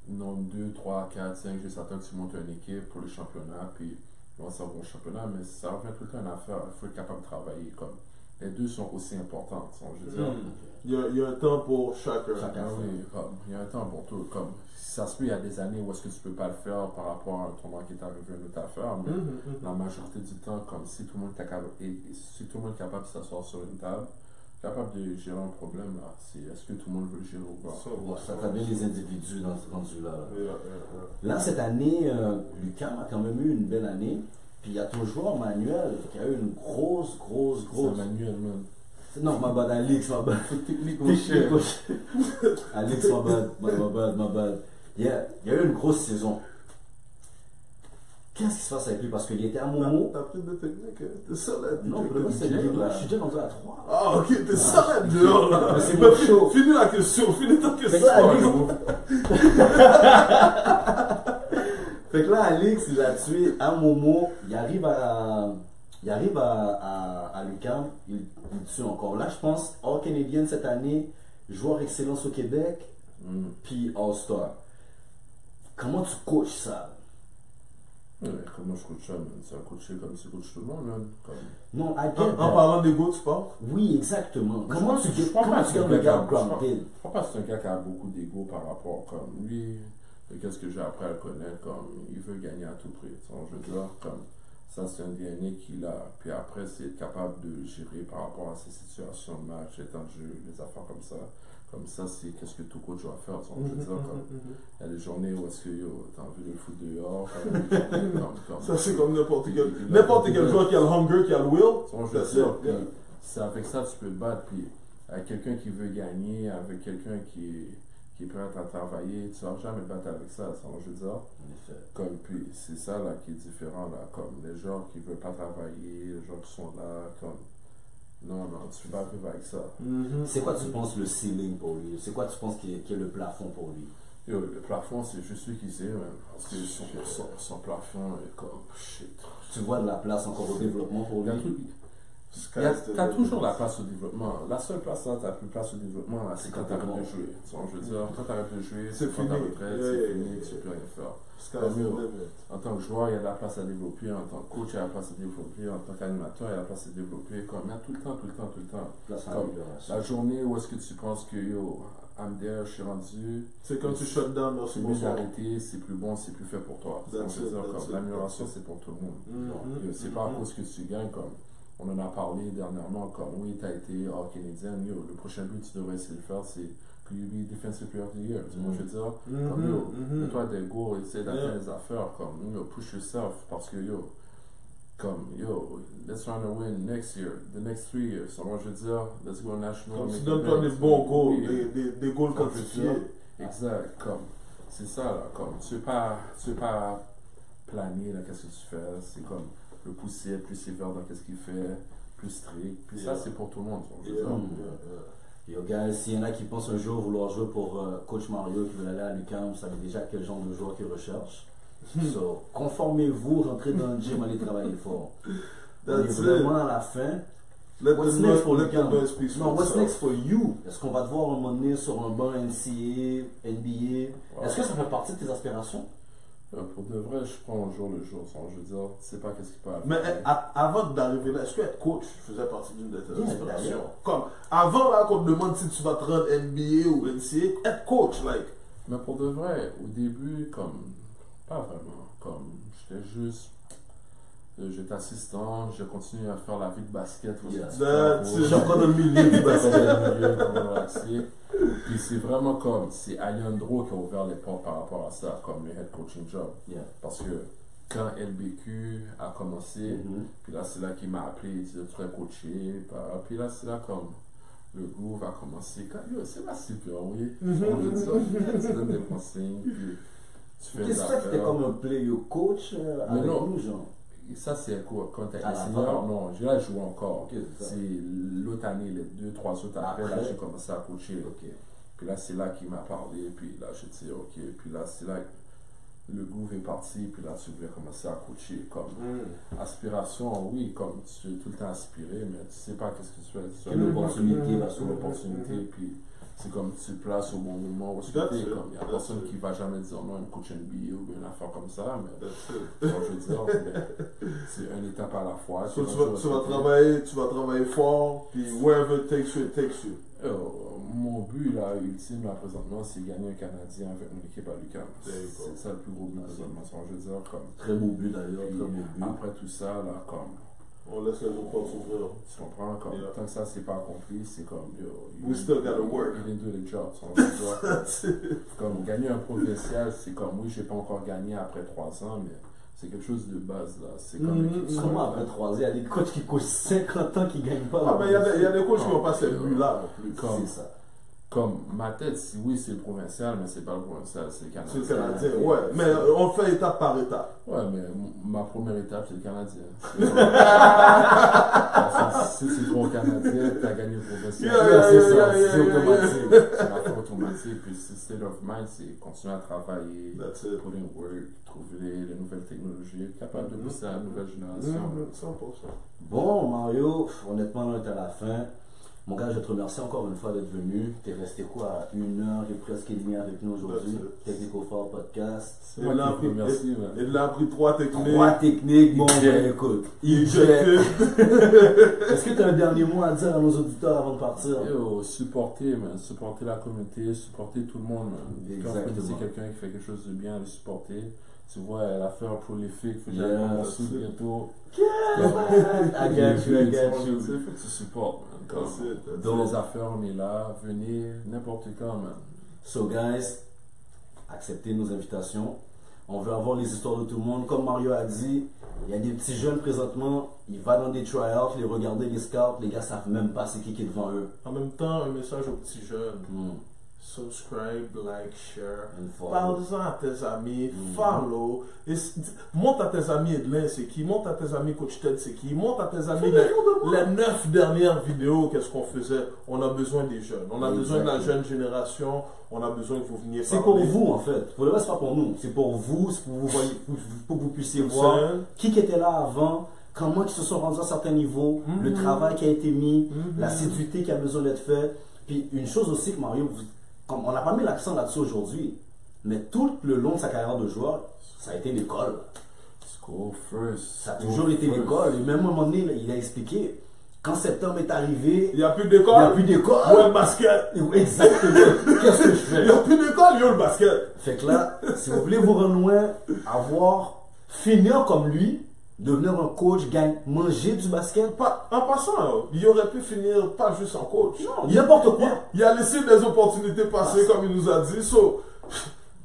Speaker 2: non 2, 3, 4, 5, juste attendre que tu montes une équipe pour le championnat, puis on va au championnat, mais ça revient tout le temps à une affaire, il faut être capable de travailler. Comme les deux sont aussi importants. Je veux dire,
Speaker 4: Il y a un temps pour chacun.
Speaker 2: ah oui, comme, il y a un temps pour tout. Comme, ça se peut, il y a des années où est-ce que tu peux pas le faire par rapport à un tournoi qui est arrivé à une autre affaire, mais la majorité du temps, comme si tout le monde est capable, si tout le monde est capable de s'asseoir sur une table, capable de gérer un problème là, c'est est-ce que tout le monde veut le gérer ou pas?
Speaker 3: Ça traduit les individus dans ce rendu-là.
Speaker 4: Yeah.
Speaker 3: Là, cette année, Lucam a quand même eu une belle année. Puis il y a ton joueur Manuel qui a eu une grosse.
Speaker 2: C'est Manuel, man.
Speaker 3: Non, ma bad, Alex, ma bad.
Speaker 2: Technique au
Speaker 3: Technique
Speaker 2: chef.
Speaker 3: au chef. Alex, ma bad. Il y a eu une grosse saison. Qu'est-ce qui se passe avec lui? Parce qu'il était à Momo.
Speaker 4: T'as pris de technique, hein? T'es seul à
Speaker 3: Non, pour le moment, c'est lui. Je suis déjà rendu à 3.
Speaker 4: Ah, ok, t'es seul à dehors là.
Speaker 3: Mais c'est mon show.
Speaker 4: Finis la question, finis ta
Speaker 3: Fait que
Speaker 4: question.
Speaker 3: là, Fait que là, Alex, il a tué à Momo. Il arrive à l'UQAM. Il tue encore. Là, je pense, All Canadian cette année, joueur excellence au Québec, puis All-Star. Comment tu coaches ça?
Speaker 2: Ouais, comment je coach ça, man? C'est un coaché comme tu coaches tout le monde, man. Comme...
Speaker 3: Non, I get
Speaker 4: En
Speaker 3: that.
Speaker 4: parlant d'ego, tu parles?
Speaker 3: Oui, exactement. Comment tu
Speaker 2: je crois pas que c'est un
Speaker 3: gardes le
Speaker 2: gars
Speaker 3: gars grounded?
Speaker 2: je crois pas que c'est un gars qui a beaucoup d'ego par rapport comme lui. Qu'est-ce que j'ai appris à le connaître, comme il veut gagner à tout prix. Je veux dire, comme ça c'est un DNA qu'il a. Puis après, c'est être capable de gérer par rapport à ses situations de match, les temps de jeu, les affaires comme ça. Comme ça, c'est qu'est-ce que tout coach doit faire. Je veux dire, comme, il y a des journées où est-ce que t'as envie de le foutre dehors.
Speaker 4: Ça, c'est comme n'importe quel joueur qui a le hunger, qui a le will.
Speaker 2: Je veux dire, c'est avec ça que tu peux te battre. Puis, avec quelqu'un qui veut gagner, avec quelqu'un qui est prêt à travailler, tu ne vas jamais te battre avec ça. Je veux dire,
Speaker 3: En effet.
Speaker 2: comme, puis, c'est ça là, qui est différent. Là, comme les gens qui ne veulent pas travailler, les gens qui sont là, comme. Non, tu ne peux pas vivre avec ça.
Speaker 3: C'est quoi, tu penses, le ceiling pour lui? C'est quoi, tu penses, qui est le plafond pour lui?
Speaker 2: Yo, le plafond, c'est juste lui qui sait, man. Parce que son plafond est comme shit.
Speaker 3: Tu vois de la place encore au développement pour lui?
Speaker 2: T'as toujours la place au développement. La seule place là, t'as plus place au développement, c'est quand t'arrêtes de jouer. Je veux dire, quand t'arrêtes de jouer, c'est quand ta retraite, c'est fini, tu peux rien faire. En tant que joueur, il y a de la place à développer. En tant que coach, il y a de la place à développer. En tant qu'animateur, il y a de la place à développer. Comme il y a tout le temps. Comme la journée où est-ce que tu penses que yo, I'm there, je suis rendu.
Speaker 4: C'est quand tu shut down,
Speaker 2: merci beaucoup. C'est mieux d'arrêter, c'est plus bon, c'est plus fait pour toi. L'amélioration, c'est pour tout le monde. C'est pas à cause que tu gagnes comme. On en a parlé dernièrement, comme oui, tu as été hors canadien, le prochain but que tu devrais essayer de faire, c'est que you be defensive player of the year. Moi, je veux dire, comme mets-toi des goals, essaie d'atteindre les affaires, comme push yourself, parce que comme let's try to win next year, the next 3 years. Moi, je veux dire, let's go national.
Speaker 4: Comme tu donnes-toi des bons goals, des goals quantifiés.
Speaker 2: Exact, comme, c'est ça, là, comme, tu veux pas planer, là, qu'est-ce que tu fais, c'est comme, le pousser, plus sévère dans ce qu'il fait, plus strict. Puis ça, c'est pour tout le monde.
Speaker 3: Yo, guys, s'il y en a qui pensent un jour vouloir jouer pour Coach Mario, qui veut aller à l'UQAM, vous savez déjà quel genre de joueur qu'ils recherchent. So, conformez-vous, rentrez dans le gym, allez travailler fort. On est vraiment à la fin. What's next for l'UQAM? Non, what's next for you? Est-ce qu'on va te voir un moment donné sur un banc NCAA, NBA? Est-ce que ça fait partie de tes aspirations?
Speaker 2: Pour de vrai, je prends au jour le jour. Je veux dire, tu sais pas qu'est-ce qui peut arriver.
Speaker 4: Mais avant d'arriver là, est-ce que être coach faisait partie d'une de tes aspirations? Comme, avant là, qu'on te demande si tu vas te rendre NBA ou NCA, être coach, like.
Speaker 2: Mais pour de vrai, au début, comme, pas vraiment. Comme, j'étais assistant, j'ai continué à faire la vie de basket.
Speaker 4: J'ai encore le milieu du basket.
Speaker 2: Puis c'est vraiment comme, c'est Alejandro qui a ouvert les portes par rapport à ça, comme le head coaching job. Parce que quand LBQ a commencé, puis là c'est là qu'il m'a appelé, il dit tu es coaché. Puis là c'est là comme le groove a commencé. C'est là super, oui. On veut dire, tu donnes des consignes, puis tu fais des affaires.
Speaker 3: Qu'est-ce que tu comme un player coach avec nous, genre?
Speaker 2: Ça, c'est quoi? Quand tu es senior, non, j'ai là joué encore. C'est l'autre année, les 2-3 autres après, là, j'ai commencé à coacher. Puis là, c'est là qu'il m'a parlé, puis là, j'ai dit, ok. Puis là, c'est là que le groove est parti, puis là, tu voulais commencer à coacher. Comme aspiration, oui, comme tu es tout le temps aspiré, mais tu sais pas qu'est-ce que tu fais.
Speaker 3: Quelle opportunité va sur
Speaker 2: l'opportunité, puis c'est comme tu te places au bon moment où tu es. Il n'y a personne qui va jamais dire non, une coach NBA ou une affaire comme ça, mais je veux dire, c'est une étape à la fois.
Speaker 4: Tu vas travailler fort, puis wherever it takes you, it takes you.
Speaker 2: Mon but là, ultime là, présentement, c'est gagner un Canadien avec mon équipe à l'UQAM. C'est ça le plus gros but présentement. Je veux dire, comme.
Speaker 3: Très beau but d'ailleurs, très beau but.
Speaker 2: Après tout ça, là, comme.
Speaker 4: On laisse les autres portes s'ouvrir.
Speaker 2: Tu comprends? Comme, tant que ça, c'est pas accompli, c'est comme.
Speaker 4: We still gotta work.
Speaker 2: You didn't do the job. Comme gagner un provincial, c'est comme, oui, j'ai pas encore gagné après 3 ans, mais c'est quelque chose de base là. C'est comme.
Speaker 3: Comment après 3 ans? Il y a des coachs qui coachent 50 ans qui gagnent pas.
Speaker 4: Ah, mais il y a des coachs qui n'ont pas ce but là non plus.
Speaker 2: C'est ça. Comme ma tête, oui, c'est le provincial, mais c'est pas le provincial, c'est le Canadien.
Speaker 4: C'est le Canadien, ouais. Mais on fait étape par étape.
Speaker 2: Ouais, mais ma première étape, c'est le Canadien. Si c'est trop Canadien, t'as gagné le provincial. C'est automatique. C'est la fois automatique. Puis c'est state of mind, c'est continuer à travailler, put in work, trouver les nouvelles technologies, être capable de pousser à la nouvelle génération.
Speaker 4: 100%.
Speaker 3: Bon, Mario, honnêtement, on est à la fin. Mon gars, je te remercie encore une fois d'être venu. Tu es resté quoi, 1h et presque demie avec nous aujourd'hui. Technico Fort Podcast.
Speaker 4: Il a appris 3 techniques.
Speaker 3: 3 techniques, bon, ben écoute. Est-ce que tu as un dernier mot à dire à nos auditeurs avant de partir?
Speaker 2: Supporter la communauté, supporter tout le monde. Quand vous connaissez quelqu'un qui fait quelque chose de bien, le supporter. Tu vois, l'affaire prolifique, faut que
Speaker 3: Yeah,
Speaker 2: j'aille mon
Speaker 3: that's
Speaker 2: sou
Speaker 4: it.
Speaker 2: bientôt.
Speaker 3: I get you, I get you.
Speaker 2: Faut que tu supportes, man.
Speaker 4: That's it, that's
Speaker 2: Dans
Speaker 4: it.
Speaker 2: les affaires, on est là, venez n'importe quand, man.
Speaker 3: So guys, acceptez nos invitations. On veut avoir les histoires de tout le monde. Comme Mario a dit, il y a des petits jeunes présentement, ils vont dans des tryouts, les regarder, les scouts, les gars savent même pas c'est qui est devant eux.
Speaker 4: En même temps, un message aux petits jeunes.
Speaker 3: Mm.
Speaker 4: Subscribe, like, share.
Speaker 3: And follow.
Speaker 4: Parle-en à tes amis, follow. Montre à tes amis Edlin, c'est qui. Montre à tes amis Coach Ted, c'est qui. Montre à tes amis les 9 dernières vidéos, qu'est-ce qu'on faisait. On a besoin des jeunes. On a besoin de la jeune génération. On a besoin que vous veniez
Speaker 3: C'est pour vous en fait. Pour le reste, c'est pas pour nous. C'est pour vous, c'est pour vous voyez, pour que vous puissiez voir qui était là avant, comment ils se sont rendus à certains niveaux, le travail qui a été mis, l'assiduité qui a besoin d'être faite. Puis une chose aussi que Mario, comme on n'a pas mis l'accent là-dessus aujourd'hui, mais tout le long de sa carrière de joueur, ça a été l'école.
Speaker 2: School first.
Speaker 3: Ça a toujours été l'école. Et même à un moment donné, il a expliqué, quand septembre est arrivé,
Speaker 4: Il n'y a plus
Speaker 3: il n'y a
Speaker 4: d'école.
Speaker 3: plus d'école.
Speaker 4: Ouais, le basket.
Speaker 3: Exactement. Qu'est-ce que je fais?
Speaker 4: Il n'y a plus d'école, yo, le basket.
Speaker 3: Fait que là, si vous voulez vous rendre loin, finir comme lui, devenir un coach, manger du basket,
Speaker 4: En passant, il aurait pu finir pas juste en coach.
Speaker 3: n'importe quoi.
Speaker 4: Il a laissé des opportunités passer, comme il nous a dit. So,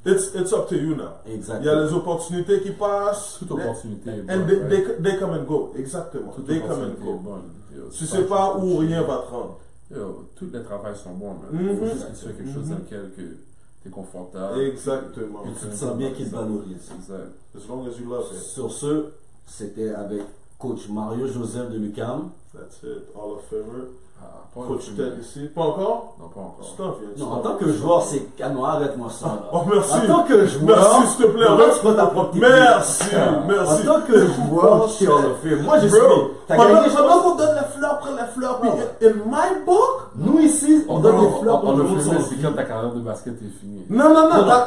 Speaker 4: it's up to you now. Il y a
Speaker 3: Exactement.
Speaker 4: les opportunités qui passent.
Speaker 2: Toute opportunité est
Speaker 4: And
Speaker 2: bonne,
Speaker 4: they come and go. Exactement.
Speaker 2: Toute
Speaker 4: They come and
Speaker 2: opportunité est
Speaker 4: go.
Speaker 2: bonne. Yo,
Speaker 4: Tu
Speaker 2: c'est
Speaker 4: sais pas
Speaker 2: juste
Speaker 4: où
Speaker 2: que
Speaker 4: rien va te rendre.
Speaker 2: Yo, tous les travails sont bons, man. Il faut juste que tu fais quelque chose dans lequel tu es confortable.
Speaker 4: Exactement.
Speaker 3: Et tu te sens bien qu'il te valorise.
Speaker 2: Exact.
Speaker 4: As long as you love it.
Speaker 3: Sur ce, c'était avec coach Mario Joseph de l'UQAM.
Speaker 4: That's it. All of Famer.
Speaker 2: Ah, pas
Speaker 4: Coach
Speaker 2: le
Speaker 4: Ted
Speaker 2: premier.
Speaker 4: ici. Pas encore?
Speaker 2: Non, pas encore.
Speaker 4: Stop, viens.
Speaker 3: Non, en tant que joueur, c'est canon, arrête-moi ça. Là.
Speaker 4: Oh, merci.
Speaker 3: En tant que joueur,
Speaker 4: Merci, s'il te plaît.
Speaker 3: regarde, tu prends ta propre technique.
Speaker 4: Merci.
Speaker 3: En
Speaker 4: Merci.
Speaker 3: tant que joueur, c'est on le fait. Moi, je suis.
Speaker 4: Bro,
Speaker 3: T'as gagné, je
Speaker 4: pendant
Speaker 3: pense.
Speaker 4: qu'on donne les fleurs, prends les fleurs. Puis, in my book,
Speaker 3: Nous ici, on donne des fleurs pour
Speaker 2: On
Speaker 3: le
Speaker 2: le
Speaker 3: monde
Speaker 2: fait,
Speaker 3: sur
Speaker 2: c'est quand ta carrière de basket est finie.
Speaker 4: non,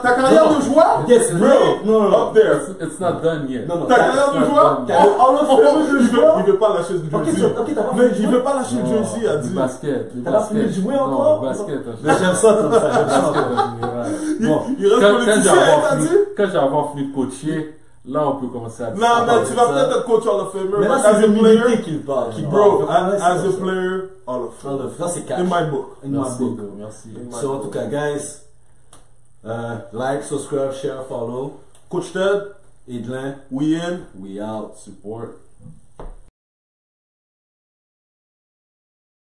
Speaker 4: ta carrière de joueur,
Speaker 3: Yes, bro. Non, non.
Speaker 4: up there.
Speaker 2: It's not done yet.
Speaker 3: Non, non.
Speaker 4: Ta carrière de joueur,
Speaker 3: All of Famer de joueur.
Speaker 4: il veut pas lâcher le
Speaker 3: Ok,
Speaker 4: jersey.
Speaker 3: ok, t'as pas
Speaker 4: Mais
Speaker 3: fini
Speaker 4: il
Speaker 3: de
Speaker 4: veut
Speaker 3: jouer.
Speaker 4: pas lâcher le
Speaker 2: Non,
Speaker 4: jersey, il a
Speaker 2: du
Speaker 4: dit.
Speaker 2: basket. Du
Speaker 3: T'as pas
Speaker 2: basket.
Speaker 3: fini de jouer
Speaker 2: Non,
Speaker 3: encore?
Speaker 2: le basket.
Speaker 3: Mais j'aime ça comme ça, j'aime ça.
Speaker 2: Basket en général.
Speaker 3: Bon.
Speaker 4: Il reste politicien, t'as dit?
Speaker 2: Quand j'ai avoir fini de coacher, là on peut commencer à
Speaker 4: Non,
Speaker 2: discuter
Speaker 4: mais tu vas
Speaker 3: ça.
Speaker 4: peut-être être coach Hall of Famer.
Speaker 3: Mais là,
Speaker 4: but
Speaker 3: c'est
Speaker 4: as a
Speaker 3: l'humilité
Speaker 4: player,
Speaker 3: qu'il parle.
Speaker 4: bro,
Speaker 3: Ah, ouais, c'est
Speaker 4: as a
Speaker 3: ça.
Speaker 4: player, Hall of Famer.
Speaker 3: Ça, c'est cash.
Speaker 4: In my book.
Speaker 3: In my
Speaker 2: Merci,
Speaker 3: book.
Speaker 2: bro, merci.
Speaker 3: So, en tout cas, guys, like, subscribe, share, follow.
Speaker 4: Coach Ted,
Speaker 3: Edlin,
Speaker 4: we in.
Speaker 3: we out.
Speaker 2: Support.